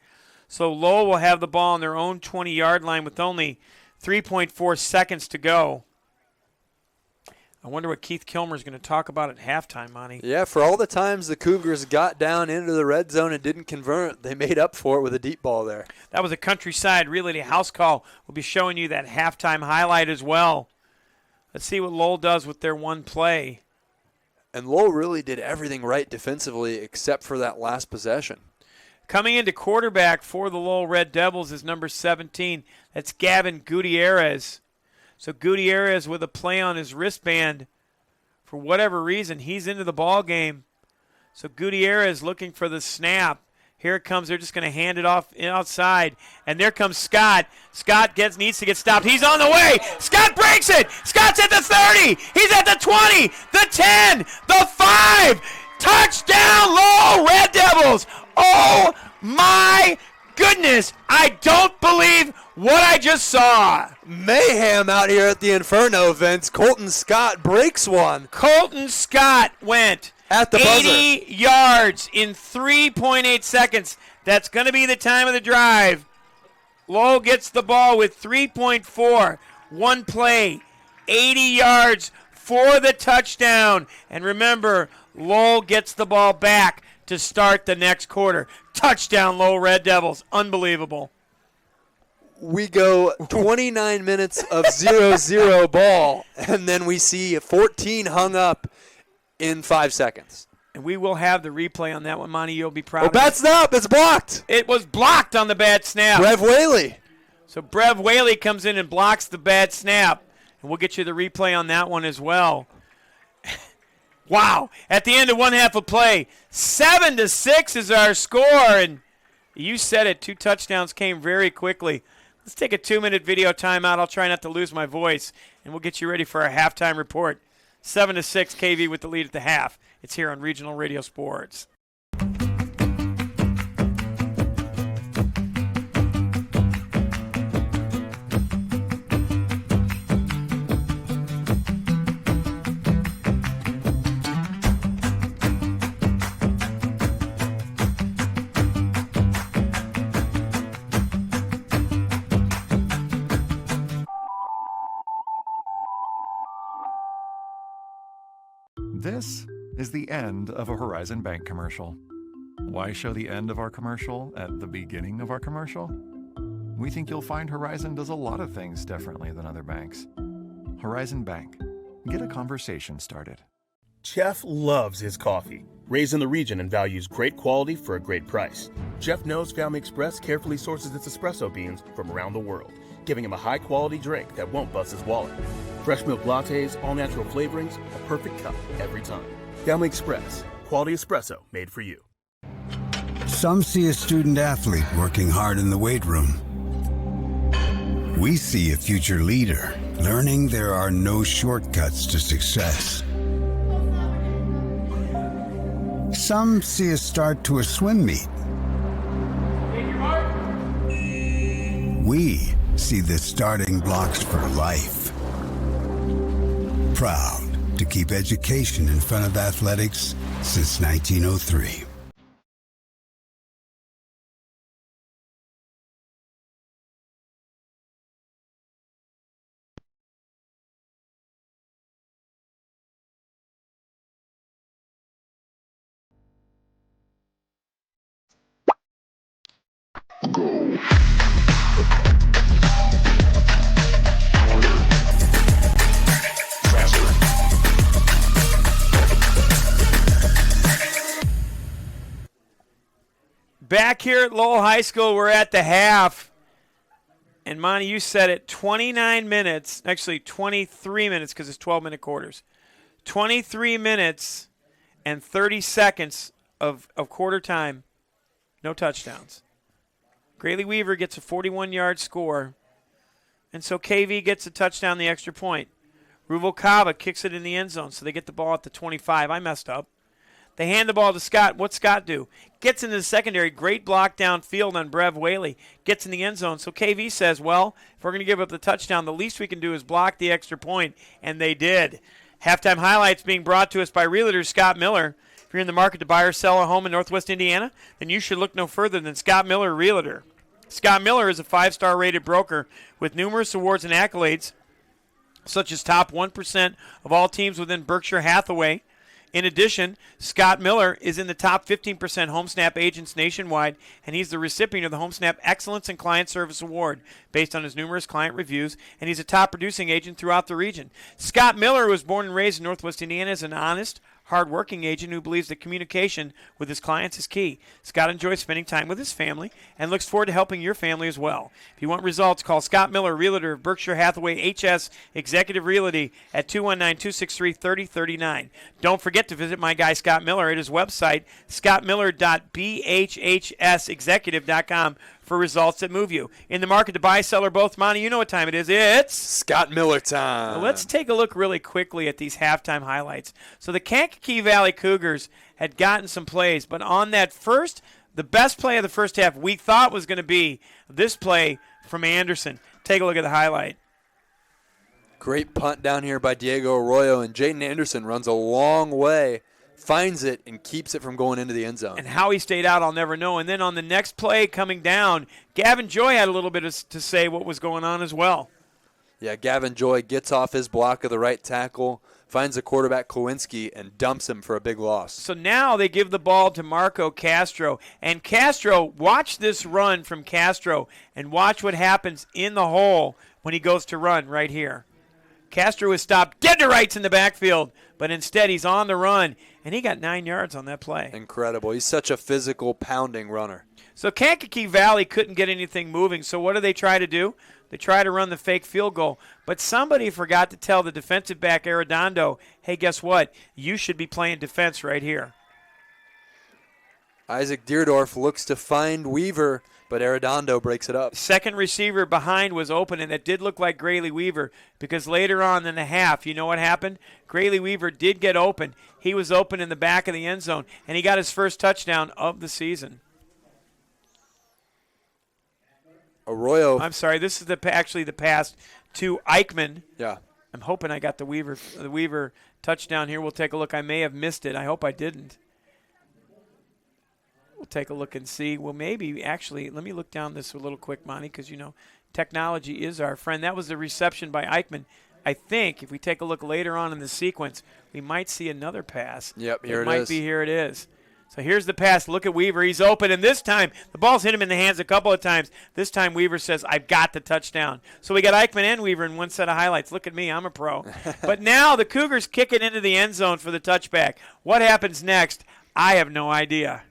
So Lowell will have the ball on their own 20-yard line with only 3.4 seconds to go. I wonder what Keith Kilmer is going to talk about at halftime, Monty. Yeah, for all the times the Cougars got down into the red zone and didn't convert, they made up for it with a deep ball there. That was a Countryside Realty house call. We'll be showing you that halftime highlight as well. Let's see what Lowell does with their one play. And Lowell really did everything right defensively except for that last possession. Coming into quarterback for the Lowell Red Devils is number 17. That's Gavin Gutierrez. So Gutierrez with a play on his wristband. For whatever reason, he's into the ball game. So Gutierrez looking for the snap. Here it comes. They're just going to hand it off outside. And there comes Scott. Scott needs to get stopped. He's on the way. Scott breaks it. Scott's at the 30. He's at the 20, the 10, the 5. Touchdown, Lowell Red Devils. Oh, my goodness. I don't believe what I just saw. Mayhem out here at the Inferno, Vince. Colton Scott breaks one. Colton Scott went at the 80 yards in 3.8 seconds. That's going to be the time of the drive. Lowell gets the ball with 3.4. One play, 80 yards for the touchdown. And remember, Lowell gets the ball back to start the next quarter. Touchdown, Lowell Red Devils. Unbelievable. We go 29 minutes of 0-0 ball, and then we see 14 hung up in 5 seconds. And we will have the replay on that one. Monty, you'll be proud Oh, of that's up. It's blocked. It was blocked on the bad snap. Brev Whaley. So Brev Whaley comes in and blocks the bad snap. And we'll get you the replay on that one as well. Wow. At the end of one half of play, 7-6 is our score. And you said it. 2 touchdowns came very quickly. Let's take a 2-minute video timeout. I'll try not to lose my voice. And we'll get you ready for our halftime report. 7-6, KV with the lead at the half. It's here on Regional Radio Sports. This is the end of a Horizon Bank commercial. Why show the end of our commercial at the beginning of our commercial? We think you'll find Horizon does a lot of things differently than other banks. Horizon Bank. Get a conversation started. Jeff loves his coffee, raised in the region and values great quality for a great price. Jeff knows Family Express carefully sources its espresso beans from around the world, giving him a high-quality drink that won't bust his wallet. Fresh milk lattes, all-natural flavorings, a perfect cup every time. Family Express, quality espresso made for you. Some see a student athlete working hard in the weight room. We see a future leader learning there are no shortcuts to success. Some see a start to a swim meet. We see the starting blocks for life. Proud to keep education in front of athletics since 1903. Back here at Lowell High School, we're at the half. And, Monty, you said it, 29 minutes, actually 23 minutes because it's 12-minute quarters. 23 minutes and 30 seconds of quarter time, no touchdowns. Graylee Weaver gets a 41-yard score, and so KV gets a touchdown, the extra point. Ruvalcaba kicks it in the end zone, so they get the ball at the 25. I messed up. They hand the ball to Scott. What's Scott do? Gets into the secondary. Great block downfield on Brev Whaley. Gets in the end zone. So KV says, well, if we're going to give up the touchdown, the least we can do is block the extra point, and they did. Halftime highlights being brought to us by Realtor Scott Miller. If you're in the market to buy or sell a home in Northwest Indiana, then you should look no further than Scott Miller Realtor. Scott Miller is a 5-star rated broker with numerous awards and accolades, such as top 1% of all teams within Berkshire Hathaway. In addition, Scott Miller is in the top 15% HomeSnap agents nationwide, and he's the recipient of the HomeSnap Excellence in Client Service Award based on his numerous client reviews, and he's a top producing agent throughout the region. Scott Miller was born and raised in Northwest Indiana, is an honest, hard-working agent who believes that communication with his clients is key. Scott enjoys spending time with his family and looks forward to helping your family as well. If you want results, call Scott Miller, Realtor of Berkshire Hathaway HS Executive Realty at 219-263-3039. Don't forget to visit my guy Scott Miller at his website, scottmiller.bhhsexecutive.com, for results that move you. In the market to buy, sell, or both, Monty, you know what time it is. It's Scott Miller time. Well, let's take a look really quickly at these halftime highlights. So the Kankakee Valley Cougars had gotten some plays, but on that the best play of the first half we thought was going to be this play from Anderson. Take a look at the highlight. Great punt down here by Diego Arroyo, and Jaden Anderson runs a long way, finds it, and keeps it from going into the end zone. And how he stayed out, I'll never know. And then on the next play coming down, Gavin Joy had a little bit to say what was going on as well. Yeah, Gavin Joy gets off his block of the right tackle, finds the quarterback Kowinski, and dumps him for a big loss. So now they give the ball to Marco Castro. And Castro, watch this run from Castro, and watch what happens in the hole when he goes to run right here. Castro is stopped dead to rights in the backfield, but instead he's on the run, and he got 9 yards on that play. Incredible. He's such a physical, pounding runner. So Kankakee Valley couldn't get anything moving, so what do they try to do? They try to run the fake field goal, but somebody forgot to tell the defensive back Arredondo, hey, guess what? You should be playing defense right here. Isaac Deerdorf looks to find Weaver, but Arredondo breaks it up. Second receiver behind was open, and it did look like Grayley Weaver because later on in the half, you know what happened? Grayley Weaver did get open. He was open in the back of the end zone, and he got his first touchdown of the season. Arroyo. I'm sorry, this is actually the pass to Eichmann. Yeah. I'm hoping I got the Weaver touchdown here. We'll take a look. I may have missed it. I hope I didn't. We'll take a look and see. Well, maybe, actually, let me look down this a little quick, Monty, because, technology is our friend. That was the reception by Eichmann. I think if we take a look later on in the sequence, we might see another pass. Yep, here it is. It might be here it is. So here's the pass. Look at Weaver. He's open, and this time the ball's hit him in the hands a couple of times. This time Weaver says, I've got the touchdown. So we got Eichmann and Weaver in one set of highlights. Look at me. I'm a pro. But now the Cougars kick it into the end zone for the touchback. What happens next? I have no idea.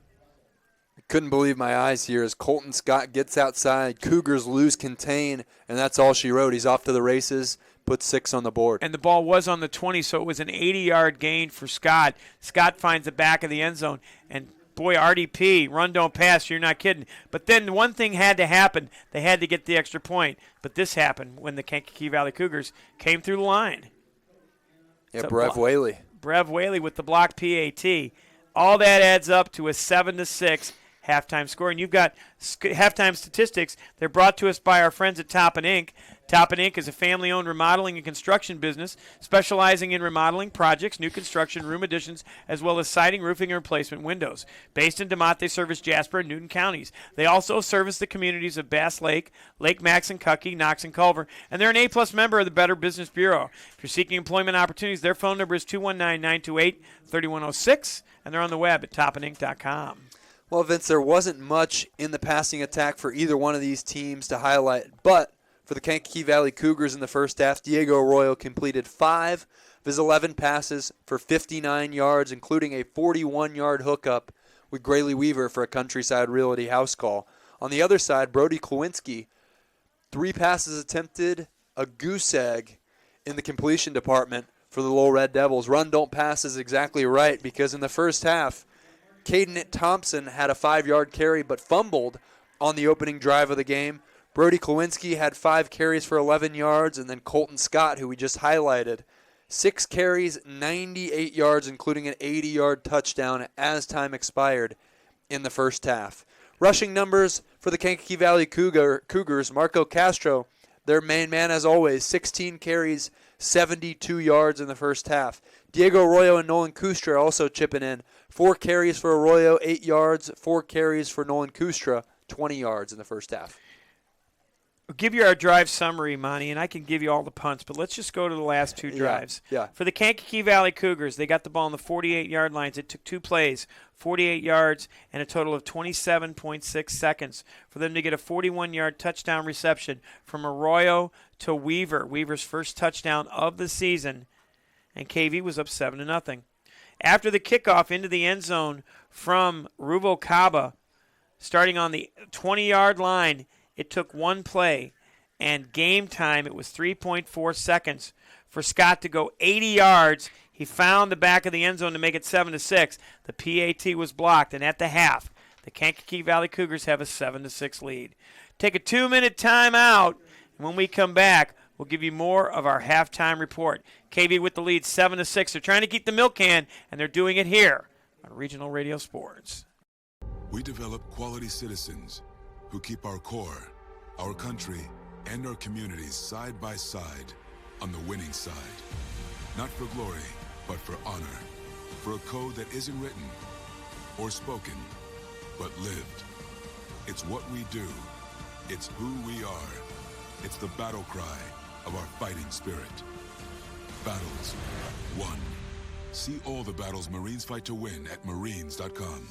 Couldn't believe my eyes here as Colton Scott gets outside. Cougars lose contain, and that's all she wrote. He's off to the races, put 6 on the board. And the ball was on the 20, so it was an 80-yard gain for Scott. Scott finds the back of the end zone, and boy, RDP, run, don't pass, you're not kidding. But then one thing had to happen. They had to get the extra point. But this happened when the Kankakee Valley Cougars came through the line. Yeah, Brev Whaley. Brev Whaley with the block PAT. All that adds up to a 7-6 halftime score. And you've got halftime statistics. They're brought to us by our friends at Toppin Inc. Toppin Inc. is a family-owned remodeling and construction business specializing in remodeling projects, new construction, room additions, as well as siding, roofing, and replacement windows. Based in DeMont, they service Jasper and Newton counties. They also service the communities of Bass Lake, Lake Maxinkuckee, Knox, and Culver, and they're an A-plus member of the Better Business Bureau. If you're seeking employment opportunities, their phone number is 219-928-3106, and they're on the web at toppininc.com. Well, Vince, there wasn't much in the passing attack for either one of these teams to highlight, but for the Kankakee Valley Cougars in the first half, Diego Arroyo completed 5 of his 11 passes for 59 yards, including a 41-yard hookup with Grayley Weaver for a Countryside Realty house call. On the other side, Brody Klawinski, 3 passes attempted, a goose egg in the completion department for the Lowell Red Devils. Run, don't pass is exactly right, because in the first half, Caden Thompson had a 5-yard carry but fumbled on the opening drive of the game. Brody Klawinski had 5 carries for 11 yards, and then Colton Scott, who we just highlighted, 6 carries, 98 yards, including an 80-yard touchdown as time expired in the first half. Rushing numbers for the Kankakee Valley Cougars, Marco Castro, their main man as always, 16 carries, 72 yards in the first half. Diego Arroyo and Nolan Kustra also chipping in. 4 carries for Arroyo, 8 yards. 4 carries for Nolan Kustra, 20 yards in the first half. I'll give you our drive summary, Monty, and I can give you all the punts, but let's just go to the last 2 drives. Yeah. For the Kankakee Valley Cougars, they got the ball on the 48-yard lines. It took 2 plays, 48 yards, and a total of 27.6 seconds for them to get a 41-yard touchdown reception from Arroyo to Weaver. Weaver's first touchdown of the season, and KV was up 7-0. After the kickoff into the end zone from Ruvalcaba, starting on the 20-yard line, it took one play, and game time, it was 3.4 seconds for Scott to go 80 yards. He found the back of the end zone to make it 7-6. The PAT was blocked, and at the half, the Kankakee Valley Cougars have a 7-6 lead. Take a 2-minute timeout, and when we come back, we'll give you more of our halftime report. KV with the lead, 7-6. They're trying to keep the milk can, and they're doing it here on Regional Radio Sports. We develop quality citizens who keep our core, our country, and our communities side by side on the winning side. Not for glory, but for honor. For a code that isn't written or spoken, but lived. It's what we do. It's who we are. It's the battle cry of our fighting spirit. Battles won. See all the battles Marines fight to win at marines.com.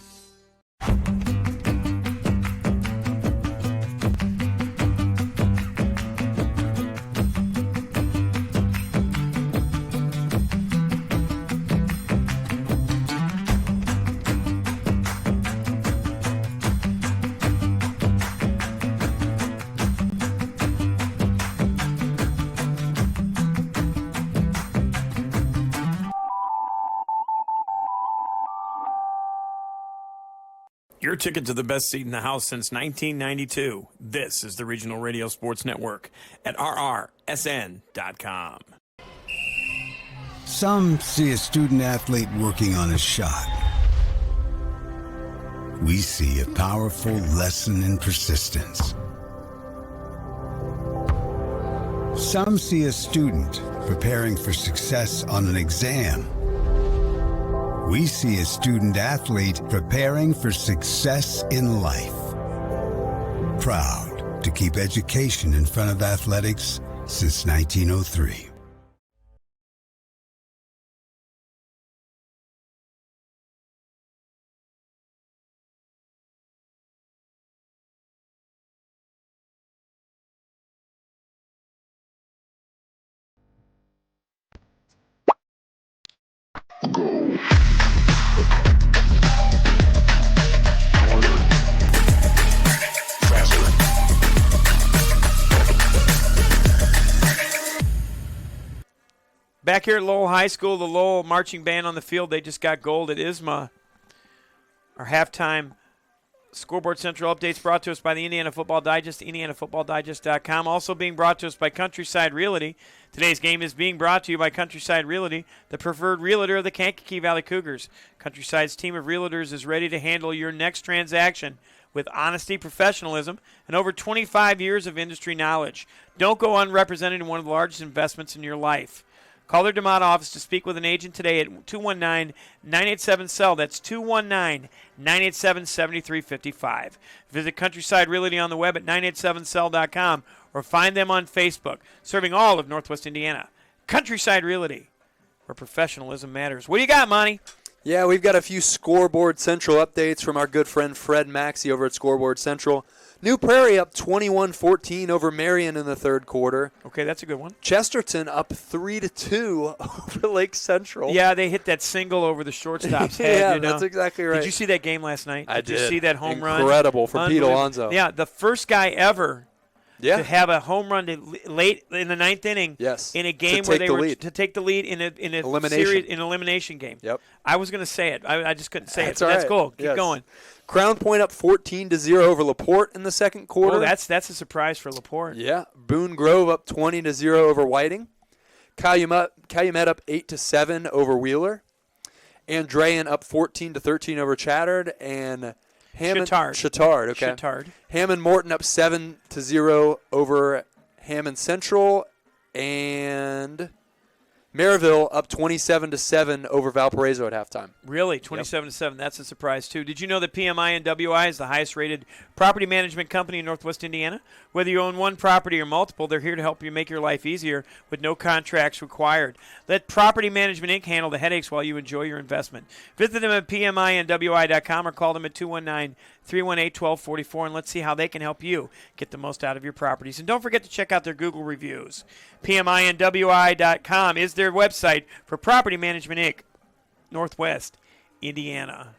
Your ticket to the best seat in the house since 1992. This is the Regional Radio Sports Network at rrsn.com. Some see a student athlete working on a shot. We see a powerful lesson in persistence. Some see a student preparing for success on an exam. We see a student athlete preparing for success in life. Proud to keep education in front of athletics since 1903. Back here at Lowell High School, the Lowell marching band on the field, they just got gold at ISMA. Our halftime Scoreboard Central updates brought to us by the Indiana Football Digest, indianafootballdigest.com. Also being brought to us by Countryside Realty. Today's game is being brought to you by Countryside Realty, the preferred realtor of the Kankakee Valley Cougars. Countryside's team of realtors is ready to handle your next transaction with honesty, professionalism, and over 25 years of industry knowledge. Don't go unrepresented in one of the largest investments in your life. Call their DeMotte office to speak with an agent today at 219-987-SELL. That's 219-987-7355. Visit Countryside Realty on the web at 987sell.com or find them on Facebook, serving all of Northwest Indiana. Countryside Realty, where professionalism matters. What do you got, Monty? Yeah, we've got a few Scoreboard Central updates from our good friend Fred Maxey over at Scoreboard Central. New Prairie up 21-14 over Marion in the third quarter. Okay, that's a good one. Chesterton up 3-2 over Lake Central. Yeah, they hit that single over the shortstop's head. Yeah, you know? that's exactly right. Did you see that game last night? I Did you see that home run? Incredible for Pete Alonso. Yeah, the first guy ever to have a home run late in the ninth inning in a game where they were to take the lead in a elimination game. Yep. I was going to say it. I just couldn't say That's it. all That's right. cool. Keep Yes. going. Crown Point up 14-0 over LaPorte in the second quarter. Oh, that's a surprise for LaPorte. Yeah. Boone Grove up 20-0 over Whiting. Calumet up 8-7 over Wheeler. Andrean up 14-13 over Chattard, and Chittard. Okay. Chittard. Hammond Morton up 7-0 over Hammond Central, and Maryville up 27-7 over Valparaiso at halftime. Really, 27-7. That's a surprise too. Did you know that PMI and WI is the highest-rated property management company in Northwest Indiana? Whether you own one property or multiple, they're here to help you make your life easier with no contracts required. Let Property Management Inc. handle the headaches while you enjoy your investment. Visit them at PMIandWI.com or call them at 219-318-1244, and let's see how they can help you get the most out of your properties. And don't forget to check out their Google reviews. PMIandWI.com is their website for Property Management Inc. Northwest Indiana.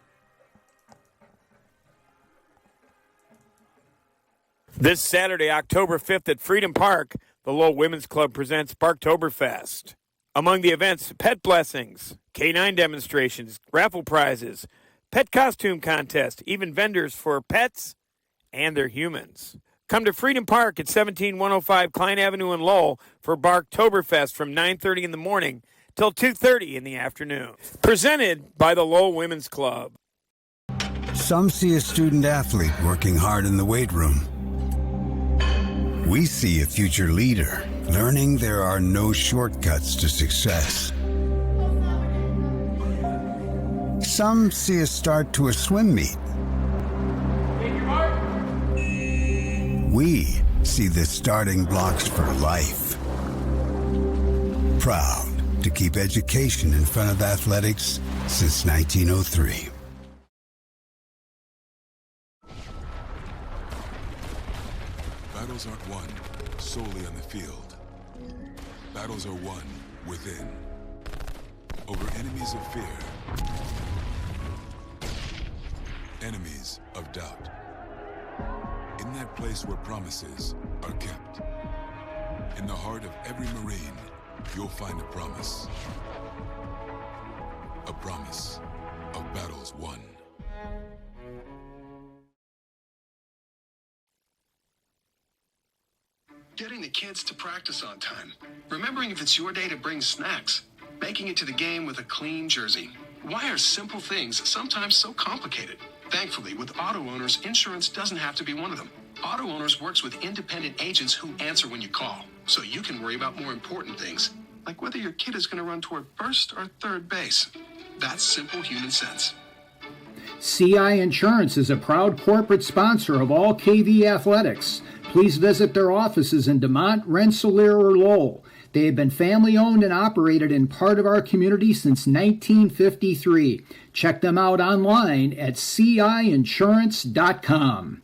This Saturday, October 5th at Freedom Park, the Lowell Women's Club presents Parktoberfest. Among the events, pet blessings, canine demonstrations, raffle prizes, pet costume contest, even vendors for pets and their humans. Come to Freedom Park at 17105 Klein Avenue in Lowell for Parktoberfest from 9:30 in the morning till 2:30 in the afternoon. Presented by the Lowell Women's Club. Some see a student athlete working hard in the weight room. We see a future leader learning there are no shortcuts to success. Some see a start to a swim meet. We see the starting blocks for life. Proud to keep education in front of athletics since 1903. Battles aren't won solely on the field. Battles are won within. Over enemies of fear. Enemies of doubt. In that place where promises are kept. In the heart of every Marine, you'll find a promise. A promise of battles won. Getting the kids to practice on time. Remembering if it's your day to bring snacks. Making it to the game with a clean jersey. Why are simple things sometimes so complicated? Thankfully, with auto owners, insurance doesn't have to be one of them. Auto Owners works with independent agents who answer when you call, so you can worry about more important things, like whether your kid is going to run toward first or third base. That's simple human sense. CI Insurance is a proud corporate sponsor of all KV athletics. Please visit their offices in DeMont, Rensselaer, or Lowell. They have been family-owned and operated in part of our community since 1953. Check them out online at ciinsurance.com.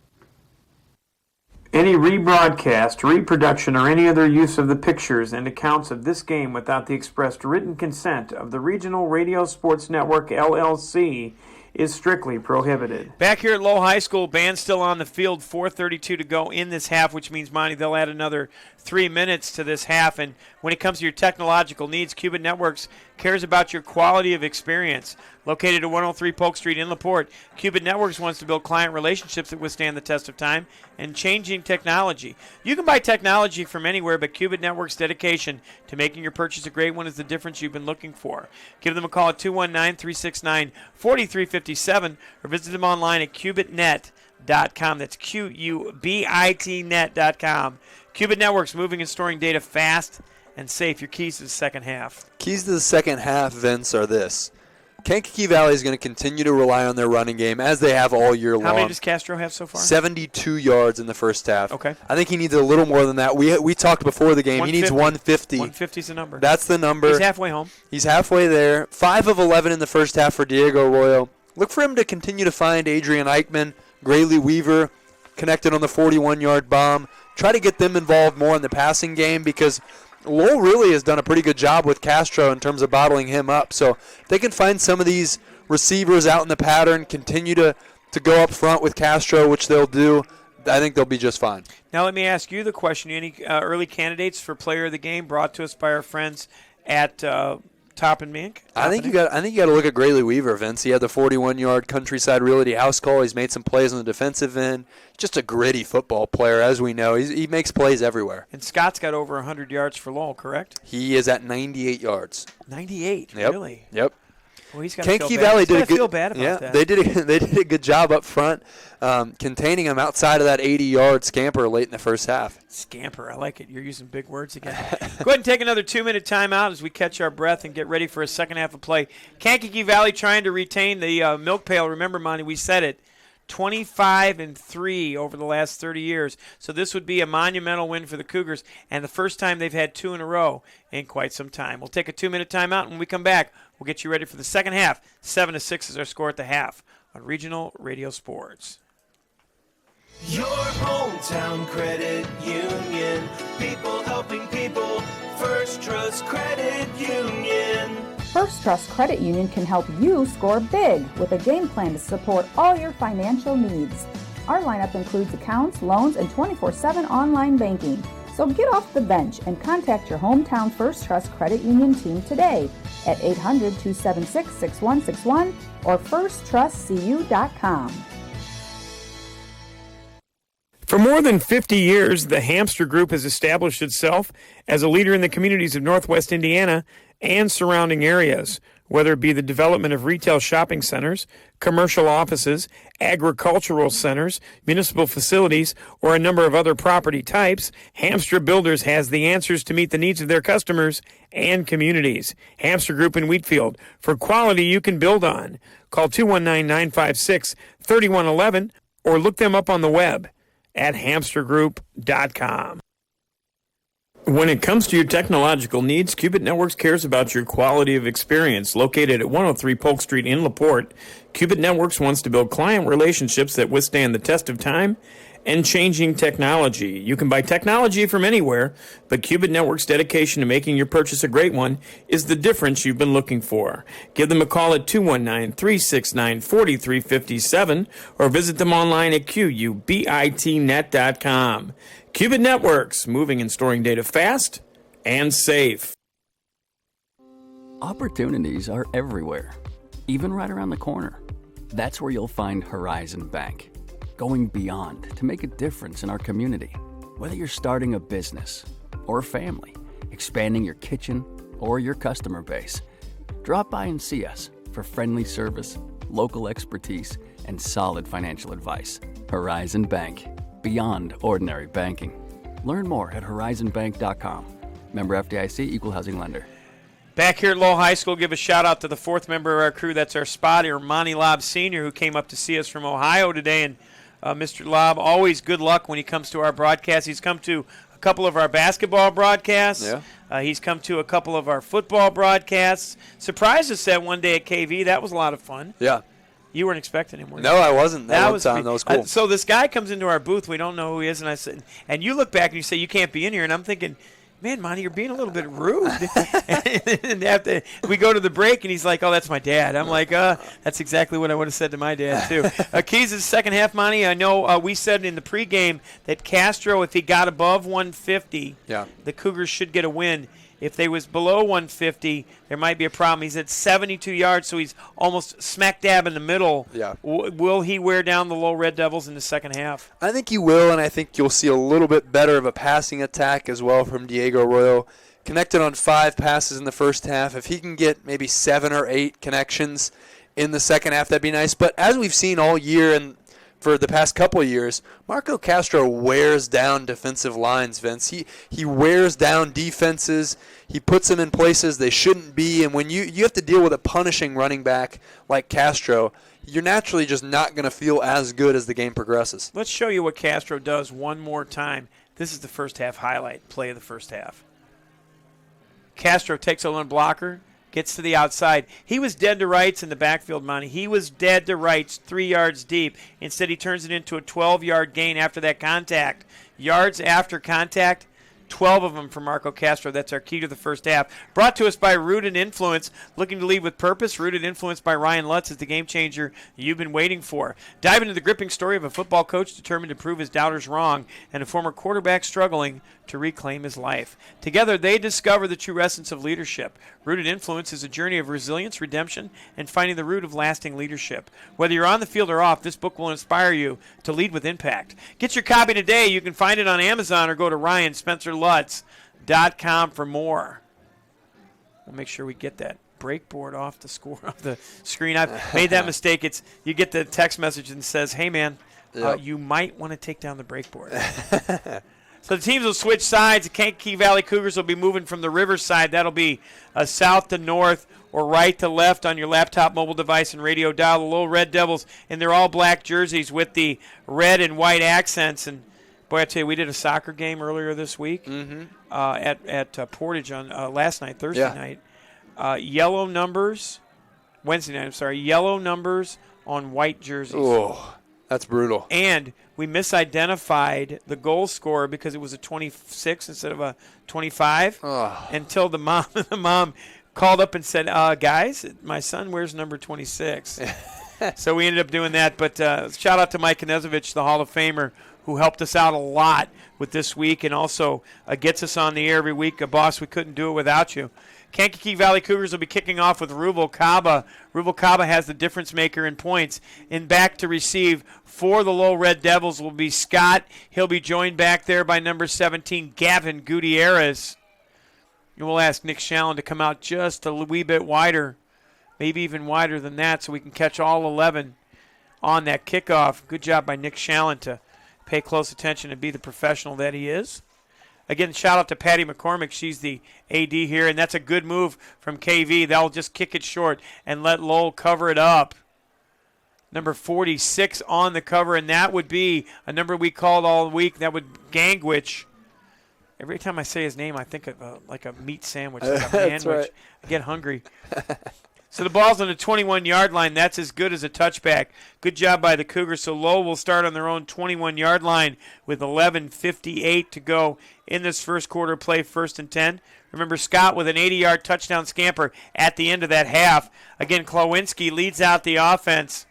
Any rebroadcast, reproduction, or any other use of the pictures and accounts of this game without the expressed written consent of the Regional Radio Sports Network, LLC, is strictly prohibited. Back here at Lowell High School, band still on the field, 4:32 to go in this half, which means, Monty, they'll add another 3 minutes to this half. And when it comes to your technological needs, Cubit Networks cares about your quality of experience. Located at 103 Polk Street in LaPorte, Cubit Networks wants to build client relationships that withstand the test of time and changing technology. You can buy technology from anywhere, but Cubit Networks' dedication to making your purchase a great one is the difference you've been looking for. Give them a call at 219-369-4357 or visit them online at cubitnet.com. That's QUBITnet.com. Cubit Networks, moving and storing data fast and safe. Your keys to the second half. Keys to the second half, Vince, are this. Kankakee Valley is going to continue to rely on their running game, as they have all year long. How many does Castro have so far? 72 yards in the first half. Okay. I think he needs a little more than that. We talked before the game. He needs 150. 150 is the number. That's the number. He's halfway home. He's halfway there. 5 of 11 in the first half for Diego Arroyo. Look for him to continue to find Adrian Eichmann, Grayley Weaver, connected on the 41-yard bomb. Try to get them involved more in the passing game because Lowell really has done a pretty good job with Castro in terms of bottling him up. So if they can find some of these receivers out in the pattern, continue to go up front with Castro, which they'll do, I think they'll be just fine. Now let me ask you the question. Any early candidates for player of the game brought to us by our friends at Top and Mink? I think you got to look at Grayley Weaver, Vince. He had the 41-yard Countryside Realty house call. He's made some plays on the defensive end. Just a gritty football player, as we know. He makes plays everywhere. And Scott's got over 100 yards for Lowell, correct? He is at 98 yards. 98, yep. Really? Yep. Well, he's got Kankakee Valley did a good. Feel bad about that. They did a good job up front, containing him outside of that 80-yard scamper late in the first half. Scamper, I like it. You're using big words again. Go ahead and take another 2-minute timeout as we catch our breath and get ready for a second half of play. Kankakee Valley trying to retain the milk pail. Remember, Monty, we said it. 25-3 over the last 30 years. So this would be a monumental win for the Cougars, and the first time they've had 2 in a row in quite some time. We'll take a 2-minute timeout. When we come back, we'll get you ready for the second half. 7-6 is our score at the half on Regional Radio Sports. Your hometown credit union. People helping people. First Trust Credit Union. First Trust Credit Union can help you score big with a game plan to support all your financial needs. Our lineup includes accounts, loans, and 24/7 online banking. So get off the bench and contact your hometown First Trust Credit Union team today at 800-276-6161 or firsttrustcu.com. For more than 50 years, the Hamster Group has established itself as a leader in the communities of Northwest Indiana and surrounding areas, whether it be the development of retail shopping centers, commercial offices, agricultural centers, municipal facilities, or a number of other property types. Hamster Builders has the answers to meet the needs of their customers and communities. Hamster Group in Wheatfield, for quality you can build on. Call 219-956-3111 or look them up on the web at hamstergroup.com. When it comes to your technological needs, Cubit Networks cares about your quality of experience. Located at 103 Polk Street in LaPorte, Cubit Networks wants to build client relationships that withstand the test of time and changing technology. You can buy technology from anywhere, but Cubit Networks' dedication to making your purchase a great one is the difference you've been looking for. Give them a call at 219-369-4357 or visit them online at qubitnet.com. Cubit Networks, moving and storing data fast and safe. Opportunities are everywhere, even right around the corner. That's where you'll find Horizon Bank, going beyond to make a difference in our community. Whether you're starting a business or a family, expanding your kitchen or your customer base, drop by and see us for friendly service, local expertise, and solid financial advice. Horizon Bank, beyond ordinary banking. Learn more at horizonbank.com. Member FDIC, equal housing lender. Back here at Lowell High School, give a shout-out to the fourth member of our crew. That's our spotter, Monty Lobb Sr., who came up to see us from Ohio today. And Mr. Lobb, always good luck when he comes to our broadcast. He's come to a couple of our basketball broadcasts. Yeah. He's come to a couple of our football broadcasts. Surprised us that one day at KV. That was a lot of fun. Yeah. You weren't expecting him, were you? No, I wasn't. That was cool. So this guy comes into our booth. We don't know who he is. And I said, and you look back and you say, you can't be in here. And I'm thinking, man, Monty, you're being a little bit rude. And after we go to the break, and he's like, oh, that's my dad. I'm like, that's exactly what I would have said to my dad, too. Keys is second half, Monty. I know we said in the pregame that Castro, if he got above 150, the Cougars should get a win. If they was below 150, there might be a problem. He's at 72 yards, so he's almost smack dab in the middle. Yeah. Will he wear down the Lowell Red Devils in the second half? I think he will, and I think you'll see a little bit better of a passing attack as well from Diego Arroyo. Connected on 5 passes in the first half. If he can get maybe 7 or 8 connections in the second half, that'd be nice. But as we've seen all year and for the past couple of years, Marco Castro wears down defensive lines, Vince. He wears down defenses. He puts them in places they shouldn't be. And when you have to deal with a punishing running back like Castro, you're naturally just not going to feel as good as the game progresses. Let's show you what Castro does one more time. This is the first half highlight play of the first half. Castro takes a lone blocker, gets to the outside. He was dead to rights in the backfield, Monty. He was dead to rights 3 yards deep. Instead, he turns it into a 12-yard gain after that contact. Yards after contact, 12 of them for Marco Castro. That's our key to the first half. Brought to us by Rooted Influence. Looking to lead with purpose? Rooted Influence by Ryan Lutz is the game changer you've been waiting for. Dive into the gripping story of a football coach determined to prove his doubters wrong and a former quarterback struggling to reclaim his life. Together, they discover the true essence of leadership. Rooted Influence is a journey of resilience, redemption, and finding the root of lasting leadership. Whether you're on the field or off, this book will inspire you to lead with impact. Get your copy today. You can find it on Amazon or go to RyanSpencerLutz.com for more. We'll make sure we get that breakboard off the screen. I've made that mistake. You get the text message and says, hey, man, you might want to take down the breakboard. So the teams will switch sides. The Kankakee Valley Cougars will be moving from the river side. That'll be south to north or right to left on your laptop, mobile device, and radio dial. The Lowell Red Devils in their all-black jerseys with the red and white accents. And, boy, I tell you, we did a soccer game earlier this week at Portage on last night, Thursday night. Yellow numbers, Wednesday night, I'm sorry, yellow numbers on white jerseys. Oh, that's brutal. And we misidentified the goal scorer because it was a 26 instead of a 25 until the mom called up and said, guys, my son wears number 26. So we ended up doing that. But shout out to Mike Knezovich, the Hall of Famer, who helped us out a lot with this week and also gets us on the air every week. Boss, we couldn't do it without you. Kankakee Valley Cougars will be kicking off with Ruval Kaba. Ruval Kaba has the difference maker in points. In back to receive for the Lowell Red Devils will be Scott. He'll be joined back there by number 17, Gavin Gutierrez. And we'll ask Nick Shallon to come out just a wee bit wider, maybe even wider than that, so we can catch all 11 on that kickoff. Good job by Nick Shallon to pay close attention and be the professional that he is. Again, shout out to Patty McCormick. She's the AD here, and that's a good move from KV. They'll just kick it short and let Lowell cover it up. Number 46 on the cover, and that would be a number we called all week. That would Gangwich. Every time I say his name, I think of like a meat sandwich, like a That's manwich. right. I get hungry. So the ball's on the 21-yard line. That's as good as a touchback. Good job by the Cougars. So Lowell will start on their own 21-yard line with 11:58 to go in this first quarter play, 1st and 10. Remember, Scott with an 80-yard touchdown scamper at the end of that half. Again, Klawinski leads out the offense.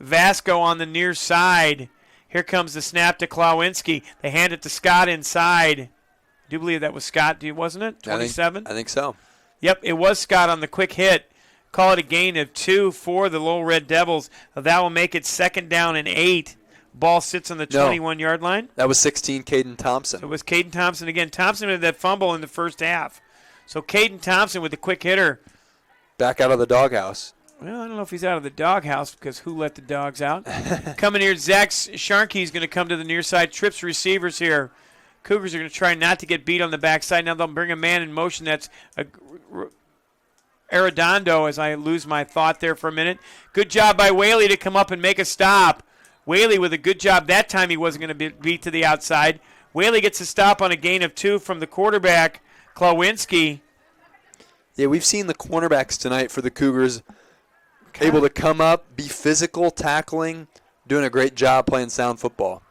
Vasco on the near side. Here comes the snap to Klawinski. They hand it to Scott inside. I do believe that was Scott, wasn't it? 27? I think so. Yep, it was Scott on the quick hit. Call it a gain of 2 for the Lowell Red Devils. That will make it 2nd down and 8. Ball sits on the 21-yard line. That was 16, Caden Thompson. So it was Caden Thompson again. Thompson had that fumble in the first half. So Caden Thompson with the quick hitter. Back out of the doghouse. Well, I don't know if he's out of the doghouse because who let the dogs out? Coming here, Zach Sharkey's going to come to the near side. Trips receivers here. Cougars are going to try not to get beat on the backside. Now they'll bring a man in motion. That's Arredondo, as I lose my thought there for a minute. Good job by Whaley to come up and make a stop. Whaley with a good job. That time he wasn't going to be beat to the outside. Whaley gets a stop on a gain of 2 from the quarterback, Klawinski. Yeah, we've seen the cornerbacks tonight for the Cougars able to come up, be physical, tackling, doing a great job playing sound football.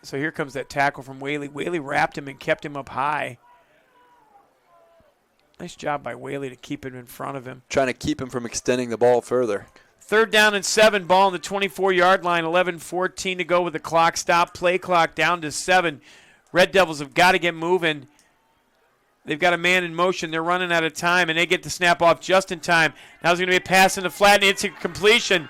So here comes that tackle from Whaley. Whaley wrapped him and kept him up high. Nice job by Whaley to keep him in front of him. Trying to keep him from extending the ball further. 3rd down and 7, ball on the 24-yard line, 11:14 to go with the clock stop. Play clock down to 7. Red Devils have got to get moving. They've got a man in motion. They're running out of time, and they get the snap off just in time. Now there's going to be a pass in the flat, and it's a completion.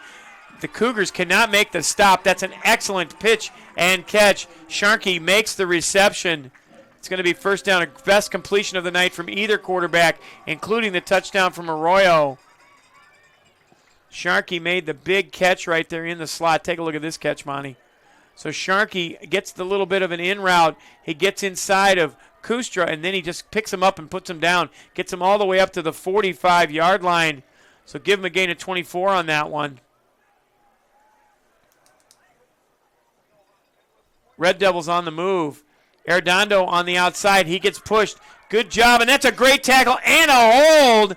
The Cougars cannot make the stop. That's an excellent pitch and catch. Sharkey makes the reception. It's going to be 1st down, a best completion of the night from either quarterback, including the touchdown from Arroyo. Sharkey made the big catch right there in the slot. Take a look at this catch, Monty. So Sharkey gets the little bit of an in route. He gets inside of Kustra, and then he just picks him up and puts him down. Gets him all the way up to the 45-yard line. So give him a gain of 24 on that one. Red Devils on the move. Arredondo on the outside. He gets pushed. Good job, and that's a great tackle and a hold.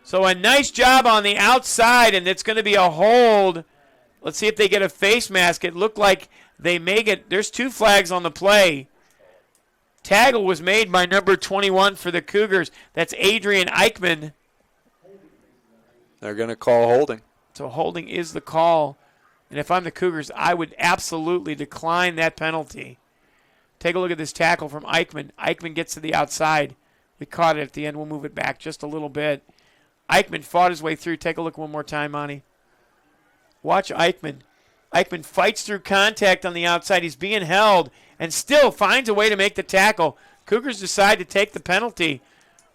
So a nice job on the outside, and it's going to be a hold. Let's see if they get a face mask. It looked like they may get – there's 2 flags on the play. Tackle was made by number 21 for the Cougars. That's Adrian Eichmann. They're going to call holding. So holding is the call. And if I'm the Cougars, I would absolutely decline that penalty. Take a look at this tackle from Eichmann. Eichmann gets to the outside. We caught it at the end. We'll move it back just a little bit. Eichmann fought his way through. Take a look one more time, Monty. Watch Eichmann. Eichmann fights through contact on the outside. He's being held and still finds a way to make the tackle. Cougars decide to take the penalty,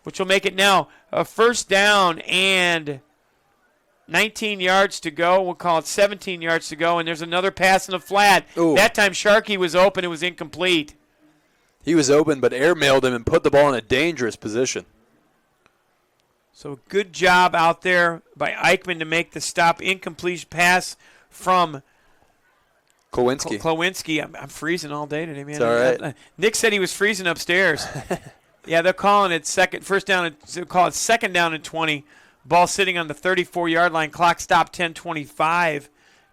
which will make it now a 1st down and 19 yards to go. We'll call it 17 yards to go, and there's another pass in the flat. Ooh. That time Sharkey was open. It was incomplete. He was open, but airmailed him and put the ball in a dangerous position. So good job out there by Eichmann to make the stop. Incomplete pass from Klawinski. I'm freezing all day today, man. It's all right. Nick said he was freezing upstairs. Yeah, they're calling it 2nd down and 20. Ball sitting on the 34-yard line. Clock stop 10:25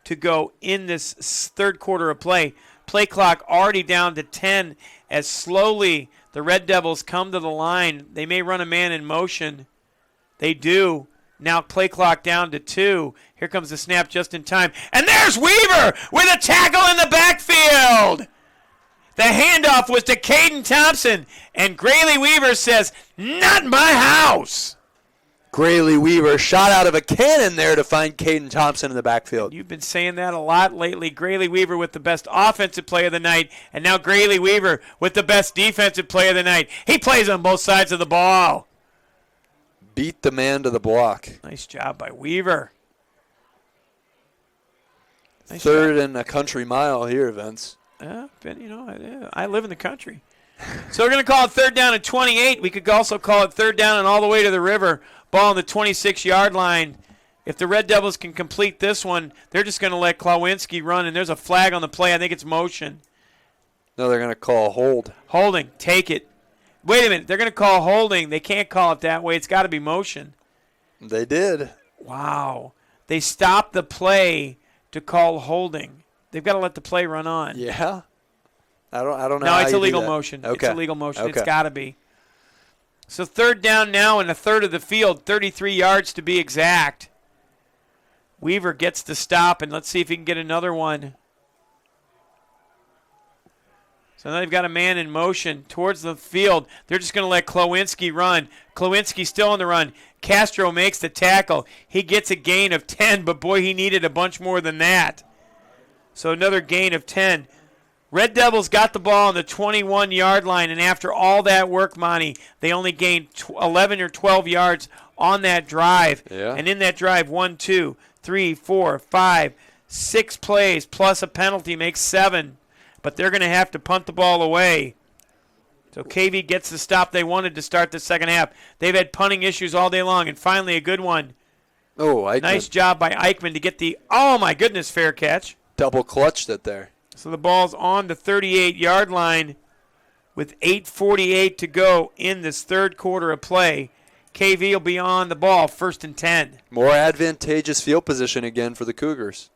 to go in this 3rd quarter of play. Play clock already down to 10 as slowly The Red Devils come to the line. They may run a man in motion. They do. Now play clock down to 2. Here comes the snap just in time. And there's Weaver with a tackle in the backfield. The handoff was to Caden Thompson. And Grayley Weaver says, not my house. Grayley Weaver shot out of a cannon there to find Caden Thompson in the backfield. You've been saying that a lot lately. Grayley Weaver with the best offensive play of the night, and now Grayley Weaver with the best defensive play of the night. He plays on both sides of the ball. Beat the man to the block. Nice job by Weaver. Nice Third job. and a country mile here, Vince. I live in the country. So we're going to call it 3rd down and 28. We could also call it 3rd down and all the way to the river. Ball on the 26-yard line. If the Red Devils can complete this one, they're just going to let Klawinski run, and there's a flag on the play. I think it's motion. No, they're going to call a hold. Holding. Take it. Wait a minute. They're going to call holding. They can't call it that way. It's got to be motion. They did. Wow. They stopped the play to call holding. They've got to let the play run on. Yeah. I don't know. No, how it's you a do legal that. motion. Okay. It's a legal motion. Okay. It's got to be. So 3rd down now and a third of the field, 33 yards to be exact. Weaver gets the stop, and let's see if he can get another one. So now they've got a man in motion towards the field. They're just going to let Klawinski run. Klawinski still on the run. Castro makes the tackle. He gets a gain of 10, but boy, he needed a bunch more than that. So another gain of 10. Red Devils got the ball on the 21-yard line, and after all that work, Monty, they only gained 11 or 12 yards on that drive. Yeah. And in that drive, 1, 2, 3, 4, 5, 6 plays plus a penalty makes 7. But they're going to have to punt the ball away. So KV gets the stop they wanted to start the second half. They've had punting issues all day long, and finally a good one. Oh, Eichmann. Nice job by Eichmann to get the, oh my goodness, fair catch. Double clutched it there. So the ball's on the 38-yard line with 8:48 to go in this third quarter of play. KV will be on the ball, 1st and 10. More advantageous field position again for the Cougars.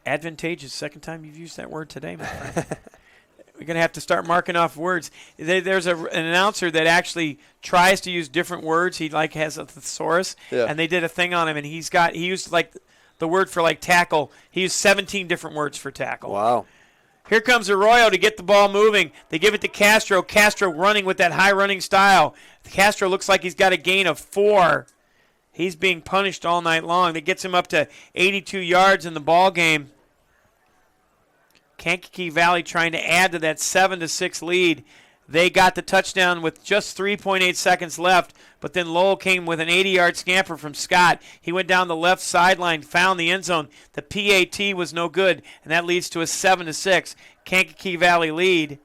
Advantageous, second time you've used that word today, my friend. We're going to have to start marking off words. There's an announcer that actually tries to use different words. He has a thesaurus, and they did a thing on him, and he used the word for tackle. He used 17 different words for tackle. Wow. Here comes Arroyo to get the ball moving. They give it to Castro. Castro running with that high running style. Castro looks like he's got a gain of 4. He's being punished all night long. That gets him up to 82 yards in the ball game. Kankakee Valley trying to add to that 7-6 lead. They got the touchdown with just 3.8 seconds left, but then Lowell came with an 80-yard scamper from Scott. He went down the left sideline, found the end zone. The PAT was no good, and that leads to a 7-6. Kankakee Valley lead,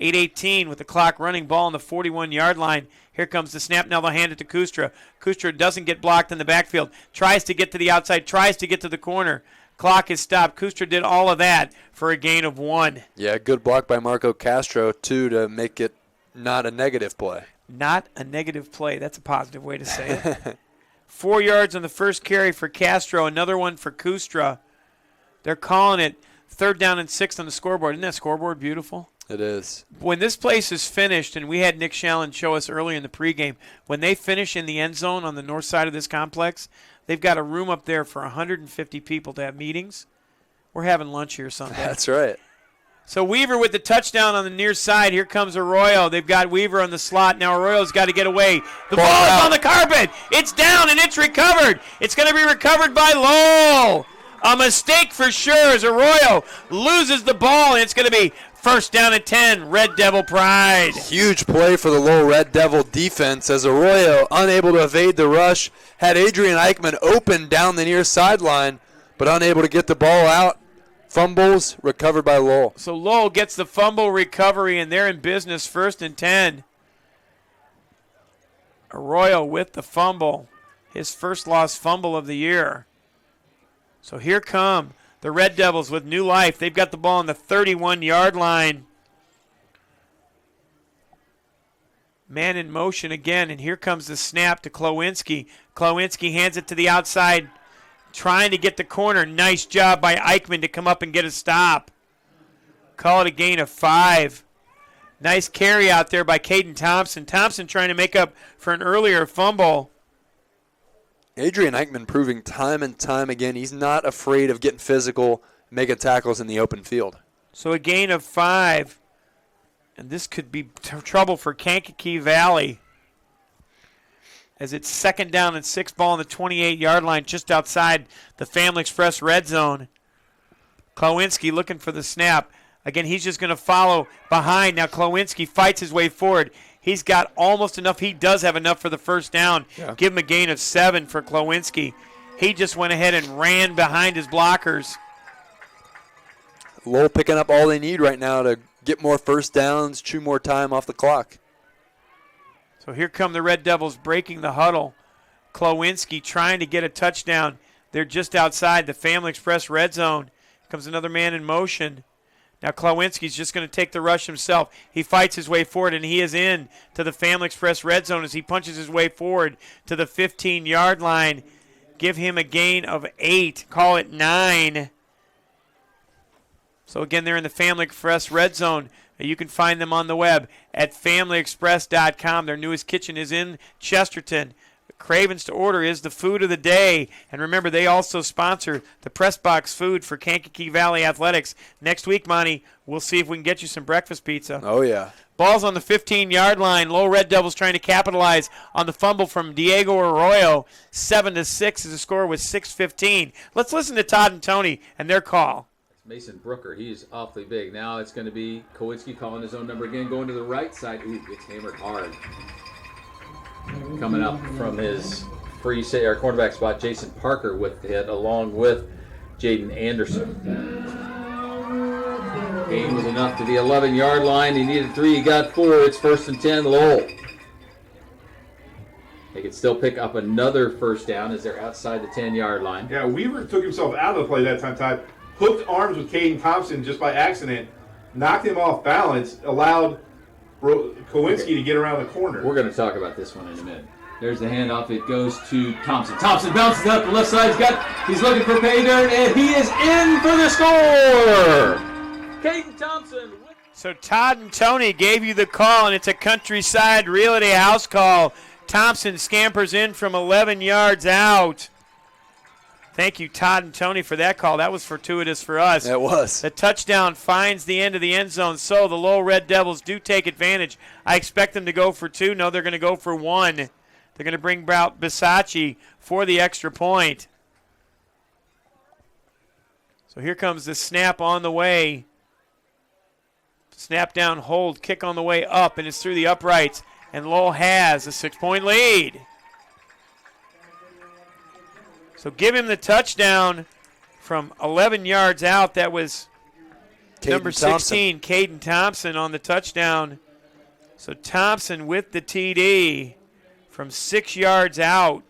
8:18 with the clock running, ball on the 41-yard line. Here comes the snap. Now they'll hand it to Kustra. Kustra doesn't get blocked in the backfield. Tries to get to the outside, tries to get to the corner. Clock is stopped. Kustra did all of that for a gain of 1. Yeah, good block by Marco Castro, too, to make it not a negative play. Not a negative play. That's a positive way to say it. 4 yards on the first carry for Castro, another one for Kustra. They're calling it 3rd down and 6 on the scoreboard. Isn't that scoreboard beautiful? It is. When this place is finished, and we had Nick Shallon show us earlier in the pregame, when they finish in the end zone on the north side of this complex, they've got a room up there for 150 people to have meetings. We're having lunch here Sunday. That's right. So Weaver with the touchdown on the near side. Here comes Arroyo. They've got Weaver on the slot. Now Arroyo's got to get away. The ball is on the carpet. It's down, and it's recovered. It's going to be recovered by Lowell. A mistake for sure as Arroyo loses the ball, and it's going to be 1st down and 10, Red Devil pride. Huge play for the Lowell Red Devil defense as Arroyo, unable to evade the rush, had Adrian Eichmann open down the near sideline, but unable to get the ball out. Fumbles recovered by Lowell. So Lowell gets the fumble recovery, and they're in business, 1st and 10. Arroyo with the fumble, his first lost fumble of the year. So here come the Red Devils with new life. They've got the ball on the 31-yard line. Man in motion again, and here comes the snap to Klawinski. Klawinski hands it to the outside, trying to get the corner. Nice job by Eichmann to come up and get a stop. Call it a gain of 5. Nice carry out there by Caden Thompson. Thompson trying to make up for an earlier fumble. Adrian Eichmann proving time and time again he's not afraid of getting physical, making tackles in the open field. So a gain of 5. And this could be trouble for Kankakee Valley, as it's 2nd down and 6, ball on the 28-yard line just outside the Family Express red zone. Klowinski looking for the snap. Again, he's just going to follow behind. Now Klowinski fights his way forward. He's got almost enough. He does have enough for the first down. Yeah. Give him a gain of 7 for Klowinski. He just went ahead and ran behind his blockers. Lowell picking up all they need right now to get more first downs, chew more time off the clock. So here come the Red Devils breaking the huddle. Klowinski trying to get a touchdown. They're just outside the Family Express red zone. Here comes another man in motion. Now Klowinski's just going to take the rush himself. He fights his way forward, and he is in to the Family Express red zone as he punches his way forward to the 15-yard line. Give him a gain of 8. Call it 9. So again, they're in the Family Express red zone. You can find them on the web at FamilyExpress.com. Their newest kitchen is in Chesterton. Cravens to order is the food of the day. And remember, they also sponsor the press box food for Kankakee Valley Athletics. Next week, Monty, we'll see if we can get you some breakfast pizza. Oh, yeah. Ball's on the 15-yard line. Lowell Red Devils trying to capitalize on the fumble from Diego Arroyo. 7-6 is the score with 6:15. Let's listen to Todd and Tony and their call. Mason Brooker, he's awfully big. Now it's going to be Kowinski calling his own number again, going to the right side. Ooh, gets hammered hard. Coming up from his free cornerback spot, Jason Parker with the hit, along with Jaden Anderson. Gain was enough to the 11-yard line. He needed 3, he got 4. It's 1st and 10, Lowell. They can still pick up another first down as they're outside the 10-yard line. Yeah, Weaver took himself out of the play that time, Todd. Hooked arms with Caden Thompson just by accident, knocked him off balance, allowed Kowinski to get around the corner. We're going to talk about this one in a minute. There's the handoff. It goes to Thompson. Thompson bounces up the left side. He's looking for pay dirt, and he is in for the score. Caden Thompson. So Todd and Tony gave you the call, and it's a Countryside Realty house call. Thompson scampers in from 11 yards out. Thank you, Todd and Tony, for that call. That was fortuitous for us. It was. The touchdown finds the end of the end zone, so the Lowell Red Devils do take advantage. I expect them to go for 2. No, they're going to go for 1. They're going to bring out Bisacci for the extra point. So here comes the snap on the way. Snap down, hold, kick on the way up, and it's through the uprights. And Lowell has a 6-point lead. So give him the touchdown from 11 yards out. That was number 16, Caden Thompson, on the touchdown. So Thompson with the TD from 6 yards out.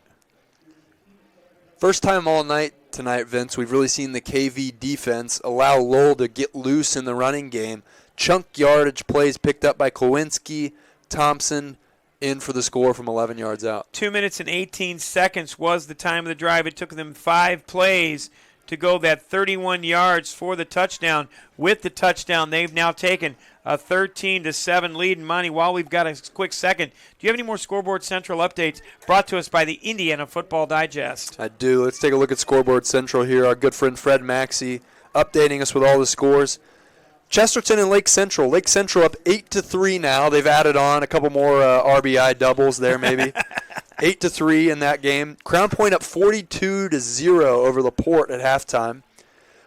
First time all night tonight, Vince, we've really seen the KV defense allow Lowell to get loose in the running game. Chunk yardage plays picked up by Kowinski, Thompson, in for the score from 11 yards out. 2 minutes and 18 seconds was the time of the drive. It took them 5 plays to go that 31 yards for the touchdown. With the touchdown, they've now taken a 13-7 lead. And Monty, while we've got a quick second, do you have any more Scoreboard Central updates brought to us by the Indiana Football Digest? I do. Let's take a look at Scoreboard Central here. Our good friend Fred Maxey updating us with all the scores. Chesterton and Lake Central. Lake Central up 8-3 now. They've added on a couple more RBI doubles there, maybe. 8-3 in that game. Crown Point up 42-0 over LaPorte at halftime.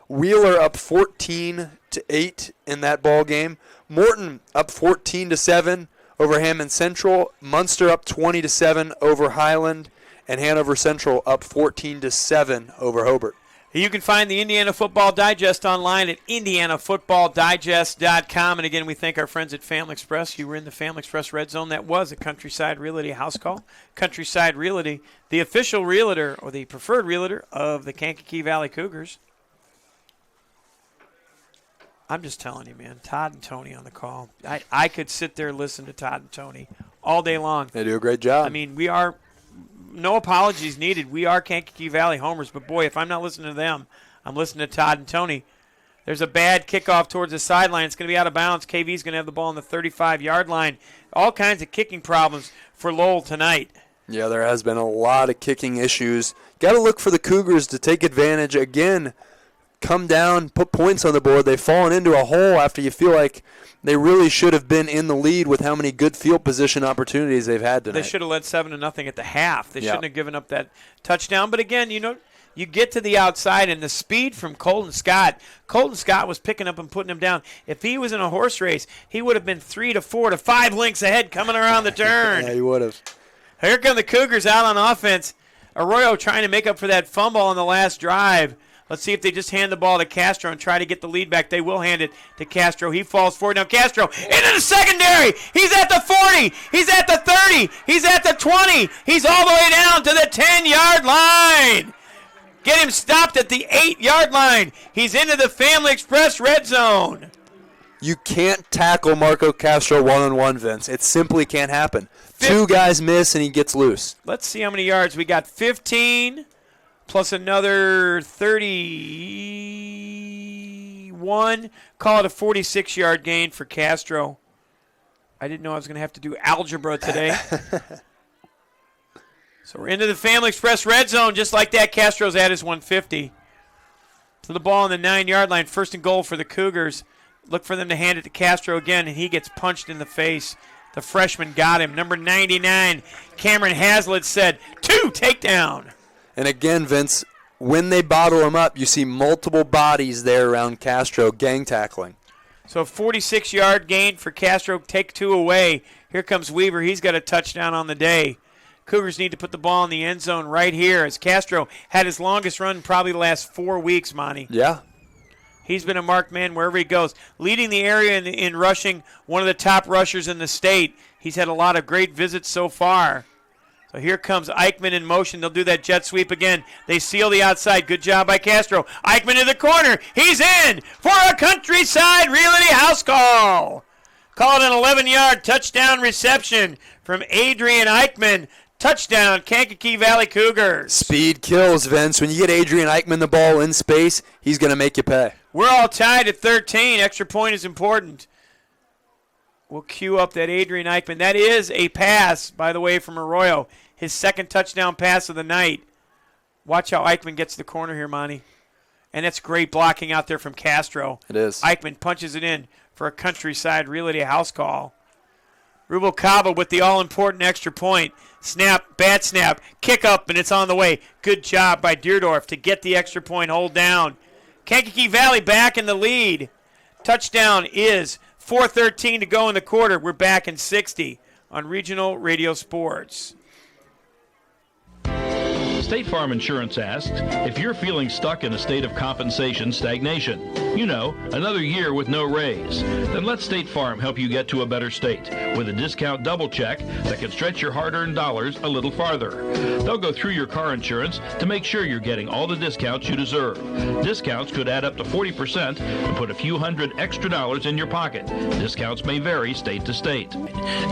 Wheeler up 14-8 in that ball game. Morton up 14-7 over Hammond Central. Munster up 20-7 over Highland, and Hanover Central up 14-7 over Hobart. You can find the Indiana Football Digest online at indianafootballdigest.com. And again, we thank our friends at Family Express. You were in the Family Express Red Zone. That was a Countryside Realty house call. Countryside Realty, the official realtor or the preferred realtor of the Kankakee Valley Cougars. I'm just telling you, man, Todd and Tony on the call. I could sit there and listen to Todd and Tony all day long. They do a great job. I mean, we are – no apologies needed. We are Kankakee Valley homers, but boy, if I'm not listening to them, I'm listening to Todd and Tony. There's a bad kickoff towards the sideline. It's going to be out of bounds. KV's going to have the ball on the 35-yard line. All kinds of kicking problems for Lowell tonight. Yeah, there has been a lot of kicking issues. Got to look for the Cougars to take advantage again. Come down, put points on the board. They've fallen into a hole after you feel like they really should have been in the lead with how many good field position opportunities they've had tonight. They should have led 7-0 at the half. They shouldn't have given up that touchdown. But again, you get to the outside and the speed from Colton Scott. Colton Scott was picking up and putting him down. If he was in a horse race, he would have been 3 to 4 to 5 lengths ahead coming around the turn. Yeah, he would have. Here come the Cougars out on offense. Arroyo trying to make up for that fumble on the last drive. Let's see if they just hand the ball to Castro and try to get the lead back. They will hand it to Castro. He falls forward. Now Castro into the secondary. He's at the 40. He's at the 30. He's at the 20. He's all the way down to the 10-yard line. Get him stopped at the 8-yard line. He's into the Family Express red zone. You can't tackle Marco Castro one-on-one, Vince. It simply can't happen. 2 guys miss and he gets loose. Let's see how many yards. We got 15 plus another 31. Call it a 46-yard gain for Castro. I didn't know I was going to have to do algebra today. So we're into the Family Express red zone. Just like that, Castro's at his 150. So the ball on the 9-yard line. First and goal for the Cougars. Look for them to hand it to Castro again, and he gets punched in the face. The freshman got him. Number 99, Cameron Hazlitt said, 2 takedown. And again, Vince, when they bottle him up, you see multiple bodies there around Castro, gang tackling. So a 46-yard gain for Castro, take 2 away. Here comes Weaver. He's got a touchdown on the day. Cougars need to put the ball in the end zone right here as Castro had his longest run in probably the last 4 weeks, Monty. Yeah. He's been a marked man wherever he goes. Leading the area in rushing, one of the top rushers in the state. He's had a lot of great visits so far. So here comes Eichmann in motion. They'll do that jet sweep again. They seal the outside. Good job by Castro. Eichmann in the corner. He's in for a Countryside Realty house call. Call it an 11-yard touchdown reception from Adrian Eichmann. Touchdown, Kankakee Valley Cougars. Speed kills, Vince. When you get Adrian Eichmann the ball in space, he's going to make you pay. We're all tied at 13. Extra point is important. We'll cue up that Adrian Eichmann. That is a pass, by the way, from Arroyo. His second touchdown pass of the night. Watch how Eichmann gets the corner here, Monty. And that's great blocking out there from Castro. It is. Eichmann punches it in for a Countryside Realty house call. Rubalcaba with the all-important extra point. Snap, bad snap, kick up, and it's on the way. Good job by Deerdorf to get the extra point, hold down. Kankakee Valley back in the lead. Touchdown is 4:13 to go in the quarter. We're back in 60 on Regional Radio Sports. State Farm Insurance asks, if you're feeling stuck in a state of compensation stagnation, another year with no raise, then let State Farm help you get to a better state with a discount double check that can stretch your hard-earned dollars a little farther. They'll go through your car insurance to make sure you're getting all the discounts you deserve. Discounts could add up to 40% and put a few hundred extra dollars in your pocket. Discounts may vary state to state.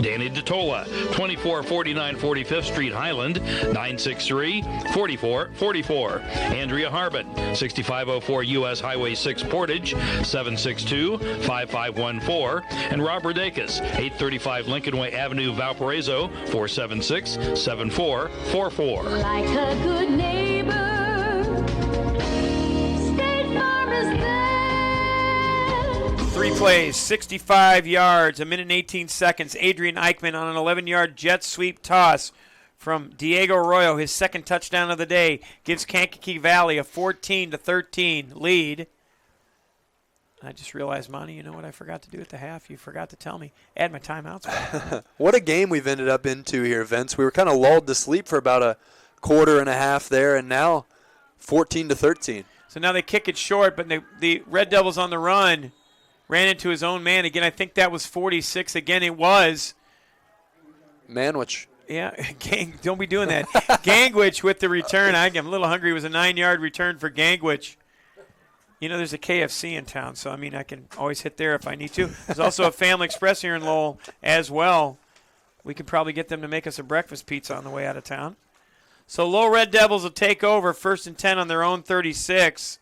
Danny DeTola, 2449 45th Street, Highland, 963-4444. Andrea Harbin, 6504 U.S. Highway 6 Portage, 762-5514. And Rob Rodakis, 835 Lincoln Way Avenue, Valparaiso, 476-7444. Like a good neighbor, State Farm is there. 3 plays, 65 yards, 1 minute and 18 seconds. Adrian Eichmann on an 11-yard jet sweep toss from Diego Arroyo. His second touchdown of the day gives Kankakee Valley a 14-13 lead. I just realized, Monty, you know what I forgot to do at the half? You forgot to tell me. Add my timeouts back. What a game we've ended up into here, Vince. We were kind of lulled to sleep for about a quarter and a half there, and now 14-13. So now they kick it short, but the Red Devils on the run ran into his own man. Again, I think that was 46. Again, it was. Manwich. Yeah, don't be doing that. Gangwich with the return. I'm a little hungry. It was a 9-yard return for Gangwich. There's a KFC in town, so, I can always hit there if I need to. There's also a Family Express here in Lowell as well. We could probably get them to make us a breakfast pizza on the way out of town. So Lowell Red Devils will take over 1st and 10 on their own 36.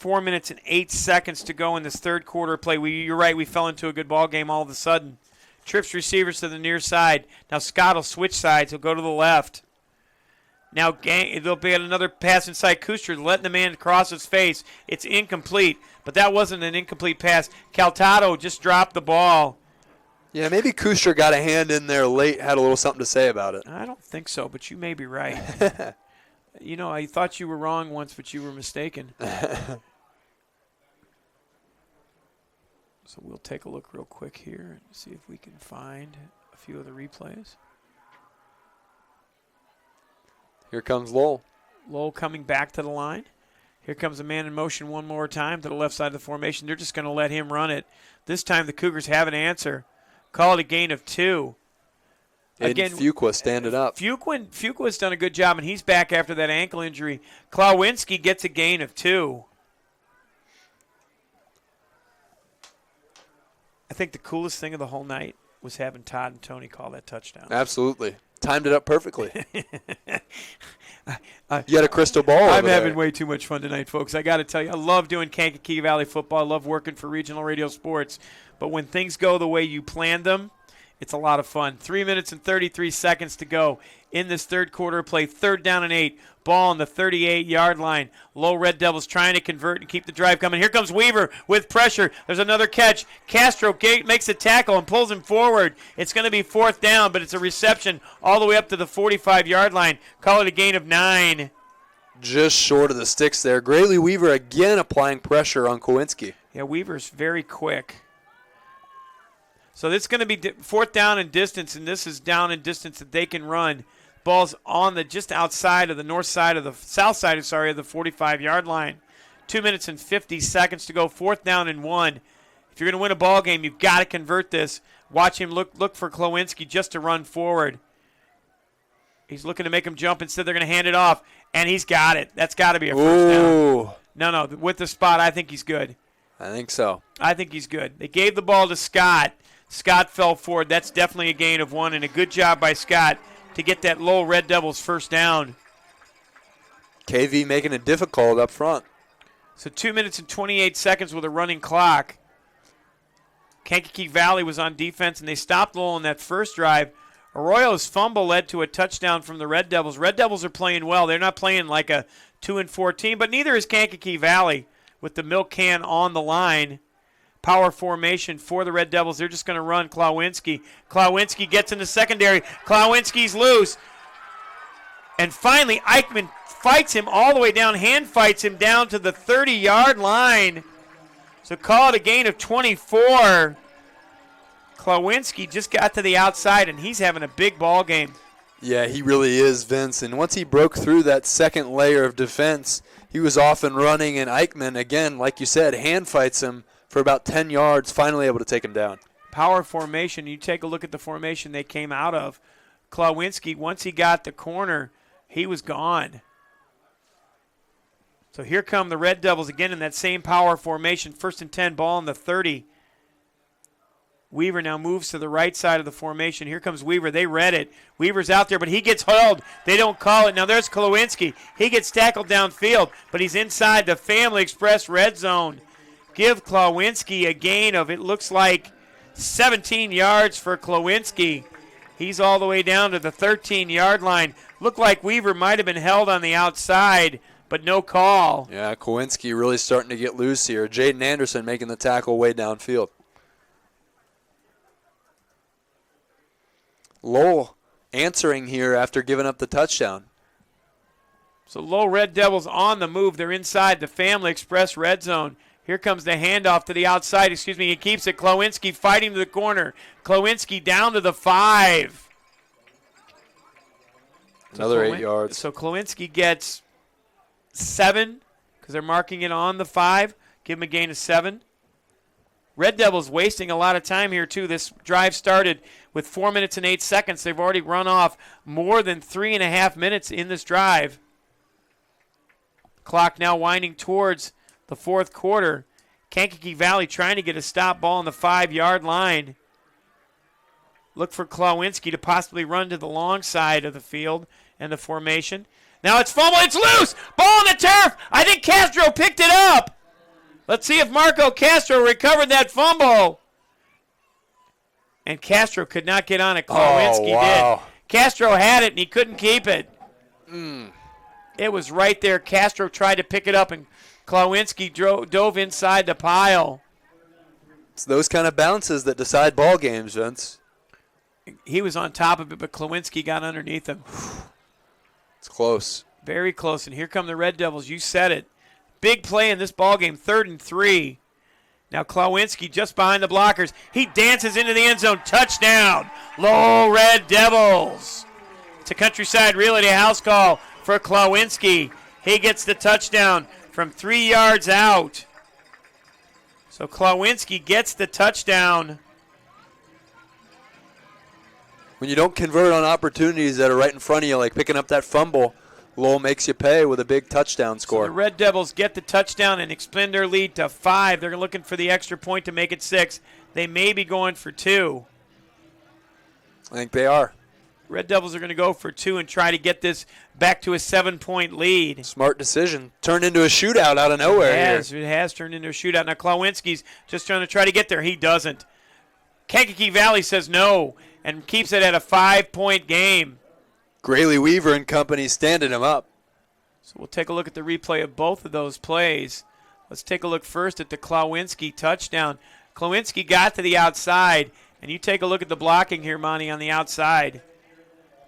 4 minutes and 8 seconds to go in this third quarter of play. You're right, we fell into a good ball game all of a sudden. Trips receivers to the near side. Now Scott will switch sides. He'll go to the left. Now there'll be another pass inside Kuster, letting the man cross his face. It's incomplete, but that wasn't an incomplete pass. Caltado just dropped the ball. Yeah, maybe Kuster got a hand in there late, had a little something to say about it. I don't think so, but you may be right. You know, I thought you were wrong once, but you were mistaken. So we'll take a look real quick here and see if we can find a few of the replays. Here comes Lowell. Lowell coming back to the line. Here comes a man in motion one more time to the left side of the formation. They're just going to let him run it. This time the Cougars have an answer. Call it a gain of 2. Again, Fuqua standing up. Fuqua's done a good job, and he's back after that ankle injury. Klawinski gets a gain of 2. I think the coolest thing of the whole night was having Todd and Tony call that touchdown. Absolutely. Timed it up perfectly. You had a crystal ball I'm over having there. way too much fun tonight, folks. I got to tell you, I love doing Kankakee Valley football. I love working for Regional Radio Sports. But when things go the way you planned them, it's a lot of fun. 3 minutes and 33 seconds to go in this third quarter of play. 3rd down and 8. Ball on the 38-yard line. Low Red Devils trying to convert and keep the drive coming. Here comes Weaver with pressure. There's another catch. Castro makes a tackle and pulls him forward. It's going to be 4th down, but it's a reception all the way up to the 45-yard line. Call it a gain of 9. Just short of the sticks there. Grayley Weaver again applying pressure on Kowinski. Yeah, Weaver's very quick. So this is going to be 4th down and distance, and this is down and distance that they can run. Ball's on the just outside of the south side of the 45-yard line. 2 minutes and 50 seconds to go. 4th down and 1. If you're going to win a ball game, you've got to convert this. Watch him look for Klawinski just to run forward. He's looking to make him jump. Instead, they're going to hand it off, and he's got it. That's got to be a first down. No, with the spot, I think he's good. I think so. I think he's good. They gave the ball to Scott. Scott fell forward. That's definitely a gain of 1, and a good job by Scott to get that Lowell Red Devils first down. KV making it difficult up front. So 2 minutes and 28 seconds with a running clock. Kankakee Valley was on defense, and they stopped Lowell in that first drive. Arroyo's fumble led to a touchdown from the Red Devils. Red Devils are playing well. They're not playing like a 2-4 team, but neither is Kankakee Valley with the milk can on the line. Power formation for the Red Devils. They're just going to run Klawinski. Klawinski gets in the secondary. Klawinski's loose. And finally, Eichmann fights him all the way down, hand fights him down to the 30-yard line. So call it a gain of 24. Klawinski just got to the outside, and he's having a big ball game. Yeah, he really is, Vince. And once he broke through that second layer of defense, he was off and running. And Eichmann, again, like you said, hand fights him for about 10 yards, finally able to take him down. Power formation. You take a look at the formation they came out of. Klawinski, once he got the corner, he was gone. So here come the Red Devils again in that same power formation. 1st and 10, ball on the 30. Weaver now moves to the right side of the formation. Here comes Weaver. They read it. Weaver's out there, but he gets held. They don't call it. Now there's Klawinski. He gets tackled downfield, but he's inside the Family Express red zone. Give Klawinski a gain of, it looks like, 17 yards for Klawinski. He's all the way down to the 13-yard line. Looked like Weaver might have been held on the outside, but no call. Yeah, Kowinski really starting to get loose here. Jaden Anderson making the tackle way downfield. Lowell answering here after giving up the touchdown. So Lowell Red Devils on the move. They're inside the Family Express red zone. Here comes the handoff to the outside. He keeps it. Klawinski fighting to the corner. Klawinski down to the 5. Another 8 yards. So Klawinski gets 7 because they're marking it on the 5. Give him a gain of 7. Red Devils wasting a lot of time here, too. This drive started with 4 minutes and 8 seconds. They've already run off more than 3.5 minutes in this drive. Clock now winding towards the 4th quarter. Kankakee Valley trying to get a stop ball on the 5-yard line. Look for Klawinski to possibly run to the long side of the field and the formation. Now it's fumbled. It's loose. Ball on the turf. I think Castro picked it up. Let's see if Marco Castro recovered that fumble. And Castro could not get on it. Klawinski did. Castro had it, and he couldn't keep it. It was right there. Castro tried to pick it up, and Klawinski dove inside the pile. It's those kind of bounces that decide ball games, Vince. He was on top of it, but Klawinski got underneath him. It's close. Very close, and here come the Red Devils. You said it. Big play in this ball game, 3rd and 3. Now Klawinski just behind the blockers. He dances into the end zone. Touchdown, Lowell Red Devils. It's a Countryside Realty house call for Klawinski. He gets the touchdown from 3 yards out. So Klawinski gets the touchdown. When you don't convert on opportunities that are right in front of you, like picking up that fumble, Lowell makes you pay with a big touchdown score. So the Red Devils get the touchdown and expand their lead to 5. They're looking for the extra point to make it 6. They may be going for 2. I think they are. Red Devils are going to go for 2 and try to get this back to a 7-point lead. Smart decision. Turned into a shootout out of nowhere here. It has turned into a shootout. Now Klawinski's just trying to try to get there. He doesn't. Kankakee Valley says no and keeps it at a 5-point game. Grayley Weaver and company standing him up. So we'll take a look at the replay of both of those plays. Let's take a look first at the Klawinski touchdown. Klawinski got to the outside, and you take a look at the blocking here, Monty, on the outside.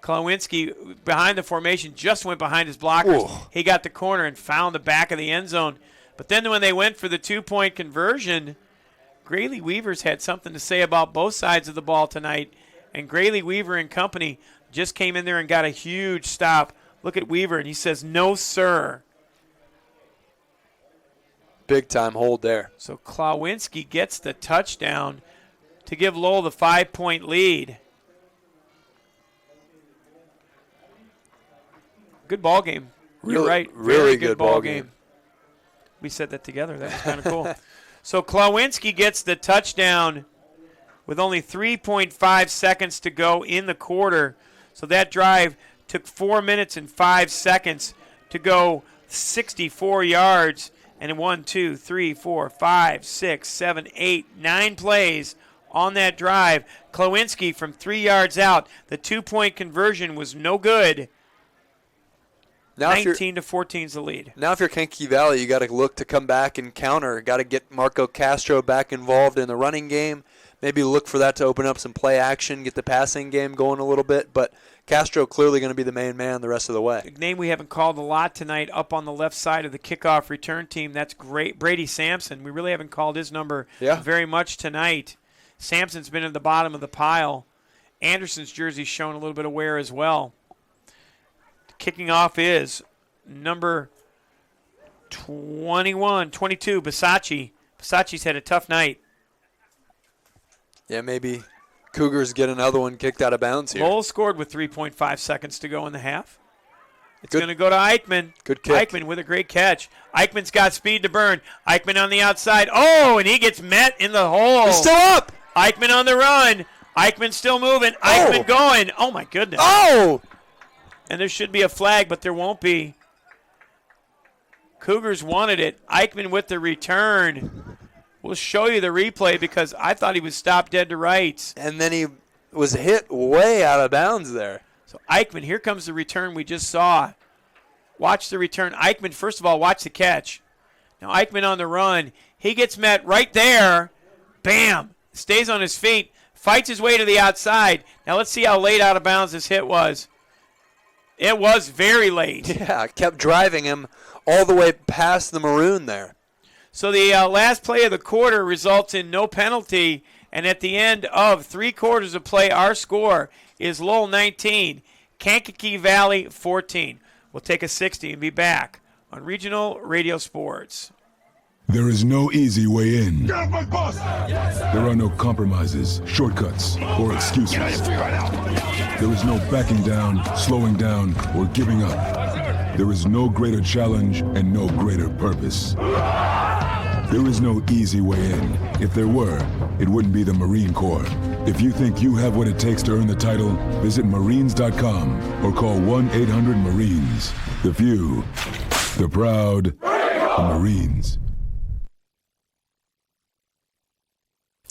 Klawinski, behind the formation, just went behind his blockers. Ooh. He got the corner and found the back of the end zone. But then when they went for the 2-point conversion, Grayley Weaver's had something to say about both sides of the ball tonight. And Grayley Weaver and company just came in there and got a huge stop. Look at Weaver, and he says, no, sir. Big-time hold there. So Klawinski gets the touchdown to give Lowell the 5-point lead. Good ball game. You're right. Really Very good ball game. We said that together. That was kind of cool. So Klawinski gets the touchdown with only 3.5 seconds to go in the quarter. So that drive took 4 minutes and 5 seconds to go 64 yards. And 1, 2, 3, 4, 5, 6, 7, 8, 9 plays on that drive. Klawinski from 3 yards out. The 2-point conversion was no good. Now 19 to 14 is the lead. Now if you're Kankakee Valley, you got to look to come back and counter. Got to get Marco Castro back involved in the running game. Maybe look for that to open up some play action, get the passing game going a little bit. But Castro clearly going to be the main man the rest of the way. A name we haven't called a lot tonight up on the left side of the kickoff return team. That's great. Brady Sampson. We really haven't called his number very much tonight. Sampson's been at the bottom of the pile. Anderson's jersey's shown a little bit of wear as well. Kicking off is number 22, Bisacci. Bisacci's had a tough night. Yeah, maybe Cougars get another one kicked out of bounds here. Lowell scored with 3.5 seconds to go in the half. It's going to go to Eichmann. Good kick. Eichmann with a great catch. Eichmann's got speed to burn. Eichmann on the outside. Oh, and he gets met in the hole. He's still up. Eichmann on the run. Eichmann still moving. Eichmann going. Oh, my goodness. Oh! And there should be a flag, but there won't be. Cougars wanted it. Eichmann with the return. We'll show you the replay because I thought he was stopped dead to rights. And then he was hit way out of bounds there. So Eichmann, here comes the return we just saw. Watch the return. Eichmann, first of all, watch the catch. Now Eichmann on the run. He gets met right there. Bam. Stays on his feet. Fights his way to the outside. Now let's see how late out of bounds this hit was. It was very late. Yeah, kept driving him all the way past the maroon there. So the last play of the quarter results in no penalty, and at the end of 3 quarters of play, our score is Lowell 19, Kankakee Valley 14. We'll take a 60 and be back on Regional Radio Sports. There is no easy way in. There are no compromises, shortcuts, or excuses. There is no backing down, slowing down, or giving up. There is no greater challenge and no greater purpose. There is no easy way in. If there were, it wouldn't be the Marine Corps. If you think you have what it takes to earn the title, visit Marines.com or call 1-800-MARINES. The few, the proud, the Marines.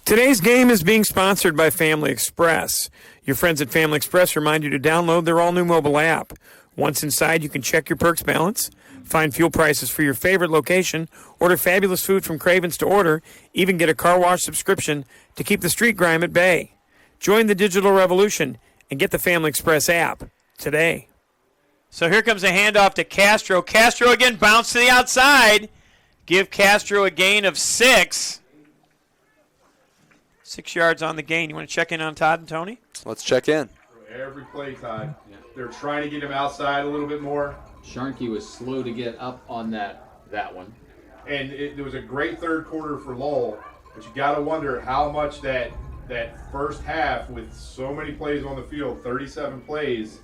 Today's game is being sponsored by Family Express. Your friends at Family Express remind you to download their all-new mobile app. Once inside, you can check your perks balance, find fuel prices for your favorite location, order fabulous food from Craven's to order, even get a car wash subscription to keep the street grime at bay. Join the digital revolution and get the Family Express app today. So here comes a handoff to Castro. Castro again, bounce to the outside. Give Castro a gain of 6. 6 yards on the gain. You want to check in on Todd and Tony? Let's check in. Every play, Todd. They're trying to get him outside a little bit more. Sharkey was slow to get up on that one. And it was a great third quarter for Lowell, but you got to wonder how much that first half with so many plays on the field, 37 plays,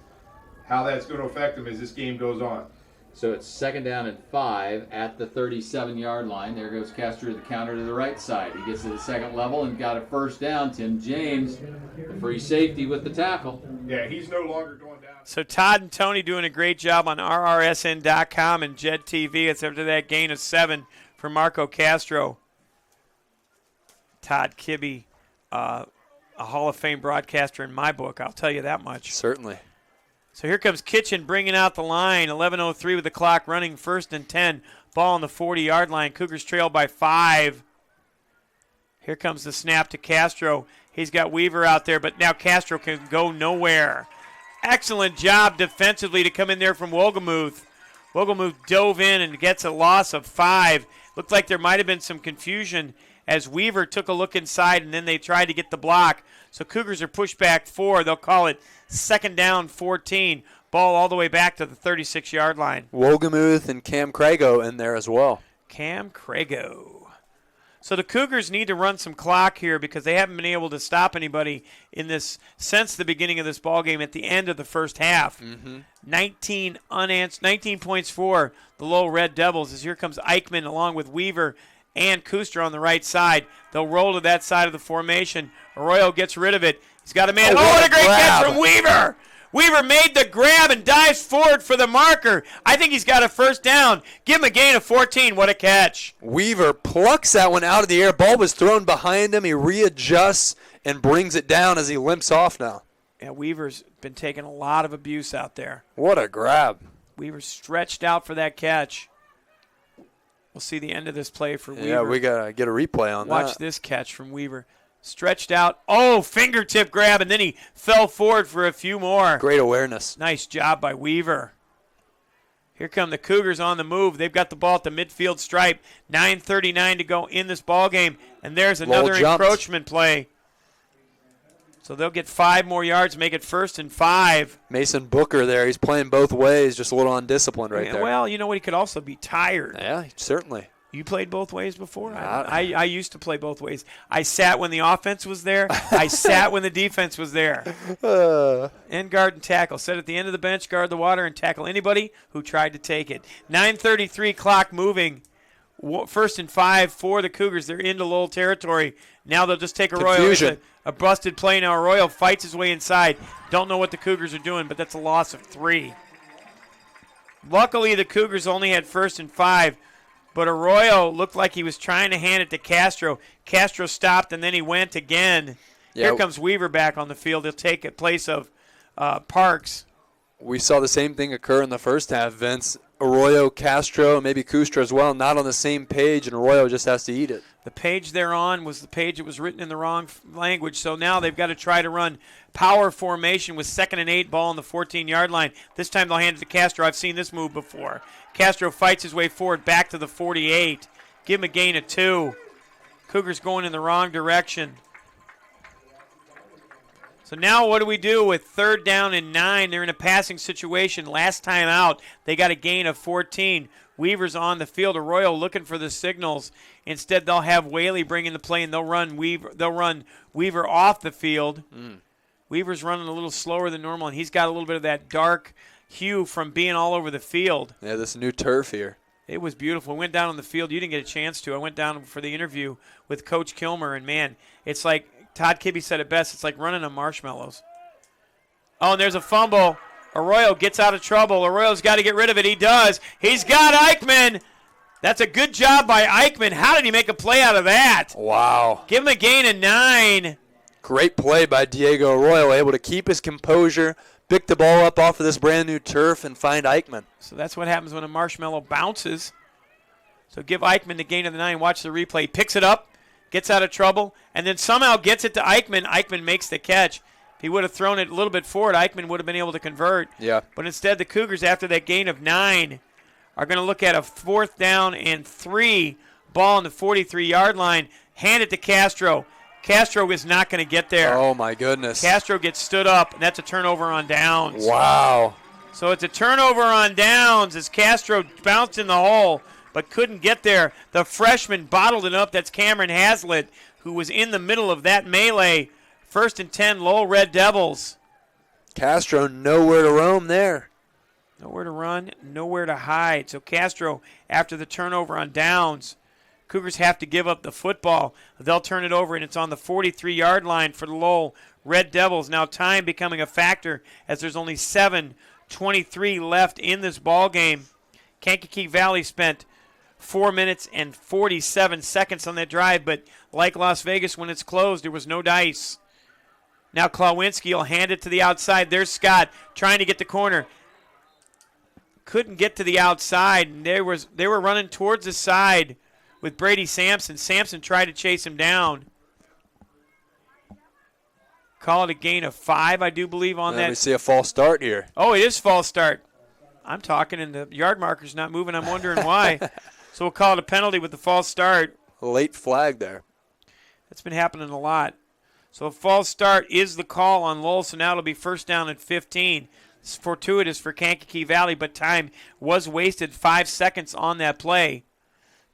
how that's going to affect them as this game goes on. So it's 2nd down and 5 at the 37-yard line. There goes Castro to the counter to the right side. He gets to the second level and got a first down. Tim James, the free safety with the tackle. Yeah, he's no longer going down. So Todd and Tony doing a great job on RRSN.com and Jed TV. It's after that gain of 7 for Marco Castro. Todd Kibbe, a Hall of Fame broadcaster in my book, I'll tell you that much. Certainly. So here comes Kitchen bringing out the line. 11:03 with the clock running. 1st and 10. Ball on the 40-yard line. Cougars trail by 5. Here comes the snap to Castro. He's got Weaver out there, but now Castro can go nowhere. Excellent job defensively to come in there from Wogelmuth. Wogelmuth dove in and gets a loss of 5. Looked like there might have been some confusion as Weaver took a look inside and then they tried to get the block. So Cougars are pushed back 4. They'll call it 2nd down 14. Ball all the way back to the 36-yard line. Wogelmuth and Cam Crago in there as well. Cam Crago. So the Cougars need to run some clock here because they haven't been able to stop anybody in this since the beginning of this ball game at the end of the first half. 19 points for the Lowell Red Devils as here comes Eichmann along with Weaver and Kuster on the right side. They'll roll to that side of the formation. Arroyo gets rid of it. He's got a man. Oh, what a great catch from Weaver. Weaver made the grab and dives forward for the marker. I think he's got a first down. Give him a gain of 14. What a catch. Weaver plucks that one out of the air. Ball was thrown behind him. He readjusts and brings it down as he limps off now. Yeah, Weaver's been taking a lot of abuse out there. What a grab. Weaver stretched out for that catch. We'll see the end of this play for Weaver. Yeah, we got to get a replay on that. Watch this catch from Weaver. Stretched out. Oh, fingertip grab, and then he fell forward for a few more. Great awareness. Nice job by Weaver. Here come the Cougars on the move. They've got the ball at the midfield stripe. 9:39 to go in this ball game, and there's another encroachment play. So they'll get 5 more yards, make it 1st and 5. Mason Booker there. He's playing both ways, just a little undisciplined right there. Well, you know what? He could also be tired. Yeah, certainly. You played both ways before? I used to play both ways. I sat when the offense was there. I sat when the defense was there. End guard and tackle. Sit at the end of the bench, guard the water, and tackle anybody who tried to take it. 9:33 clock moving. 1st and 5 for the Cougars. They're into Lowell territory. Now they'll just take Arroyo. It's a busted play now. Arroyo fights his way inside. Don't know what the Cougars are doing, but that's a loss of 3. Luckily, the Cougars only had 1st and 5. But Arroyo looked like he was trying to hand it to Castro. Castro stopped, and then he went again. Here comes Weaver back on the field. He'll take it place of Parks. We saw the same thing occur in the first half, Vince. Arroyo, Castro, maybe Kustra as well, not on the same page, and Arroyo just has to eat it. The page they're on was the page that was written in the wrong language, so now they've got to try to run power formation with 2nd and 8, ball on the 14-yard line. This time they'll hand it to Castro. I've seen this move before. Castro fights his way forward back to the 48. Give him a gain of 2. Cougars going in the wrong direction. So now what do we do with 3rd down and 9? They're in a passing situation. Last time out, they got a gain of 14. Weaver's on the field. Arroyo looking for the signals. Instead, they'll have Whaley bringing the play, and they'll run Weaver off the field. Weaver's running a little slower than normal, and he's got a little bit of that dark hue from being all over the field. Yeah, this new turf here. It was beautiful. We went down on the field. You didn't get a chance to. I went down for the interview with Coach Kilmer, and, man, it's like Todd Kibbe said it best. It's like running on marshmallows. Oh, and there's a fumble. Arroyo gets out of trouble. Arroyo's got to get rid of it. He does. He's got Eichmann. That's a good job by Eichmann. How did he make a play out of that? Wow. Give him a gain of 9. Great play by Diego Arroyo, able to keep his composure, pick the ball up off of this brand new turf, and find Eichmann. So that's what happens when a marshmallow bounces. So give Eichmann the gain of the 9. Watch the replay. He picks it up, gets out of trouble, and then somehow gets it to Eichmann. Eichmann makes the catch. If he would have thrown it a little bit forward, Eichmann would have been able to convert. Yeah. But instead, the Cougars, after that gain of 9, are going to look at a 4th down and 3 ball on the 43-yard line. Hand it to Castro. Castro is not going to get there. Oh, my goodness. Castro gets stood up, and that's a turnover on downs. Wow. So it's a turnover on downs as Castro bounced in the hole but couldn't get there. The freshman bottled it up. That's Cameron Haslett, who was in the middle of that melee. 1st and 10, Lowell Red Devils. Castro nowhere to roam there. Nowhere to run, nowhere to hide. So Castro, after the turnover on downs, Cougars have to give up the football. They'll turn it over, and it's on the 43-yard line for the Lowell Red Devils. Now time becoming a factor as there's only 7:23 left in this ball game. Kankakee Valley spent 4 minutes and 47 seconds on that drive, but like Las Vegas when it's closed, there was no dice. Now Klawinski will hand it to the outside. There's Scott trying to get the corner. Couldn't get to the outside, and they were running towards the side with Brady Sampson. Sampson tried to chase him down. Call it a gain of 5, I do believe, on that. We see a false start here. Oh, it is false start. I'm talking, and the yard marker's not moving. I'm wondering why. So we'll call it a penalty with the false start. Late flag there. That's been happening a lot. So a false start is the call on Lowell, so now it'll be 1st down and 15. It's fortuitous for Kankakee Valley, but time was wasted. 5 seconds on that play.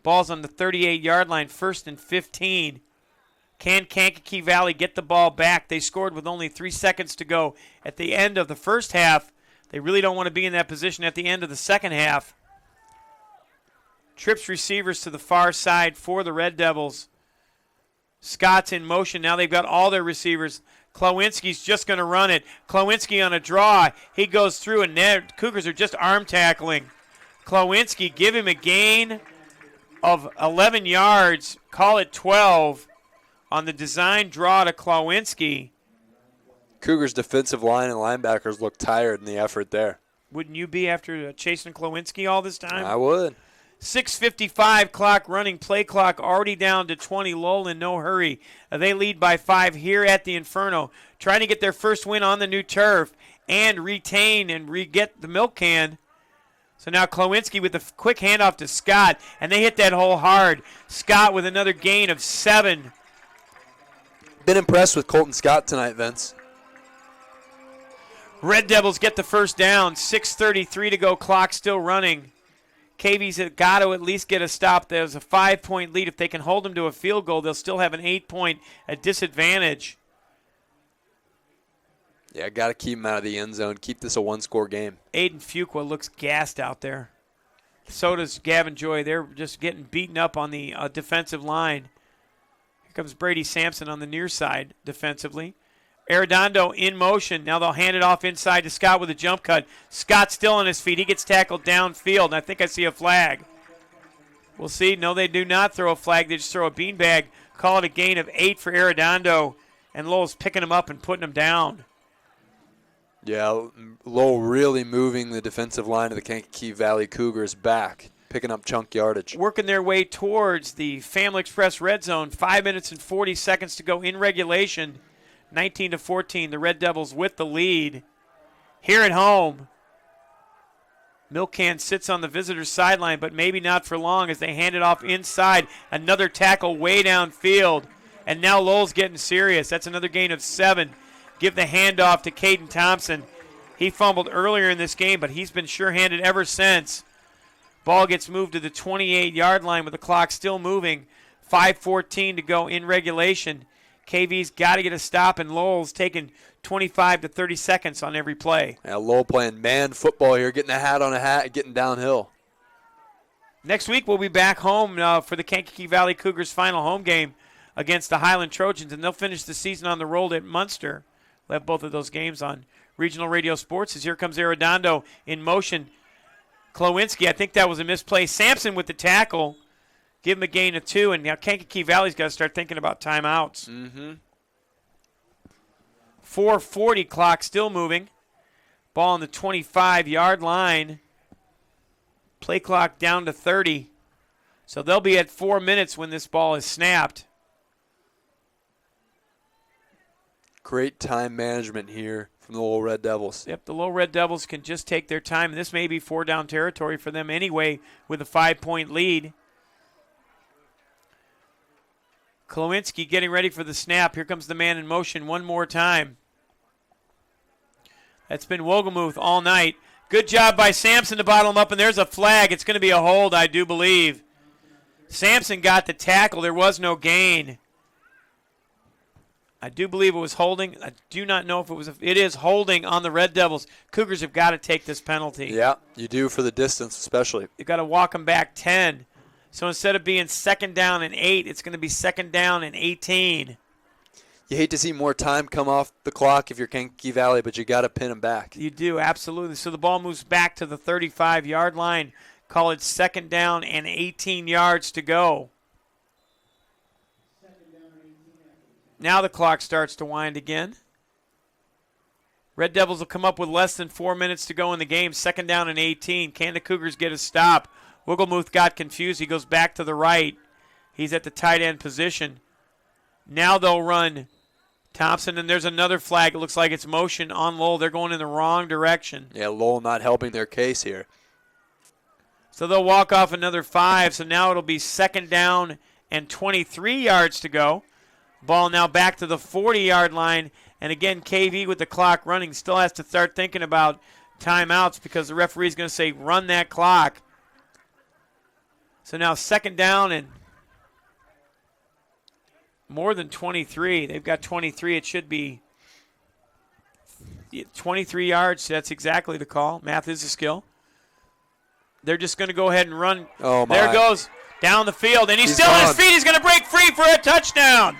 Ball's on the 38-yard line, 1st and 15. Can Kankakee Valley get the ball back? They scored with only 3 seconds to go at the end of the first half. They really don't want to be in that position at the end of the second half. Trips receivers to the far side for the Red Devils. Scott's in motion. Now they've got all their receivers. Klawinski's just going to run it. Klawinski on a draw. He goes through, and Cougars are just arm tackling. Klawinski, give him a gain of 11 yards. Call it 12 on the design draw to Klawinski. Cougars' defensive line and linebackers look tired in the effort there. Wouldn't you be after chasing Klawinski all this time? I would. 6:55 clock running, play clock already down to 20. Lowell in no hurry. They lead by 5 here at the Inferno, trying to get their first win on the new turf and retain and re-get the milk can. So now Klawinski with a quick handoff to Scott, and they hit that hole hard. Scott with another gain of 7. Been impressed with Colton Scott tonight, Vince. Red Devils get the first down. 6:33 to go, clock still running. KV's got to at least get a stop. There's a 5-point lead. If they can hold them to a field goal, they'll still have an 8-point disadvantage. Yeah, got to keep them out of the end zone. Keep this a one-score game. Aiden Fuqua looks gassed out there. So does Gavin Joy. They're just getting beaten up on the defensive line. Here comes Brady Sampson on the near side defensively. Arredondo in motion. Now they'll hand it off inside to Scott with a jump cut. Scott still on his feet. He gets tackled downfield, and I think I see a flag. We'll see. No, they do not throw a flag. They just throw a beanbag. Call it a gain of 8 for Arredondo, and Lowell's picking him up and putting him down. Yeah, Lowell really moving the defensive line of the Kankakee Valley Cougars back, picking up chunk yardage. Working their way towards the Family Express red zone. 5 minutes and 40 seconds to go in regulation. 19-14, the Red Devils with the lead. Here at home, Milk Can sits on the visitor's sideline, but maybe not for long as they hand it off inside. Another tackle way downfield, and now Lowell's getting serious. That's another gain of 7. Give the handoff to Caden Thompson. He fumbled earlier in this game, but he's been sure-handed ever since. Ball gets moved to the 28-yard line with the clock still moving. 5:14 to go in regulation. KV's got to get a stop, and Lowell's taking 25 to 30 seconds on every play. Yeah, Lowell playing man football here, getting a hat on a hat, getting downhill. Next week we'll be back home for the Kankakee Valley Cougars' final home game against the Highland Trojans, and they'll finish the season on the road at Munster. We'll have both of those games on Regional Radio Sports as here comes Arredondo in motion. Klowinski, I think that was a misplay. Sampson with the tackle. Give him a gain of 2, and now Kankakee Valley's got to start thinking about timeouts. 4:40 clock still moving. Ball on the 25-yard line. Play clock down to 30. So they'll be at 4 minutes when this ball is snapped. Great time management here from the Lowell Red Devils. Yep, the Lowell Red Devils can just take their time. And this may be 4-down territory for them anyway with a 5-point lead. Klowinski getting ready for the snap. Here comes the man in motion one more time. That's been Wogelmuth all night. Good job by Sampson to bottle him up, and there's a flag. It's going to be a hold, I do believe. Sampson got the tackle. There was no gain. I do believe it was holding. I do not know if it was. It is holding on the Red Devils. Cougars have got to take this penalty. Yeah, you do for the distance especially. You've got to walk them back 10. So instead of being 2nd down and 8, it's going to be 2nd down and 18. You hate to see more time come off the clock if you're Kankakee Valley, but you got to pin them back. You do, absolutely. So the ball moves back to the 35-yard line. Call it 2nd down and 18 yards to go. Now the clock starts to wind again. Red Devils will come up with less than 4 minutes to go in the game. 2nd down and 18. Can the Cougars get a stop? Wogelmuth got confused. He goes back to the right. He's at the tight end position. Now they'll run Thompson, and there's another flag. It looks like it's motion on Lowell. They're going in the wrong direction. Yeah, Lowell not helping their case here. So they'll walk off another 5. So now it'll be 2nd down and 23 yards to go. Ball now back to the 40-yard line. And again, KV with the clock running still has to start thinking about timeouts because the referee's going to say run that clock. So now 2nd down and more than 23. They've got 23. It should be 23 yards. That's exactly the call. Math is a skill. They're just going to go ahead and run. Oh, my. There goes down the field. And he's still on his feet. He's going to break free for a touchdown.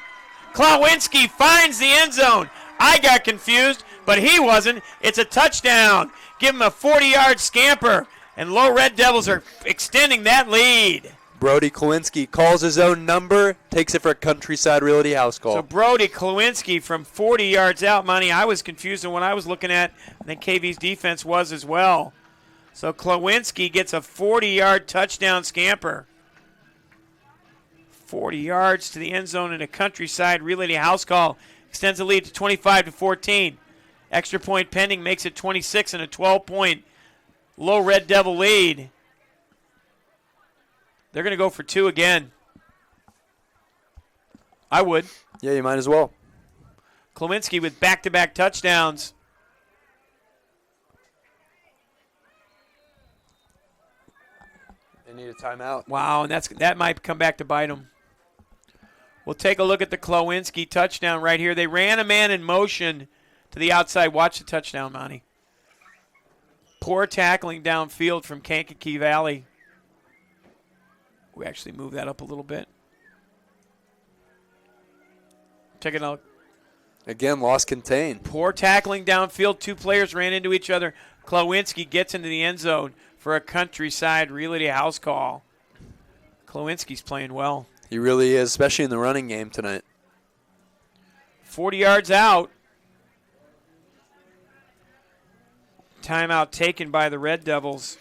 Klowinski finds the end zone. I got confused, but he wasn't. It's a touchdown. Give him a 40-yard scamper. And Lowell Red Devils are extending that lead. Brody Klowinski calls his own number, takes it for a Countryside Realty house call. So Brody Klowinski from 40 yards out, Monty. I was confused, and when I was looking at, I think KV's defense was as well. So Klowinski gets a 40-yard touchdown scamper. 40 yards to the end zone in a Countryside Realty house call. Extends the lead to 25-14. Extra point pending makes it 26 and a 12-point Lowell Red Devil lead. They're going to go for 2 again. I would. Yeah, you might as well. Klowinski with back-to-back touchdowns. They need a timeout. Wow, and that might come back to bite them. We'll take a look at the Klowinski touchdown right here. They ran a man in motion to the outside. Watch the touchdown, Monty. Poor tackling downfield from Kankakee Valley. We actually move that up a little bit. Check it out. Again, loss contained. Poor tackling downfield. 2 players ran into each other. Klowinski gets into the end zone for a Countryside Realty house call. Klowinski's playing well. He really is, especially in the running game tonight. 40 yards out. Timeout taken by the Red Devils.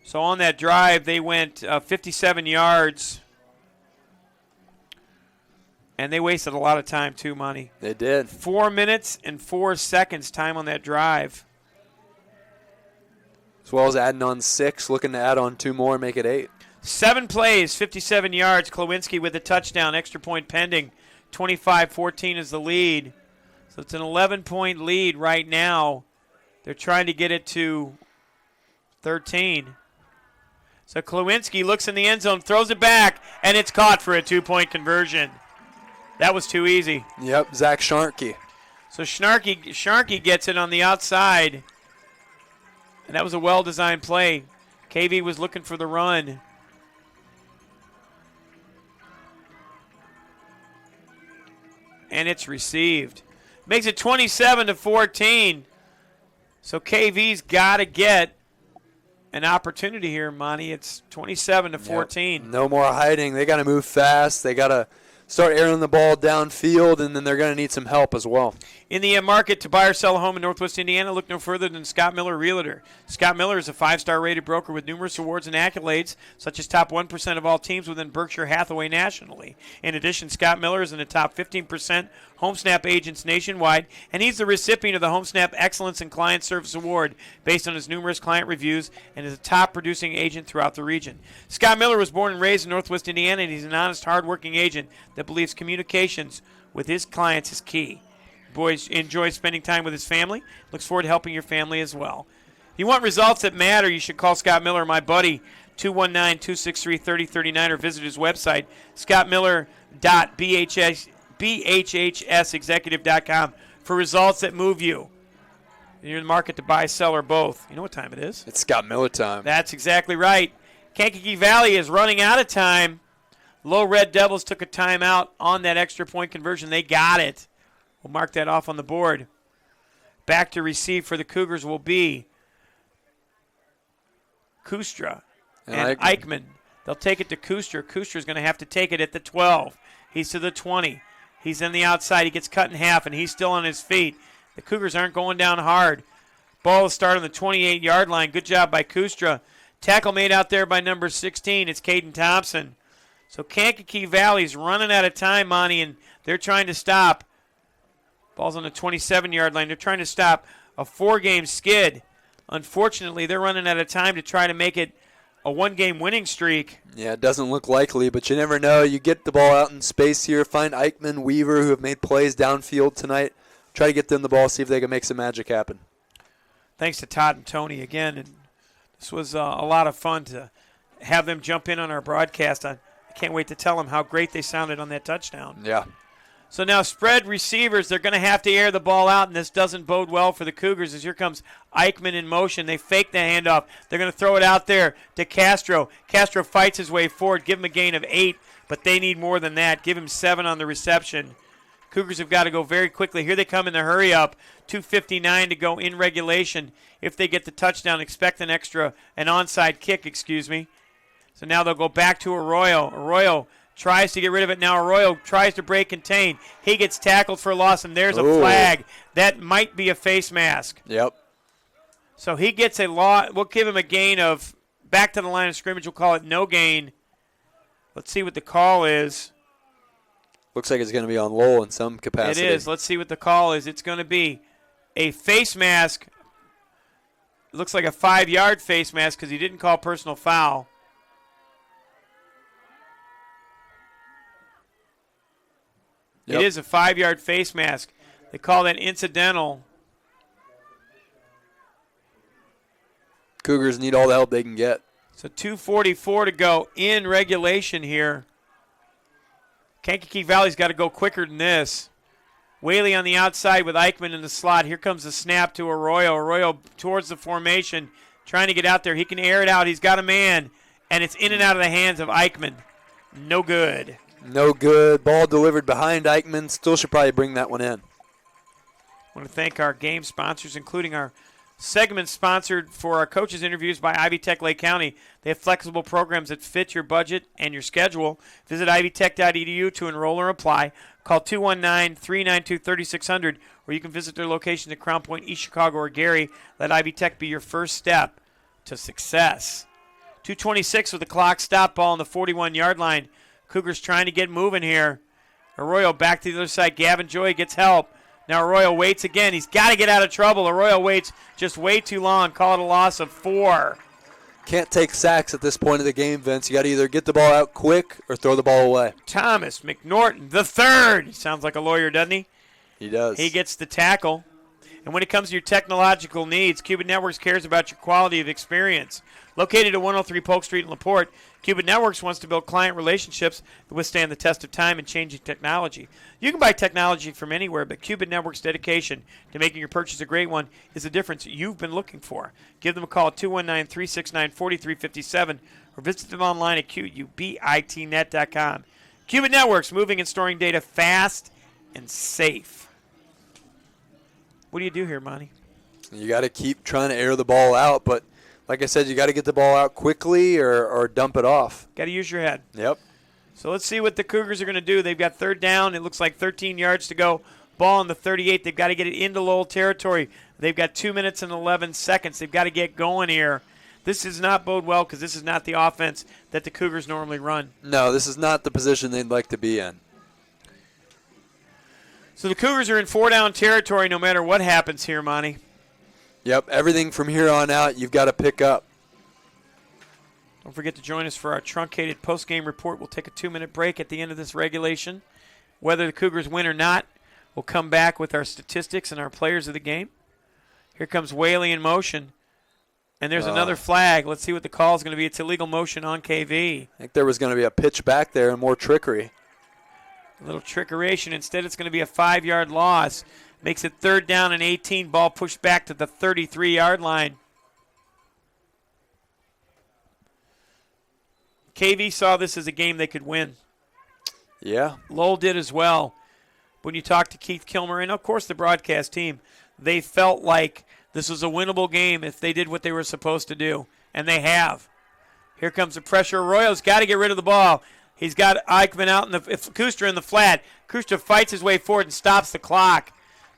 So on that drive, they went 57 yards. And they wasted a lot of time too, Monty. They did. 4 minutes and 4 seconds time on that drive. As well as adding on 6, looking to add on 2 more and make it 8. 7 plays, 57 yards. Klowinski with a touchdown. Extra point pending. 25-14 is the lead. So it's an 11-point lead right now. They're trying to get it to 13. So Klowinski looks in the end zone, throws it back, and it's caught for a 2-point conversion. That was too easy. Yep, Zach Scharnke. So Scharnke gets it on the outside. And that was a well-designed play. KV was looking for the run. And it's received. Makes it 27-14. So KV's got to get an opportunity here, Monty. It's 27-14. Yep. No more hiding. They got to move fast. They got to start airing the ball downfield, and then they're going to need some help as well. In the market to buy or sell a home in Northwest Indiana, look no further than Scott Miller Realtor. Scott Miller is a 5-star rated broker with numerous awards and accolades, such as top 1% of all teams within Berkshire Hathaway nationally. In addition, Scott Miller is in the top 15% HomeSnap agents nationwide, and he's the recipient of the HomeSnap Excellence in Client Service Award based on his numerous client reviews and is a top producing agent throughout the region. Scott Miller was born and raised in Northwest Indiana, and he's an honest, hardworking agent that believes communications with his clients is key. Boys enjoys spending time with his family. Looks forward to helping your family as well. If you want results that matter, you should call Scott Miller, my buddy, 219-263-3039, or visit his website, scottmiller.bhsexecutive.com, for results that move you. You're in the market to buy, sell, or both. You know what time it is? It's Scott Miller time. That's exactly right. Kankakee Valley is running out of time. Low Red Devils took a timeout on that extra point conversion. They got it. We'll mark that off on the board. Back to receive for the Cougars will be Kustra and Eichmann. They'll take it to Kustra. Kustra's going to have to take it at the 12. He's to the 20. He's in the outside. He gets cut in half, and he's still on his feet. The Cougars aren't going down hard. Ball will start on the 28-yard line. Good job by Kustra. Tackle made out there by number 16. It's Caden Thompson. So Kankakee Valley's running out of time, Monty, and they're trying to stop. Ball's on the 27-yard line. They're trying to stop a 4-game skid. Unfortunately, they're running out of time to try to make it a 1-game winning streak. Yeah, it doesn't look likely, but you never know. You get the ball out in space here. Find Eichmann, Weaver, who have made plays downfield tonight. Try to get them the ball, see if they can make some magic happen. Thanks to Todd and Tony again. And this was a lot of fun to have them jump in on our broadcast. I can't wait to tell them how great they sounded on that touchdown. Yeah. So now spread receivers, they're going to have to air the ball out, and this doesn't bode well for the Cougars as here comes Eichmann in motion. They fake the handoff. They're going to throw it out there to Castro. Castro fights his way forward. Give him a gain of 8, but they need more than that. Give him 7 on the reception. Cougars have got to go very quickly. Here they come in the hurry up. 2:59 to go in regulation. If they get the touchdown, expect an onside kick, So now they'll go back to Arroyo. Arroyo tries to get rid of it. Now Arroyo tries to break contain. He gets tackled for a loss, and there's a flag. That might be a face mask. Yep. So he gets a loss. We'll give him a gain of back to the line of scrimmage. We'll call it no gain. Let's see what the call is. Looks like it's going to be on Lowell in some capacity. It is. Let's see what the call is. It's going to be a face mask. It looks like a 5-yard face mask because he didn't call personal foul. Yep. It is a 5-yard face mask. They call that incidental. Cougars need all the help they can get. So 2:44 to go in regulation here. Kankakee Valley's got to go quicker than this. Whaley on the outside with Eichmann in the slot. Here comes the snap to Arroyo. Arroyo towards the formation, trying to get out there. He can air it out. He's got a man, and it's in and out of the hands of Eichmann. No good. No good. Ball delivered behind Eichmann. Still should probably bring that one in. I want to thank our game sponsors, including our segment sponsored for our coaches' interviews by Ivy Tech Lake County. They have flexible programs that fit your budget and your schedule. Visit ivytech.edu to enroll or apply. Call 219-392-3600, or you can visit their locations at Crown Point, East Chicago, or Gary. Let Ivy Tech be your first step to success. 2:26 with the clock stop, ball on the 41-yard line. Cougars trying to get moving here. Arroyo back to the other side. Gavin Joy gets help. Now Arroyo waits again. He's got to get out of trouble. Arroyo waits just way too long. Call it a loss of 4. Can't take sacks at this point of the game, Vince. You got to either get the ball out quick or throw the ball away. Thomas McNorton, the third. He sounds like a lawyer, doesn't he? He does. He gets the tackle. And when it comes to your technological needs, Cuban Networks cares about your quality of experience. Located at 103 Polk Street in LaPorte, Cuban Networks wants to build client relationships that withstand the test of time and changing technology. You can buy technology from anywhere, but Cuban Networks' dedication to making your purchase a great one is the difference you've been looking for. Give them a call at 219-369-4357 or visit them online at qubitnet.com. Cuban Networks, moving and storing data fast and safe. What do you do here, Monty? You got to keep trying to air the ball out, but Like I said, you got to get the ball out quickly or dump it off. Got to use your head. Yep. So let's see what the Cougars are going to do. They've got third down. It looks like 13 yards to go. Ball on the 38. They've got to get it into Lowell territory. They've got 2 minutes and 11 seconds. They've got to get going here. This does not bode well because this is not the offense that the Cougars normally run. No, this is not the position they'd like to be in. So the Cougars are in 4-down territory no matter what happens here, Monty. Yep, everything from here on out you've got to pick up. Don't forget to join us for our truncated post-game report. We'll take a 2-minute break at the end of this regulation. Whether the Cougars win or not, we'll come back with our statistics and our players of the game. Here comes Whaley in motion. And there's another flag. Let's see what the call is going to be. It's illegal motion on KV. I think there was going to be a pitch back there and more trickery. A little trickeration. Instead, it's going to be a 5-yard loss. Makes it 3rd down and 18. Ball pushed back to the 33-yard line. KV saw this as a game they could win. Yeah. Lowell did as well. When you talk to Keith Kilmer and, of course, the broadcast team, they felt like this was a winnable game if they did what they were supposed to do, and they have. Here comes the pressure. Arroyo's got to get rid of the ball. He's got Eichmann out in the Kustra in the flat. Kustra fights his way forward and stops the clock.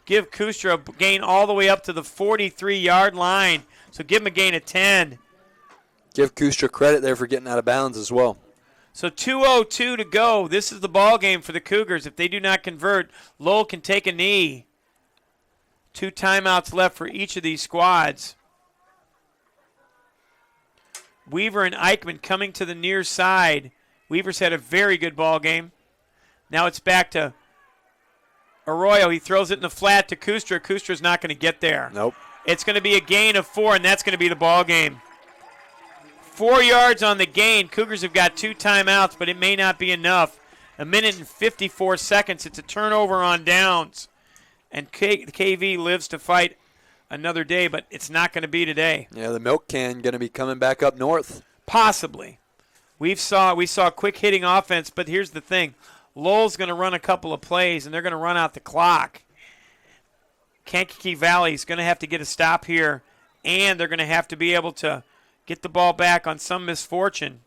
Give Kustra a gain all the way up to the 43-yard line. So give him a gain of 10. Give Kustra credit there for getting out of bounds as well. So 2:02 to go. This is the ball game for the Cougars. If they do not convert, Lowell can take a knee. 2 timeouts left for each of these squads. Weaver and Eichmann coming to the near side. Weaver's had a very good ball game. Now it's back to Arroyo. He throws it in the flat to Kustra. Kustra's not going to get there. Nope. It's going to be a gain of 4, and that's going to be the ball game. 4 yards on the gain. Cougars have got 2 timeouts, but it may not be enough. 1 minute and 54 seconds. It's a turnover on downs. And KV lives to fight another day, but it's not going to be today. Yeah, the milk can going to be coming back up north. Possibly. We saw quick hitting offense, but here's the thing. Lowell's going to run a couple of plays, and they're going to run out the clock. Kankakee Valley's going to have to get a stop here, and they're going to have to be able to get the ball back on some misfortune.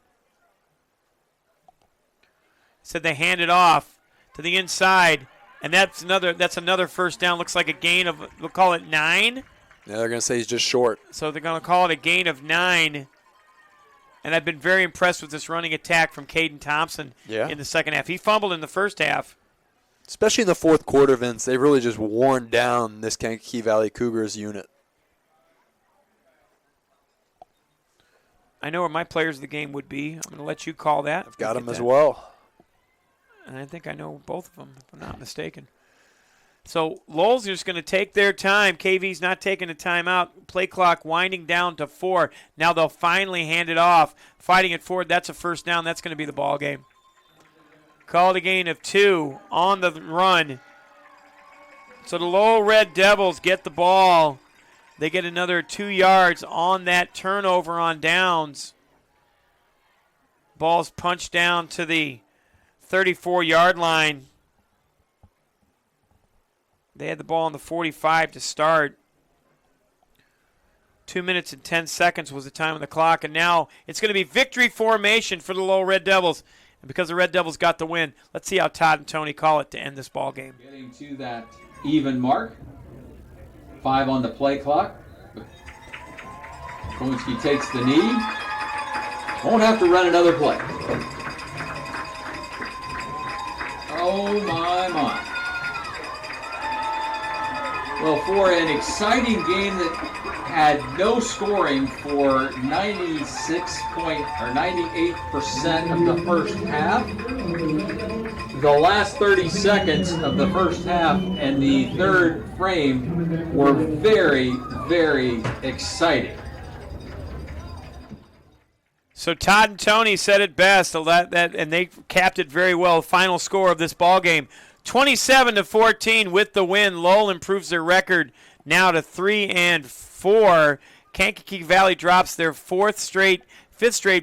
So they hand it off to the inside, and that's another first down. Looks like a gain of, we'll call it 9. Yeah, they're going to say he's just short. So they're going to call it a gain of 9. And I've been very impressed with this running attack from Caden Thompson in the second half. He fumbled in the first half. Especially in the fourth quarter, Vince. They've really just worn down this Kankakee Valley Cougars unit. I know where my players of the game would be. I'm going to let you call that. I've got them as well. And I think I know both of them, if I'm not mistaken. So Lowell's just going to take their time. KV's not taking a timeout. Play clock winding down to 4. Now they'll finally hand it off. Fighting it forward. That's a first down. That's going to be the ball game. Called a gain of 2 on the run. So the Lowell Red Devils get the ball. They get another 2 yards on that turnover on downs. Ball's punched down to the 34-yard line. They had the ball on the 45 to start. 2 minutes and 10 seconds was the time on the clock, and now it's going to be victory formation for the Lowell Red Devils. And because the Red Devils got the win, let's see how Todd and Tony call it to end this ball game. Getting to that even mark. 5 on the play clock. Kowinski takes the knee. Won't have to run another play. Oh, my. Well, for an exciting game that had no scoring for 98% of the first half, the last 30 seconds of the first half and the third frame were very, very exciting. So Todd and Tony said it best, and they capped it very well. Final score of this ball game, 27-14 with the win. Lowell improves their record now to 3-4. Kankakee Valley drops their fifth straight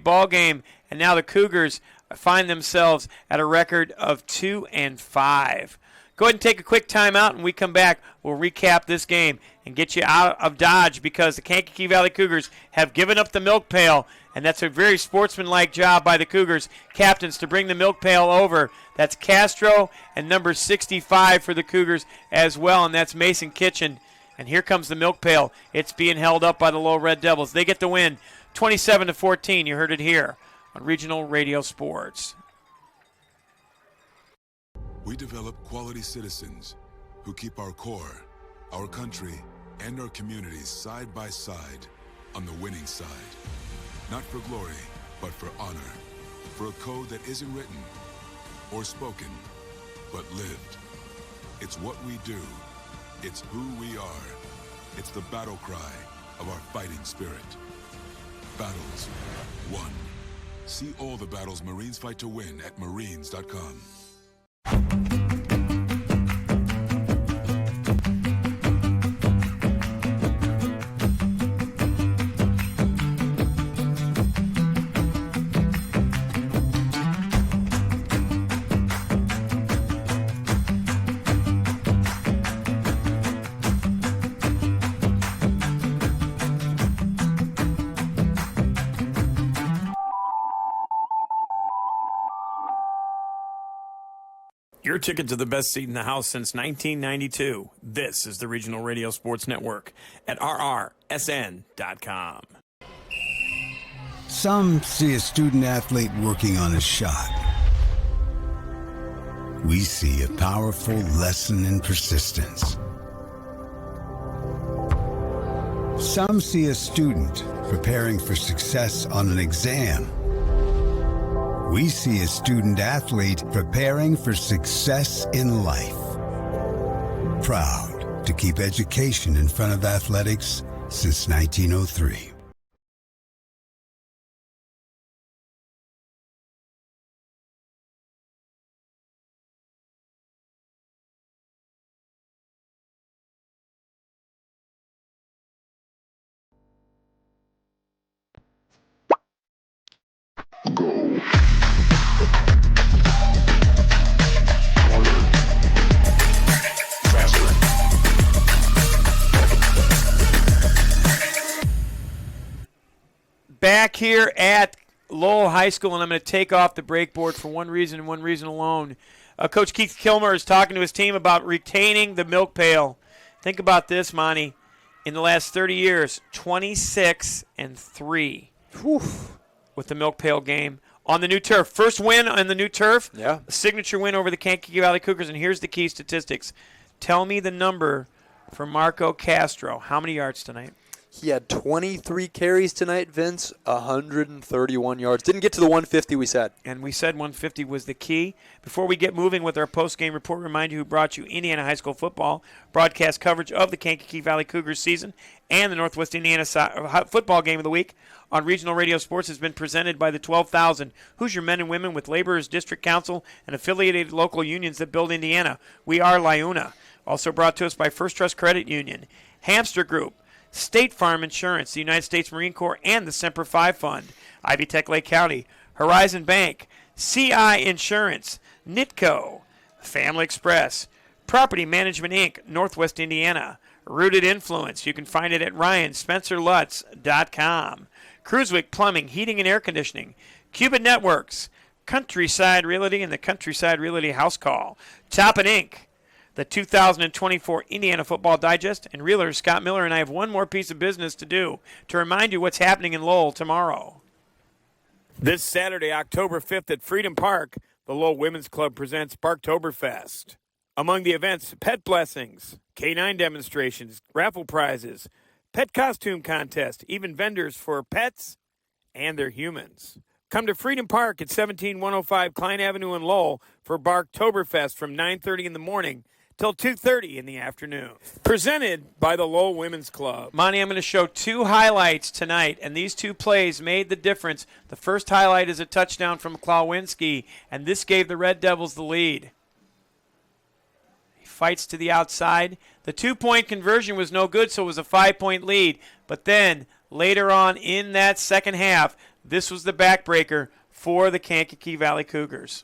ball game, and now the Cougars find themselves at a record of 2-5. Go ahead and take a quick timeout, and we come back. We'll recap this game and get you out of Dodge because the Kankakee Valley Cougars have given up the milk pail, and that's a very sportsmanlike job by the Cougars captains to bring the milk pail over. That's Castro and number 65 for the Cougars as well, and that's Mason Kitchen. And here comes the milk pail. It's being held up by the Lowell Red Devils. They get the win, 27-14. You heard it here on Regional Radio Sports. We develop quality citizens who keep our core, our country, and our communities side by side on the winning side. Not for glory, but for honor. For a code that isn't written or spoken, but lived. It's what we do. It's who we are. It's the battle cry of our fighting spirit. Battles won. See all the battles Marines fight to win at marines.com. Your ticket to the best seat in the house since 1992. This is the Regional Radio Sports Network at rrsn.com. Some see a student athlete working on a shot. We see a powerful lesson in persistence. Some see a student preparing for success on an exam. We see a student athlete preparing for success in life. Proud to keep education in front of athletics since 1903. Back here at Lowell High School, and I'm going to take off the break board for one reason and one reason alone. Coach Keith Kilmer is talking to his team about retaining the milk pail. Think about this, Monty. In the last 30 years, 26-3 with the milk pail game on the new turf. First win on the new turf. Yeah. A signature win over the Kankakee Valley Cougars, and here's the key statistics. Tell me the number for Marco Castro. How many yards tonight? He had 23 carries tonight, Vince, 131 yards. Didn't get to the 150 we said. And we said 150 was the key. Before we get moving with our post-game report, remind you who brought you Indiana High School football, broadcast coverage of the Kankakee Valley Cougars season, and the Northwest Indiana football game of the week on Regional Radio Sports has been presented by the 12,000 Hoosier men and women with Laborers District Council and affiliated local unions that build Indiana. We are LIUNA. Also brought to us by First Trust Credit Union, Hamster Group, State Farm Insurance, the United States Marine Corps, and the Semper Fi Fund, Ivy Tech Lake County, Horizon Bank, CI Insurance, Nitco, Family Express, Property Management Inc., Northwest Indiana, Rooted Influence. You can find it at RyanSpencerLutz.com. Cruiswick Plumbing, Heating and Air Conditioning, Cuban Networks, Countryside Realty, and the Countryside Realty House Call, Toppin Inc., the 2024 Indiana Football Digest, and realtor Scott Miller and I have one more piece of business to do to remind you what's happening in Lowell tomorrow. This Saturday, October 5th at Freedom Park, the Lowell Women's Club presents Parktoberfest. Among the events, pet blessings, K9 demonstrations, raffle prizes, pet costume contest, even vendors for pets and their humans. Come to Freedom Park at 17105 Klein Avenue in Lowell for Barktoberfest from 9:30 in the morning till 2:30 in the afternoon. Presented by the Lowell Women's Club. Monty, I'm going to show two highlights tonight, and these two plays made the difference. The first highlight is a touchdown from Klawinski, and this gave the Red Devils the lead. He fights to the outside. The 2-point conversion was no good, so it was a 5-point lead. But then, later on in that second half, this was the backbreaker for the Kankakee Valley Cougars.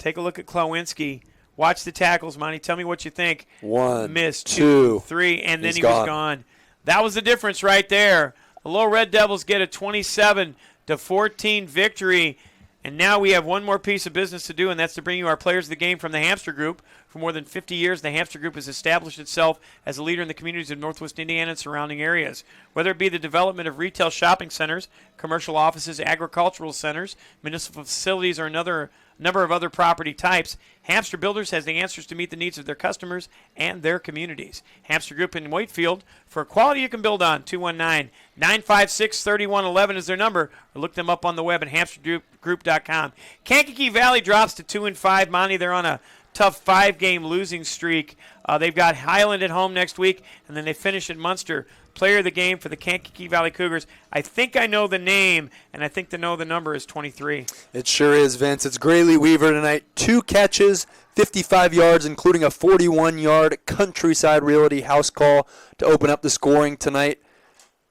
Take a look at Klawinski. Watch the tackles, Monty. Tell me what you think. One, missed, two, 3, and then he was gone. That was the difference right there. The Lowell Red Devils get a 27-14 victory. And now we have one more piece of business to do, and that's to bring you our players of the game from the Hamster Group. For more than 50 years, the Hamster Group has established itself as a leader in the communities of Northwest Indiana and surrounding areas. Whether it be the development of retail shopping centers, commercial offices, agricultural centers, municipal facilities, or another number of other property types, Hamster Builders has the answers to meet the needs of their customers and their communities. Hamster Group in Wakefield, for quality you can build on. 219-956-3111 is their number, or look them up on the web at hamstergroup.com. Kankakee Valley drops to 2-5. Monty, they're on a tough 5-game losing streak. They've got Highland at home next week, and then they finish at Munster. Player of the game for the Kankakee Valley Cougars. I think I know the name, and I think the number is 23. It sure is, Vince. It's Grayley Weaver tonight. 2 catches, 55 yards, including a 41-yard Countryside Realty house call to open up the scoring tonight.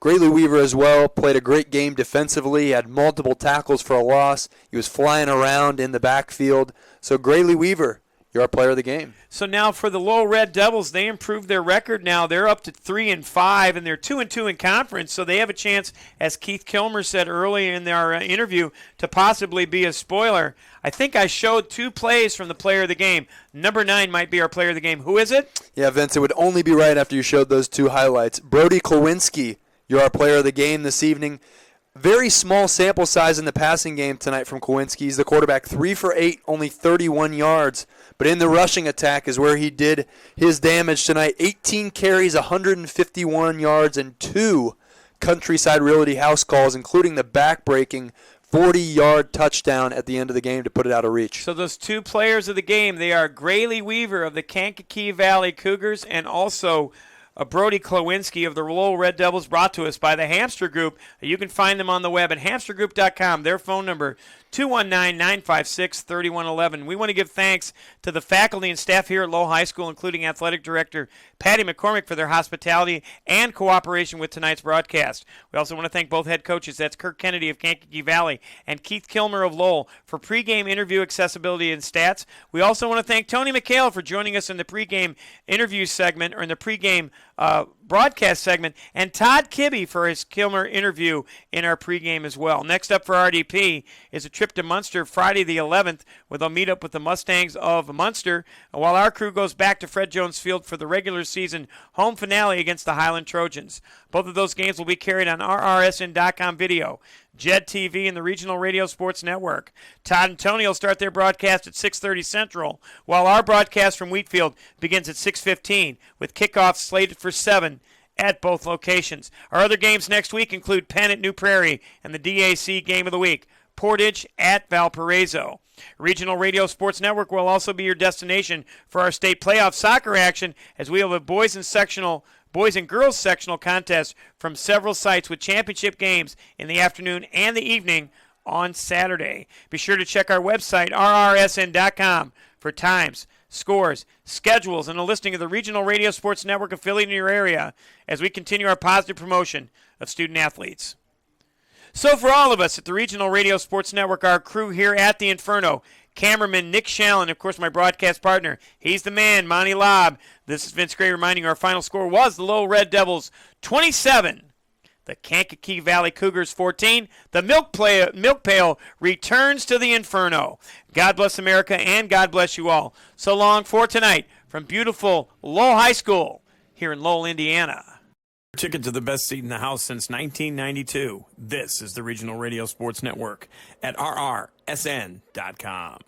Grayley Weaver as well played a great game defensively. He had multiple tackles for a loss. He was flying around in the backfield. So Grayley Weaver, you're our player of the game. So now for the Lowell Red Devils, they improved their record now. They're up to 3-5, and they're 2-2 in conference, so they have a chance, as Keith Kilmer said early in our interview, to possibly be a spoiler. I think I showed 2 plays from the player of the game. Number 9 might be our player of the game. Who is it? Yeah, Vince, it would only be right after you showed those 2 highlights. Brody Klawinski, you're our player of the game this evening. Very small sample size in the passing game tonight from Klawinski. He's the quarterback, 3 for 8, only 31 yards. But in the rushing attack is where he did his damage tonight. 18 carries, 151 yards, and 2 Countryside Realty house calls, including the back-breaking 40-yard touchdown at the end of the game to put it out of reach. So those 2 players of the game, they are Grayley Weaver of the Kankakee Valley Cougars and also Brody Klawinski of the Lowell Red Devils, brought to us by the Hamster Group. You can find them on the web at hamstergroup.com. Their phone number, 219-956-3111. We want to give thanks to the faculty and staff here at Lowell High School, including Athletic Director Patty McCormick, for their hospitality and cooperation with tonight's broadcast. We also want to thank both head coaches, that's Kirk Kennedy of Kankakee Valley and Keith Kilmer of Lowell, for pregame interview accessibility and stats. We also want to thank Tony McHale for joining us in the pregame interview segment, or in the pregame broadcast segment, and Todd Kibbe for his Kilmer interview in our pregame as well. Next up for RDP is a trip to Munster Friday the 11th, where they'll meet up with the Mustangs of Munster, while our crew goes back to Fred Jones Field for the regular season home finale against the Highland Trojans. Both of those games will be carried on RRSN.com video, JED TV, and the Regional Radio Sports Network. Todd and Tony will start their broadcast at 6:30 Central, while our broadcast from Wheatfield begins at 6:15, with kickoffs slated for 7 at both locations. Our other games next week include Penn at New Prairie and the DAC Game of the Week, Portage at Valparaiso. Regional Radio Sports Network will also be your destination for our state playoff soccer action, as we have a boys and girls sectional contest from several sites, with championship games in the afternoon and the evening on Saturday. Be sure to check our website, rrsn.com, for times, scores, schedules, and a listing of the Regional Radio Sports Network affiliate in your area, as we continue our positive promotion of student athletes. So for all of us at the Regional Radio Sports Network, our crew here at the Inferno, cameraman Nick Shallon, of course my broadcast partner, he's the man, Monty Lobb. This is Vince Gray reminding you our final score was the Lowell Red Devils 27, the Kankakee Valley Cougars 14. The milk pail returns to the Inferno. God bless America, and God bless you all. So long for tonight from beautiful Lowell High School here in Lowell, Indiana. Ticket to the best seat in the house since 1992. This is the Regional Radio Sports Network at rrsn.com.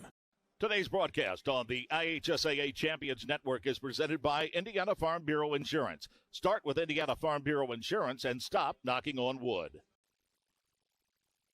Today's broadcast on the IHSAA Champions Network is presented by Indiana Farm Bureau Insurance. Start with Indiana Farm Bureau Insurance and stop knocking on wood.